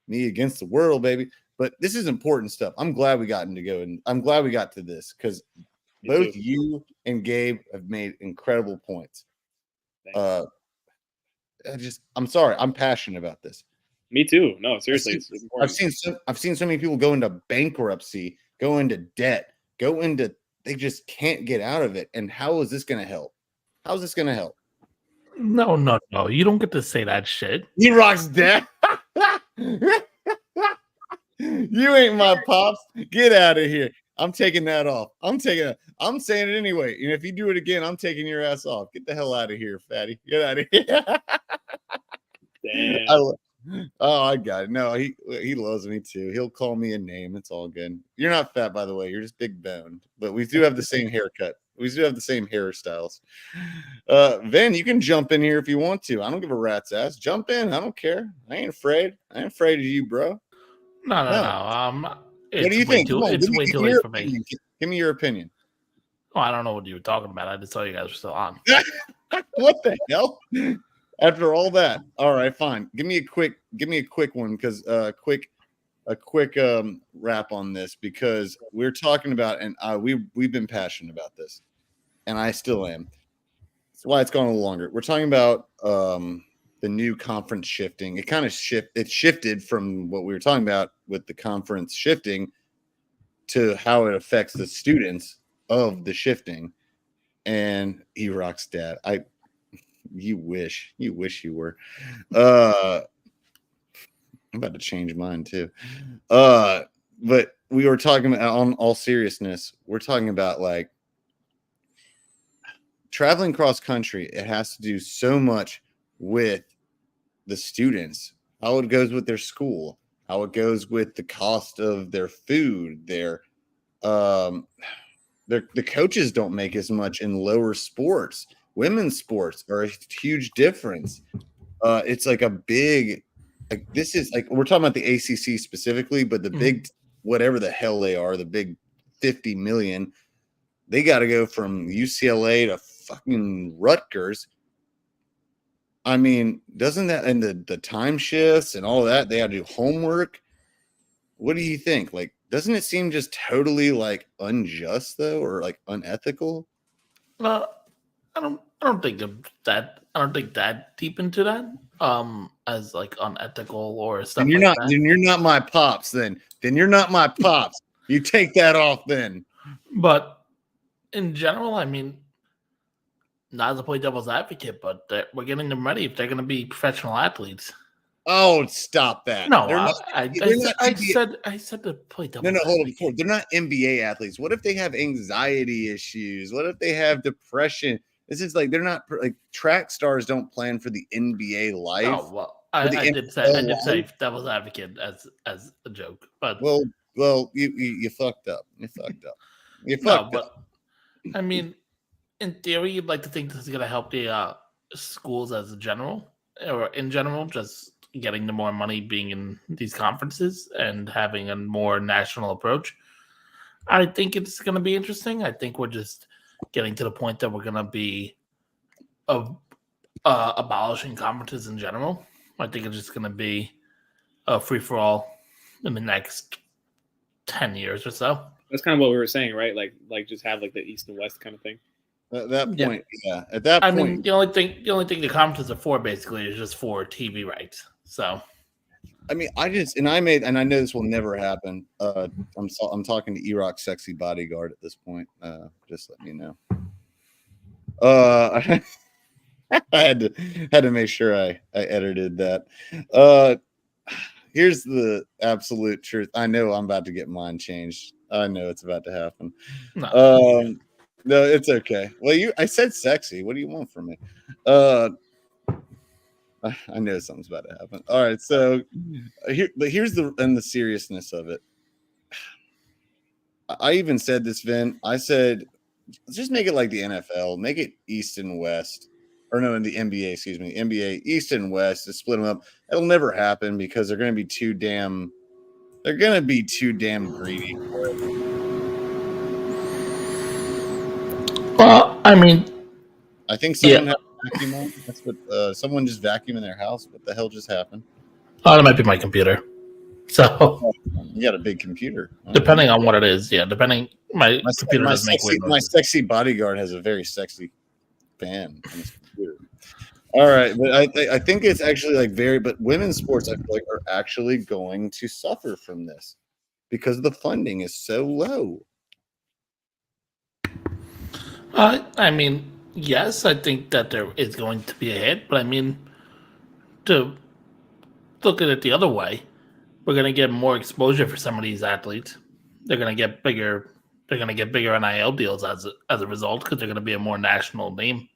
Me against the world, baby. But this is important stuff. I'm glad we got to go, and I'm glad we got to this because both you and Gabe have made incredible points. I'm sorry. I'm passionate about this. Me too. No, seriously. I've seen so many people go into bankruptcy, go into debt, they just can't get out of it. And how is this going to help? How is this going to help? No. You don't get to say that shit. He rocks debt. You ain't my pops. Get out of here. I'm taking that off. I'm saying it anyway. And if you do it again, I'm taking your ass off. Get the hell out of here, fatty. Get out of here. Damn. I got it. No, he loves me too. He'll call me a name. It's all good. You're not fat, by the way. You're just big boned. But we do have the same haircut. We do have the same hairstyles. Vin, you can jump in here if you want to. I don't give a rat's ass. Jump in. I don't care. I ain't afraid. I ain't afraid of you, bro. No. What do you think? It's way too late for me. Give me your opinion. Oh, I don't know what you were talking about. I just saw you guys were still on. What the hell? After all that, all right, fine. Give me a quick one because a quick wrap on this because we're talking about and we've been passionate about this, and I still am. That's why it's gone a little longer. We're talking about the new conference shifting. It shifted from what we were talking about with the conference shifting to how it affects the students of the shifting. And E-Rock's dad, you wish you were. I'm about to change mine too. But we were talking about, on all seriousness, we're talking about like traveling cross country. It has to do so much with the students, how it goes with their school, how it goes with the cost of their food, the coaches don't make as much in lower sports. Women's sports are a huge difference. It's like a big, like this is like we're talking about the ACC specifically, but the big whatever the hell they are, the big 50 million, they got to go from UCLA to fucking Rutgers. I mean, doesn't that and the time shifts and all that, they have to do homework? What do you think? Like, doesn't it seem just totally like unjust though, or like unethical? I don't think that. I don't think that deep into that. As like unethical or stuff. And you're like not. that. Then you're not my pops. Then you're not my pops. You take that off then. But in general, I mean, not to play devil's advocate, but we're getting them ready if they're going to be professional athletes. Oh, stop that! No, I said to play devil's No, hold advocate. on. They're not NBA athletes. What if they have anxiety issues? What if they have depression? This is like they're not like track stars don't plan for the NBA life. Oh well, I did say devil's advocate as a joke, but well, you fucked up. You fucked up. But I mean, in theory, you'd like to think this is going to help the schools as a general, or in general, just getting the more money being in these conferences and having a more national approach. I think it's going to be interesting. I think we're just getting to the point that we're going to be abolishing conferences in general. I think it's just going to be a free-for-all in the next 10 years or so. That's kind of what we were saying, right? Like just have like the East and West kind of thing. At that point, yeah. At that I point, mean, the only thing the conferences are for basically is just for TV rights. So I mean, I know this will never happen. I'm talking to E-Rock Sexy Bodyguard at this point. Just let me know. I had to make sure I edited that. Here's the absolute truth. I know I'm about to get mine changed. I know it's about to happen. no. No, it's okay. Well, I said sexy. What do you want from me? I know something's about to happen. All right, so here's the seriousness of it. I even said this, Vin. I said, let's just make it like the NFL. Make it East and West, or no, in the NBA. Excuse me, NBA East and West. To split them up. It'll never happen because they're going to be too damn. They're going to be too damn greedy for it. Well, I mean, I think someone had a vacuum on. That's what someone just vacuumed in their house. What the hell just happened? Oh, that might be my computer. So you got a big computer. Depending on what it is, yeah. Depending, my computer does make weird my sexy bodyguard has a very sexy fan on his computer. All right, but I think it's actually but women's sports I feel like are actually going to suffer from this because the funding is so low. I mean, yes, I think that there is going to be a hit, but I mean, to look at it the other way, we're going to get more exposure for some of these athletes. They're going to get bigger. They're going to get bigger NIL deals as a result because they're going to be a more national name.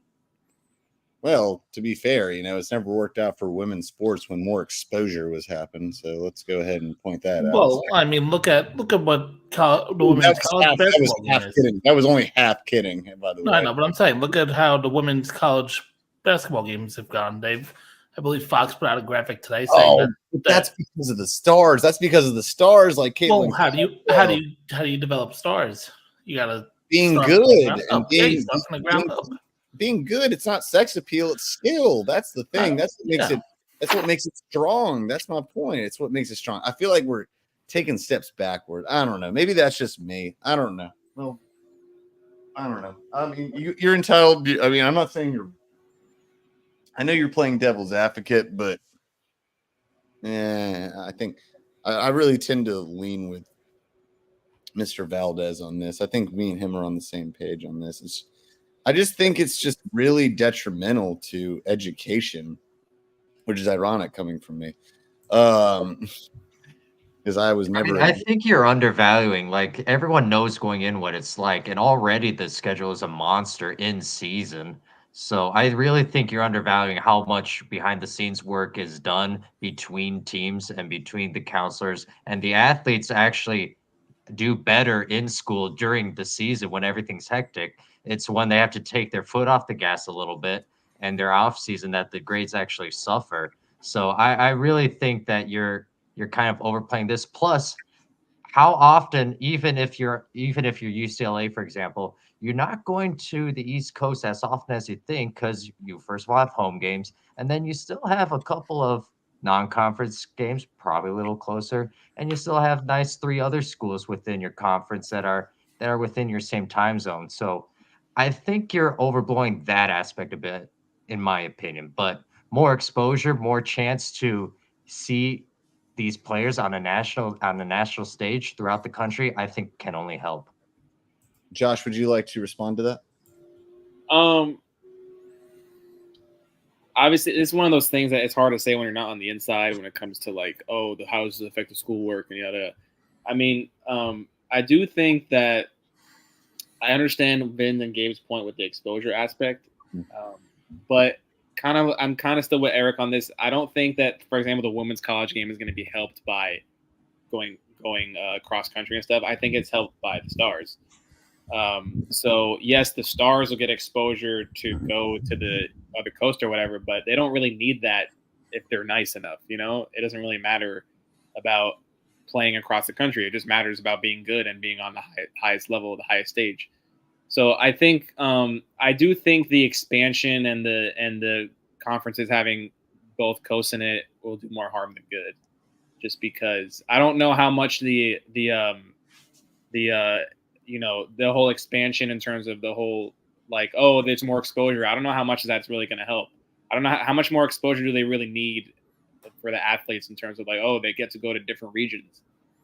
Well, to be fair, it's never worked out for women's sports when more exposure was happening. So let's go ahead and point that out. Well, I mean, look at what the women's college basketball game is. Kidding. That was only half kidding, by the way. No, I know, but I'm saying, look at how the women's college basketball games have gone. I believe Fox put out a graphic today saying that's because of the stars. That's because of the stars, like Caitlin. Well, how do you develop stars? You gotta being good and being from the ground up. Being good, it's not sex appeal, it's skill. That's the thing. That's what makes it. That's what makes it strong. That's my point. It's what makes it strong. I feel like we're taking steps backward. I don't know. Maybe that's just me. I don't know. Well, I don't know. I mean, you're entitled. I mean, I'm not saying you're. I know you're playing devil's advocate, but I think I really tend to lean with Mr. Valdez on this. I think me and him are on the same page on this. I just think it's just really detrimental to education, which is ironic coming from me. Because I was never. I think you're undervaluing. Like, everyone knows going in what it's like, and already the schedule is a monster in season. So I really think you're undervaluing how much behind the scenes work is done between teams and between the counselors, and the athletes actually do better in school during the season when everything's hectic. It's when they have to take their foot off the gas a little bit and they're off season that the grades actually suffer. So I really think that you're kind of overplaying this. Plus, how often, even if you're UCLA, for example, you're not going to the East Coast as often as you think because you first of all have home games, and then you still have a couple of non-conference games, probably a little closer, and you still have nice 3 other schools within your conference that are within your same time zone. So I think you're overblowing that aspect a bit, in my opinion. But more exposure, more chance to see these players on the national stage throughout the country, I think can only help. Josh, would you like to respond to that? Obviously, it's one of those things that it's hard to say when you're not on the inside when it comes to how does it affect the schoolwork and yada. I mean, I do think that I understand Vin and Gabe's point with the exposure aspect, but I'm kind of still with Eric on this. I don't think that, for example, the women's college game is going to be helped by going cross country and stuff. I think it's helped by the stars. So yes, the stars will get exposure to go to the other coast or whatever, but they don't really need that if they're nice enough. It doesn't really matter about playing across the country. It just matters about being good and being on the highest level, the highest stage. So I think I do think the expansion and the conferences having both coasts in it will do more harm than good. Just because I don't know how much the whole expansion in terms of the whole like, oh, there's more exposure. I don't know how much that's really going to help. I don't know how much more exposure do they really need for the athletes in terms of like, oh, they get to go to different regions.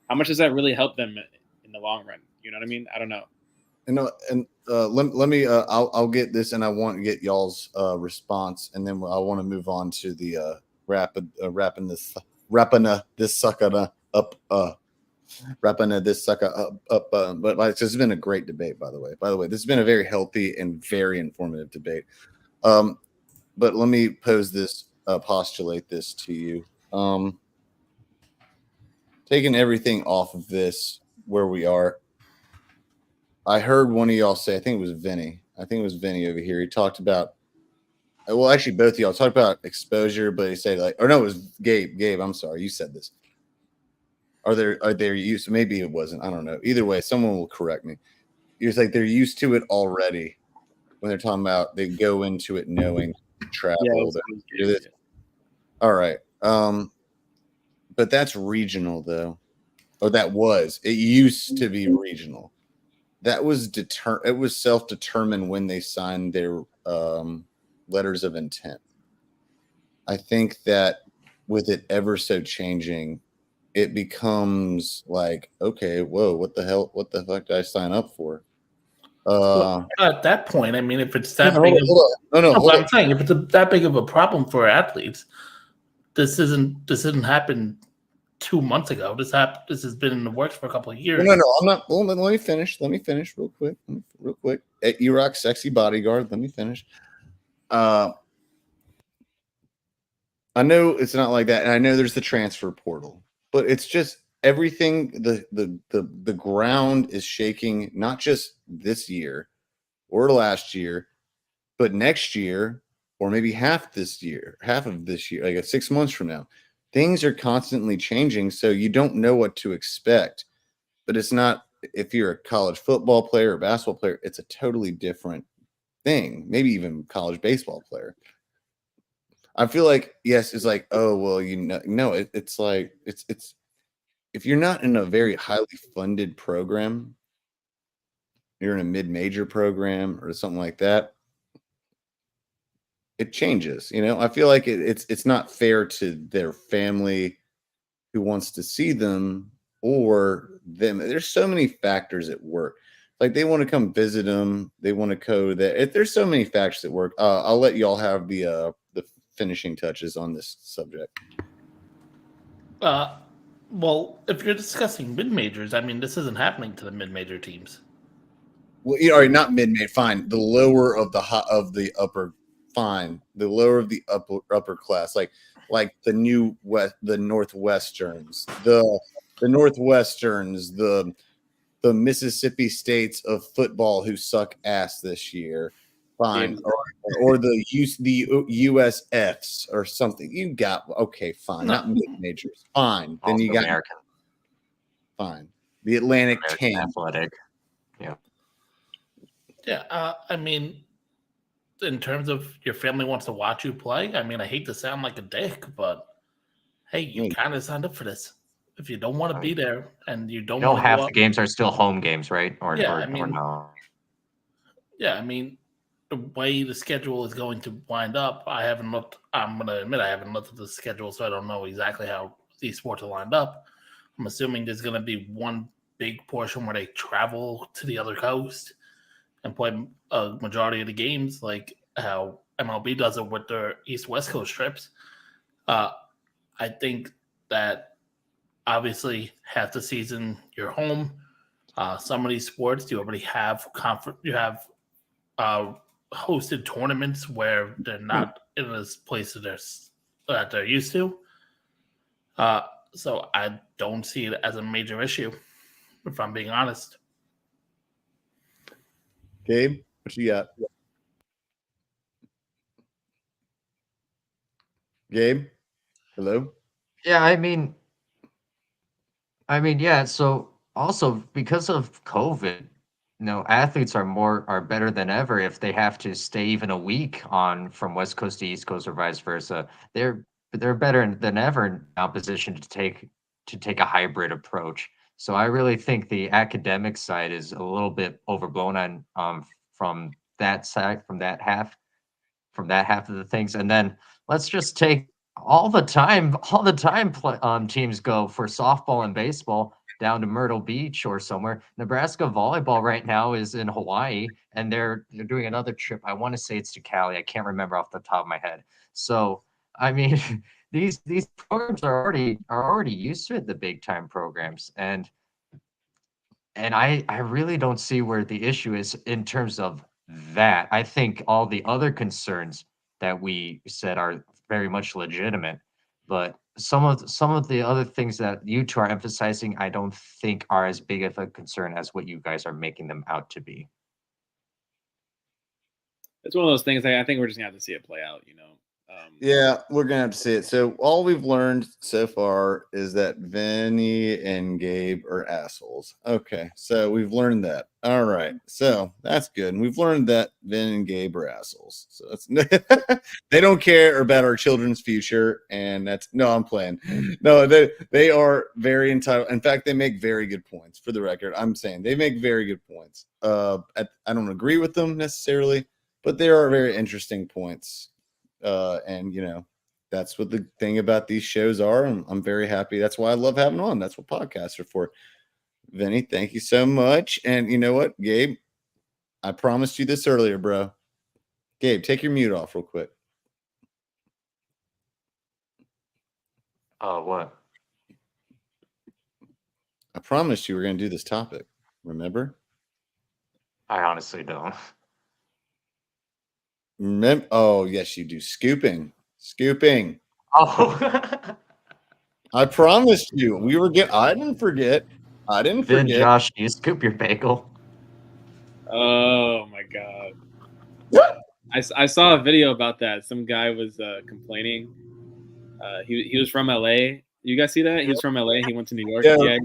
How much does that really help them in the long run? You know what I mean? I don't know. And let me I'll get this, and I want to get y'all's response, and then I want to move on to the wrapping this sucker up but it's just been a great debate, by the way. This has been a very healthy and very informative debate. But let me pose this, postulate this to you. Taking everything off of this where we are, I heard one of y'all say, I think it was Vinny over here. He talked about, well, actually both of y'all talked about exposure, but he said like, or no, it was Gabe, I'm sorry, you said this. Are they used? Maybe it wasn't. I don't know. Either way, someone will correct me. It's like they're used to it already when they're talking about they go into it knowing travel. Yeah. All right. But that's regional though. Or that was. It used to be regional. That was it was self-determined when they signed their letters of intent. I think that with it ever so changing, it becomes like, okay, whoa, what the fuck did I sign up for? At that point, I mean, if it's that no, big, hold on. I'm saying if it's that big of a problem for athletes, this didn't happen 2 months ago. This has been in the works for a couple of years. No, I'm not. Well, let me finish. Let me finish real quick. At E-Rock Sexy Bodyguard, let me finish. I know it's not like that, and I know there's the transfer portal, but it's just everything. The ground is shaking, not just this year or last year, but next year, or maybe half of this year, like 6 months from now. Things are constantly changing, so you don't know what to expect. But it's not, if you're a college football player or basketball player, it's a totally different thing. Maybe even college baseball player. I feel like, yes, it's like, oh, well, no, it's like, it's if you're not in a very highly funded program, you're in a mid-major program or something like that, it changes. I feel like it's not fair to their family who wants to see them or them. There's so many factors at work. Like they want to come visit them, they want to go there. There's so many factors at work. I'll let y'all have the finishing touches on this subject. Well, if you're discussing mid majors, I mean, this isn't happening to the mid major teams. Well, not mid-major. Fine, the lower of the upper. Fine, the lower of the upper class, like the Northwesterns, the Mississippi States of football who suck ass this year. Fine, or the USFs or something. You got okay, fine, not mid-majors. Fine, then you got American. Fine, the Atlantic 10. Athletic. Yeah. Yeah, I mean, in terms of your family wants to watch you play, I mean, I hate to sound like a dick, but hey, you kind of signed up for this. If you don't want to be there and you don't want to half the games are still home games, right? Or no? Yeah, I mean, the way the schedule is going to wind up, I haven't looked. I'm going to admit I haven't looked at the schedule, so I don't know exactly how these sports are lined up. I'm assuming there's going to be one big portion where they travel to the other coast and play a majority of the games, like how MLB does it with their East-West Coast trips. I think that obviously half the season you're home. Some of these sports you already have hosted tournaments where they're not in this place that they're used to. So I don't see it as a major issue, if I'm being honest. Gabe, what you got? Gabe, hello. Yeah, I mean, yeah. So also because of COVID, athletes are better than ever if they have to stay even a week on from West Coast to East Coast or vice versa. They're better than ever in opposition to take a hybrid approach. So I really think the academic side is a little bit overblown on from that side from that half of the things, and then let's just take all the time teams go for softball and baseball down to Myrtle Beach or somewhere. Nebraska volleyball right now is in Hawaii, and they're doing another trip. I want to say it's to Cali. I can't remember off the top of my head. So I mean, these programs are already used to it, the big time programs, and I really don't see where the issue is in terms of that. I think all the other concerns that we said are very much legitimate, but some of the other things that you two are emphasizing, I don't think are as big of a concern as what you guys are making them out to be. It's one of those things. I think we're just gonna have to see it play out. Yeah, we're gonna have to see it. So all we've learned so far is that Vinny and Gabe are assholes. Okay, so we've learned that. All right, so that's good. And we've learned that Vin and Gabe are assholes. So that's they don't care about our children's future, and that's no, I'm playing. No, they are very entitled. In fact, they make very good points. For the record, I'm saying they make very good points. I don't agree with them necessarily, but they are very interesting points. And that's what the thing about these shows are. I'm very happy. That's why I love having on. That's what podcasts are for. Vinny, thank you so much. And you know what, Gabe? I promised you this earlier, bro. Gabe, take your mute off real quick. Oh, what? I promised you we were going to do this topic. Remember? I honestly don't. Oh, yes, you do. Scooping. Oh, I promised you. I didn't forget. then Josh, do you scoop your bagel? Oh my god! I saw a video about that. Some guy was complaining. He was from LA. You guys see that? He was from LA. He went to New York. Yeah.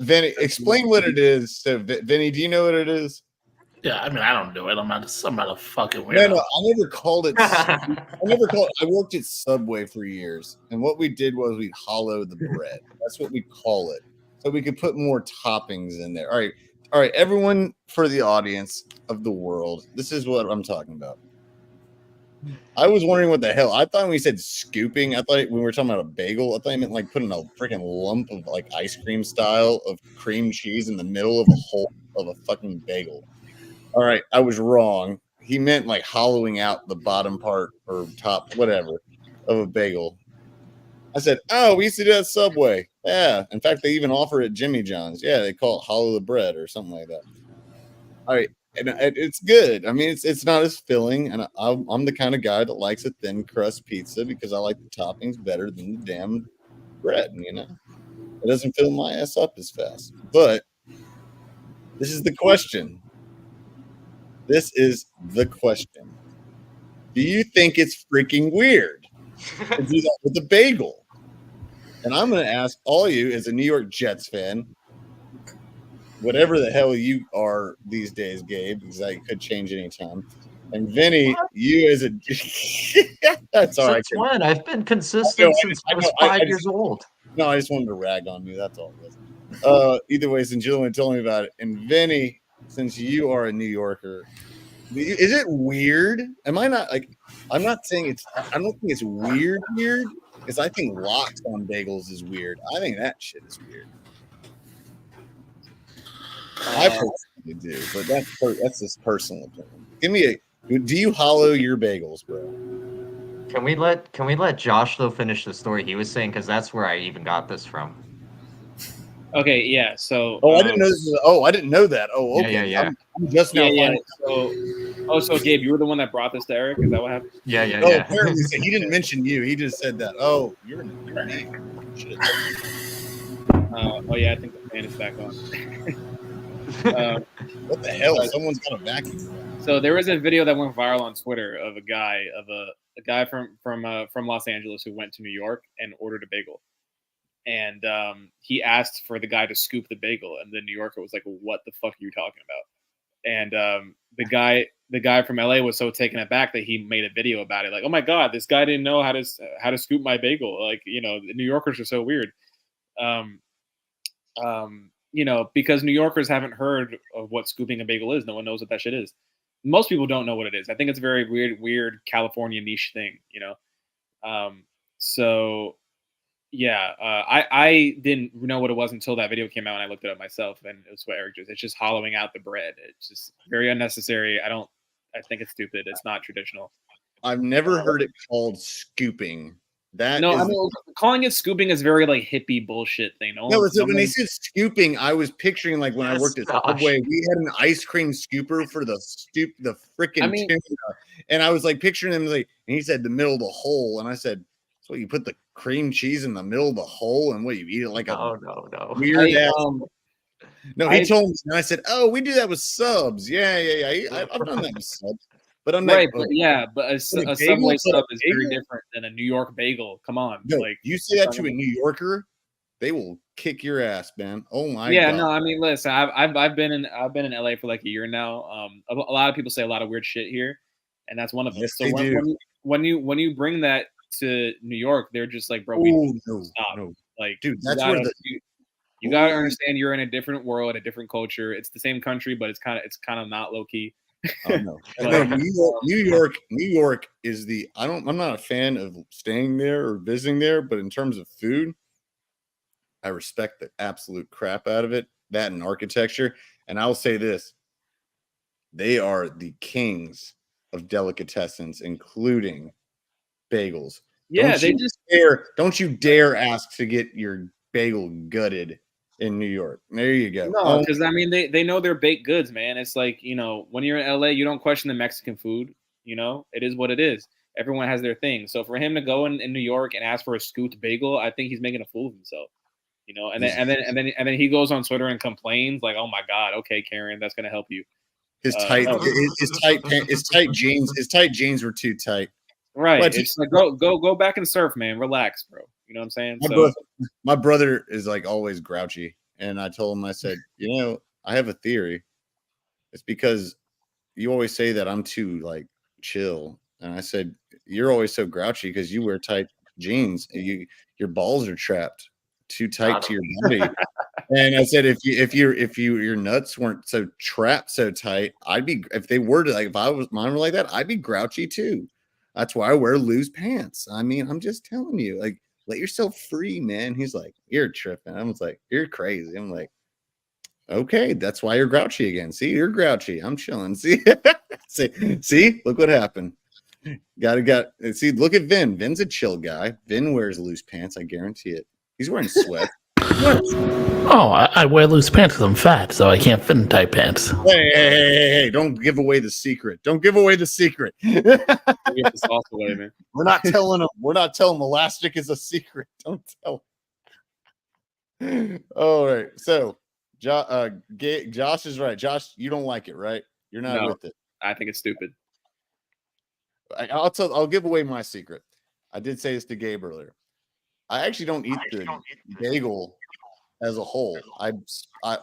Vinny, explain what it is. So, Vinny, do you know what it is? Yeah, I mean, I don't do it. I'm not a fucking weirdo. No, I never called it. I worked at Subway for years, and what we did was we'd hollow the bread. That's what we call it, so we could put more toppings in there. All right, everyone, for the audience of the world, this is what I'm talking about. I was wondering what the hell. I thought when we said scooping, I thought when we were talking about a bagel, I thought you meant like putting a freaking lump of like ice cream style of cream cheese in the middle of a hole of a fucking bagel. All right, I was wrong. He meant like hollowing out the bottom part or top, whatever, of a bagel. I said, oh, we used to do that at Subway. Yeah. In fact, they even offer it at Jimmy John's. Yeah, they call it hollow the bread or something like that. All right. And it's good. I mean, it's not as filling. And I'm the kind of guy that likes a thin crust pizza because I like the toppings better than the damn bread, It doesn't fill my ass up as fast. But this is the question. Do you think it's freaking weird to do that with a bagel? And I'm going to ask all you as a New York Jets fan, whatever the hell you are these days, Gabe, because that could change anytime. And Vinny, you as a that's all right. Since when? I've been consistent since I was 5 years old. No, I just wanted to rag on you. That's all it was. Either way, since you're the one telling me about it, and Vinny, since you are a New Yorker, is it weird? Am I not like? I'm not saying it's. I don't think it's weird, because I think lox on bagels is weird. I think that shit is weird. I personally do, but that's just personal opinion. Give me do you hollow your bagels, bro? Can we let Josh though finish the story he was saying, because that's where I even got this from. Okay, yeah. So. I didn't know this was, I didn't know that. Oh, okay. Yeah. I'm just now. Yeah. So Gabe, you were the one that brought this to Eric. Is that what happened? Yeah. Apparently, so he didn't mention you. He just said that. Oh, you're an shit. Oh yeah, I think the fan is back on. What the hell? Someone's got a vacuum. So there was a video that went viral on Twitter of a guy from Los Angeles who went to New York and ordered a bagel, and he asked for the guy to scoop the bagel, and the New Yorker was like, "What the fuck are you talking about?" And the guy from LA was so taken aback that he made a video about it, like, "Oh my god, this guy didn't know how to scoop my bagel." Like, the New Yorkers are so weird. Because New Yorkers haven't heard of what scooping a bagel is. No one knows what that shit is. most people don't know what it is. I think it's a very weird California niche thing, you know. So yeah, I didn't know what it was until that video came out, and I looked it up myself, and it was what Eric just. It's just hollowing out the bread. It's just very unnecessary. I think it's stupid. It's not traditional. I've never heard it called scooping. No, I mean, calling it scooping is very like hippie bullshit thing. No, when they said scooping, I was picturing like when I worked at Subway, we had an ice cream scooper for the freaking tuna, and I was like picturing him like, and he said the middle of the hole, and I said, so you put the cream cheese in the middle of the hole, and what you eat it like no. weird ass. No, he told me, and I said, "Oh, we do that with subs. Yeah. I've done that with subs." But I'm right, like, but a Subway sub is very different than a New York bagel. Come on, no, like you say that to a New Yorker, they will kick your ass, man. Oh my god. No, I mean, listen, I've been in LA for like a year now. A lot of people say a lot of weird shit here, and that's one of them. Yes, So when you bring that to New York, they're just like, bro, stop. No. Like, dude, that's where you gotta understand you're in a different world, a different culture. It's the same country, but it's kind of not low key. Oh no. New York is I'm not a fan of staying there or visiting there, but in terms of food, I respect the absolute crap out of it, that and architecture. And I'll say this, they are the kings of delicatessens, including bagels. Yeah, don't you dare ask to get your bagel gutted in New York. There you go. No, because I mean they know they're baked goods, man. It's like, you know, when you're in LA, you don't question the Mexican food. You know, it is what it is. Everyone has their thing. So for him to go in New York and ask for a scooped bagel, I think he's making a fool of himself. You know, and then he goes on Twitter and complains like, "Oh my God, okay, Karen, that's gonna help you." His tight jeans were too tight. Right. It's like go back and surf, man. Relax, bro. You know what I'm saying? My brother is like always grouchy, and I told him, I said, you know, I have a theory. It's because you always say that I'm too like chill, and I said you're always so grouchy because you wear tight jeans. Your balls are trapped too tight to your body. And I said, if your nuts weren't so trapped so tight, if they were to like, if I was mine were like that, I'd be grouchy too. That's why I wear loose pants. I mean, I'm just telling you, like, let yourself free, man. He's like, you're tripping. I was like, you're crazy. I'm like, okay, that's why you're grouchy again. See, you're grouchy. I'm chilling. See, see, look what happened. See, look at Vin. Vin's a chill guy. Vin wears loose pants. I guarantee it. He's wearing sweats. Oh, I wear loose pants because I'm fat, so I can't fit in tight pants. Hey, don't give away the secret. Don't give away the secret. Get the sauce away, man. We're not telling them elastic is a secret. Don't tell them. All right. So Josh is right. Josh, you don't like it, right? You're not with it. I think it's stupid. I'll give away my secret. I did say this to Gabe earlier. I actually don't eat the bagel as a whole. I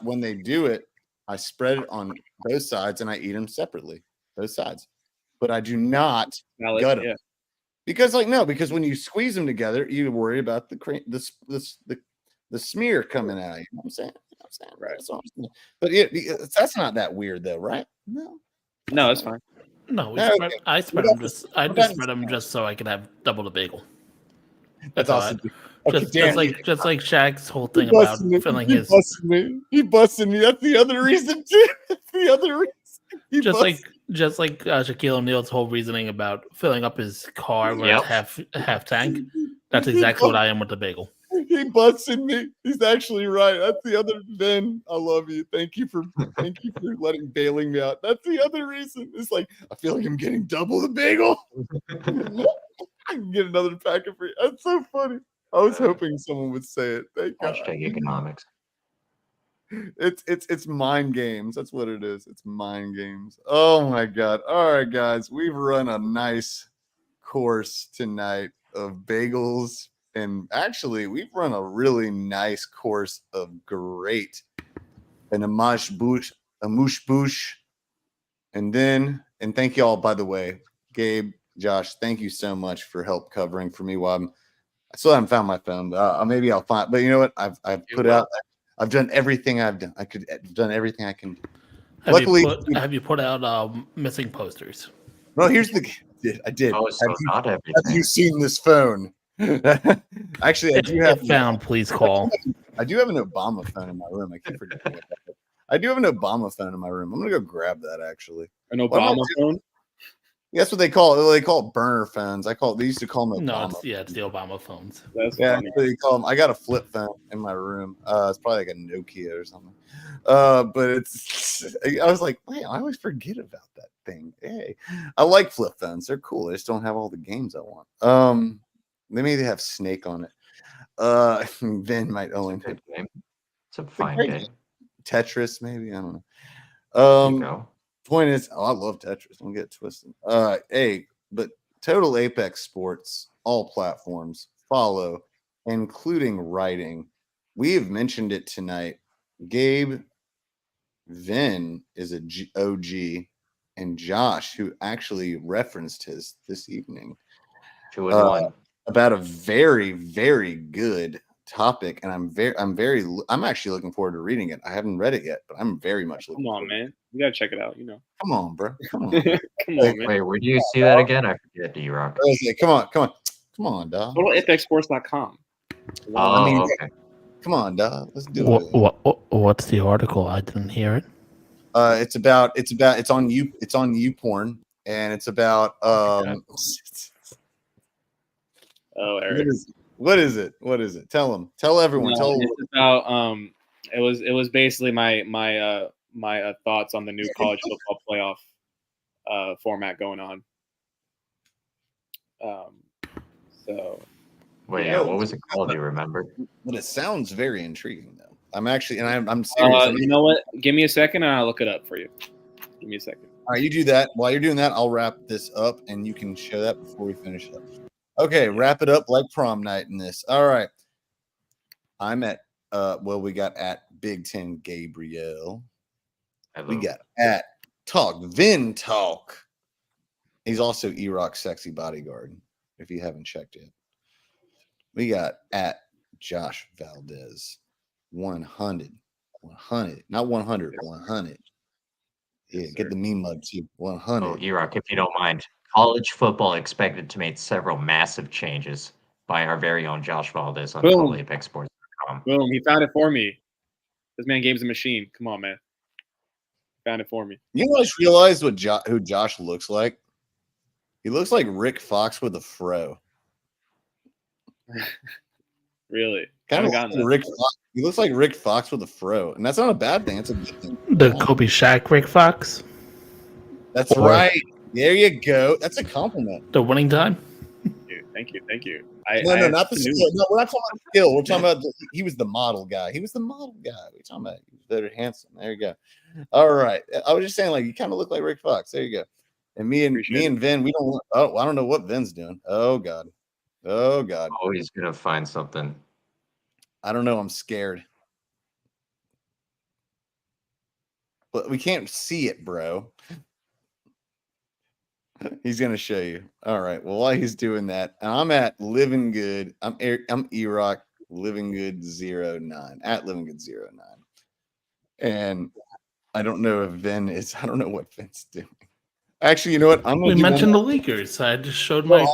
when they do it, I spread it on both sides and I eat them separately, both sides. But I do not gut them. Because because when you squeeze them together, you worry about the smear coming out. You know what I'm saying? Right. But that's not that weird though, right? No, it's fine. No, I spread them just so I could have double the bagel. That's awesome. Just like Shaq's whole thing about filling his. He busted me. That's the other reason too. That's the other reason. Just like Shaquille O'Neal's whole reasoning about filling up his car with half tank. That's exactly what I am with the bagel. He busted me. He's actually right. That's the other. Ben, I love you. Thank you for bailing me out. That's the other reason. It's like I feel like I'm getting double the bagel. I can get another packet for you. That's so funny. I was hoping someone would say it. Thank God. Economics. It's mind games. That's what it is. It's mind games. Oh my God. All right, guys. We've run a nice course tonight of bagels. And actually, we've run a really nice course of great and a mush bouche. And thank you all, by the way, Gabe, Josh, thank you so much for help covering for me while I still haven't found my phone, but maybe I'll find. But you know what? I've done everything I've done. I've done everything I can do. Luckily, have you put out missing posters? well, here's the. I did. Oh, so not Have you everything. seen this phone? Actually, I do have. If found, please call. I do have an Obama phone in my room. I keep forgetting about that. I do have an Obama phone in my room. I'm gonna go grab that. Actually, An What am I Obama phone. that's what they call it. They call it burner phones. They used to call them No, Obama. it's the Obama phones. That's Yeah, funny. they call them. I got a flip phone in my room. It's probably like a Nokia or something. But it's. I was like, wait, I always forget about that thing. Hey, I like flip phones. They're cool. I just don't have all the games I want. They maybe have Snake on it. Then might only Good game. It's a It's a fine great game. Tetris, maybe I don't know. There you go. Point is, I love Tetris. Don't get it twisted. Hey, but Total Apex Sports, all platforms, follow, including writing. We have mentioned it tonight. Gabe Vin is a OG, and Josh, who actually referenced his this evening, 2-1. about a very, very good topic, and I'm actually looking forward to reading it. I haven't read it yet, but I'm very much looking. Come on, forward. man. You gotta check it out. Come on, bro. Come on. Come on, man. Wait, where do you see that again? I forget, D-Rock. Come on, dog. TotalApexSports.com. Oh, I mean, okay. come on, dog. Let's do it. What's the article? I didn't hear it. It's on YouPorn, and it's about Oh, Eric. what is it? Tell everyone. No, it's about it was basically my thoughts on the new college football playoff format going on. So Wait, yeah. what was it called? Do you remember? But it sounds very intriguing, though. I'm actually, and I'm serious. You know what? Give me a second and I'll look it up for you. Give me a second. All right, you do that. While you're doing that, I'll wrap this up, and you can show that before we finish up. Okay, wrap it up like prom night in this. All right. I'm at we got at Big Ten Gabriel. Hello. We got at Talk Vin Talk. He's also E-Rock Sexy Bodyguard, if you haven't checked yet. We got at Josh Valdez. 100. Not 100, 100. Yeah, Yes, get the meme mug too. 100. Oh, E-Rock, if you don't mind. College football expected to make several massive changes by our very own Josh Valdez on Boom. TotalApexSports.com. Boom! He found it for me. This man game's a machine. Come on, man. Found it for me. You know, I just realized who Josh looks like. He looks like Rick Fox with a fro. Really? Kind of Haven't gotten that. Rick Fox. He looks like Rick Fox with a fro, and that's not a bad thing. It's a good thing. The Kobe Shaq Rick Fox. That's Or- right. There you go. That's a compliment. The winning time. Thank you. No, not the skill. No, we're not talking about skill. We're talking about he was the model guy. We're talking about he was very handsome. There you go. All right. I was just saying, like, you kind of look like Rick Fox. There you go. And me and Vin, we don't. Oh, I don't know what Vin's doing. Oh God. Oh he's gonna find something. I don't know. I'm scared. But we can't see it, bro. He's gonna show you. All right. Well, while he's doing that, I'm at Living Good. I'm E-Rock Living Good 09 at Living Good 09. And I don't know if Vin is. I don't know what Vin's doing. Actually, you know what? We mentioned the Lakers. I just showed my.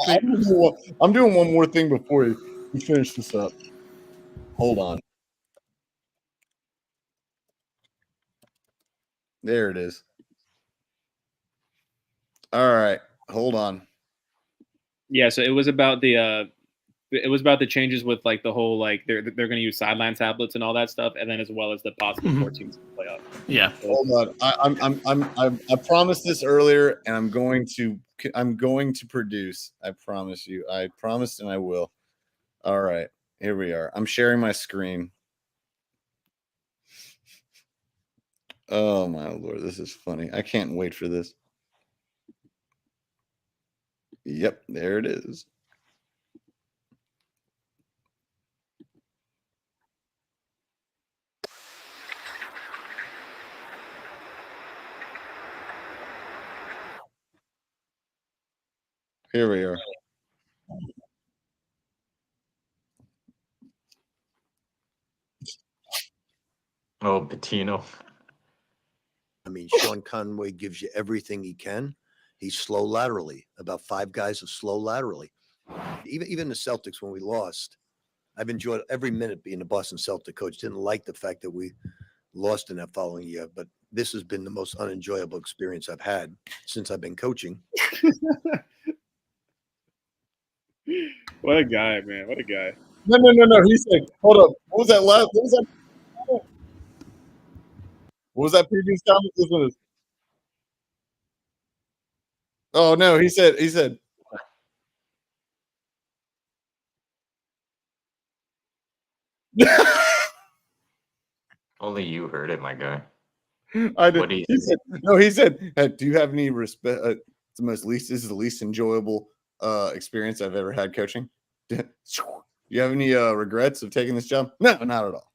I'm doing one more thing before we finish this up. Hold on. There it is. All right. Hold on. Yeah, so it was about the changes with like the whole like they're going to use sideline tablets and all that stuff, and then as well as the possible 14 playoff. Yeah. Hold on. I promised this earlier, and I'm going to produce. I promise you. I promised, and I will. All right. Here we are. I'm sharing my screen. Oh my Lord, this is funny. I can't wait for this. Yep, there it is. Here we are. Oh, Patino. mean, Sean Conway gives you everything he can. He's slow laterally. About 5 guys are slow laterally. Even the Celtics, when we lost, I've enjoyed every minute being the Boston Celtic coach. Didn't like the fact that we lost in that following year, but this has been the most unenjoyable experience I've had since I've been coaching. What a guy, man! What a guy. No. He said, hold up. What was that last? What was that previous comment? This one is. Oh no, he said. Only you heard it, my guy. I did. What do you He said, no, he said, do you have any respect? This is the least enjoyable experience I've ever had coaching. Do you have any regrets of taking this job? No, not at all.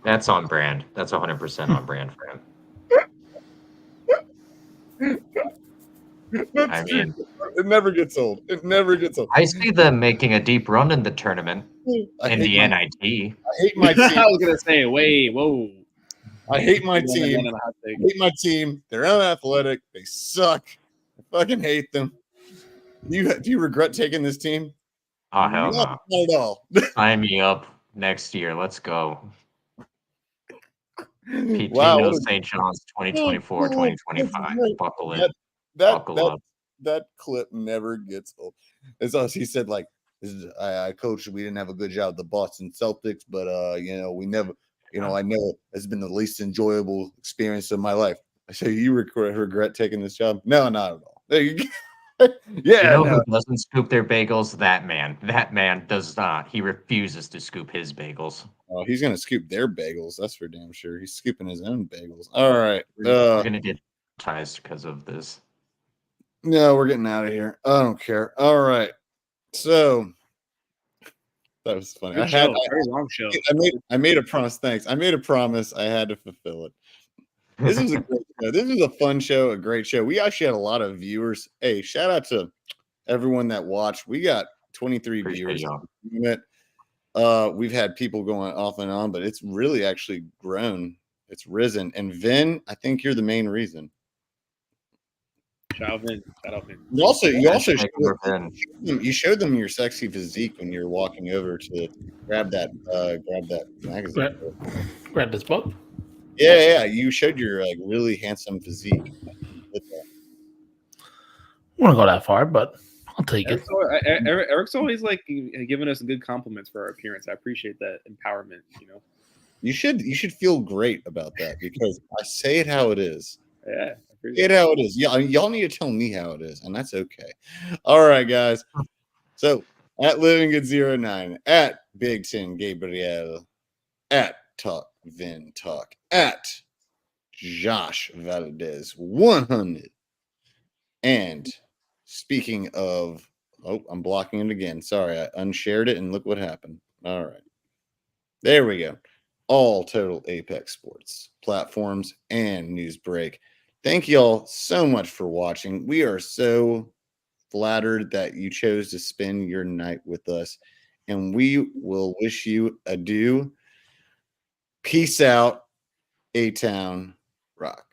That's on brand. That's 100% on brand for him. I mean, it never gets old. It never gets old. I see them making a deep run in the tournament in the NIT. I hate my team. I was gonna say, whoa. I hate my team. I hate my team. They're unathletic. They suck. I fucking hate them. Do you regret taking this team? Oh, hell no. Not at all. Sign me up next year. Let's go. PT Wow, St. John's 2024, 2025. Buckle in. Buckle up. That clip never gets old. It's us. He said, like, I coached. We didn't have a good job at the Boston Celtics, but we never. I know it's been the least enjoyable experience of my life. I say, you regret taking this job? No, not at all. There you go. Yeah. Who doesn't scoop their bagels? That man. That man does not. He refuses to scoop his bagels. Oh, he's gonna scoop their bagels. That's for damn sure. He's scooping his own bagels. All right. We're gonna get ties because of this. No, we're getting out of here. I don't care. All right. So that was funny. Very long show. I made a promise. Thanks. I made a promise. I had to fulfill it. This was a great show. This was a fun show, a great show. We actually had a lot of viewers. Hey, shout out to everyone that watched. We got 23 viewers. We've had people going off and on, but it's really actually grown. It's risen. And Vin, I think you're the main reason. Shout out Vin. You showed them your sexy physique when you were walking over to grab that magazine. Grab this book. Yeah. You showed your really handsome physique. I won't go that far, but I'll take it. Eric's always like giving us good compliments for our appearance. I appreciate that empowerment. You should feel great about that because I say it how it is. Yeah. Say it how it is. Yeah, y'all need to tell me how it is, and that's okay. All right, guys. So at Living at 09, at Big Ten Gabriel, at Talk Vin Talk, at Josh Valdez 100. And speaking of, I'm blocking it again. Sorry, I unshared it, and look what happened. All right. There we go. All Total Apex Sports platforms and news break. Thank you all so much for watching. We are so flattered that you chose to spend your night with us, and we will wish you adieu. Peace out. A-Town rock.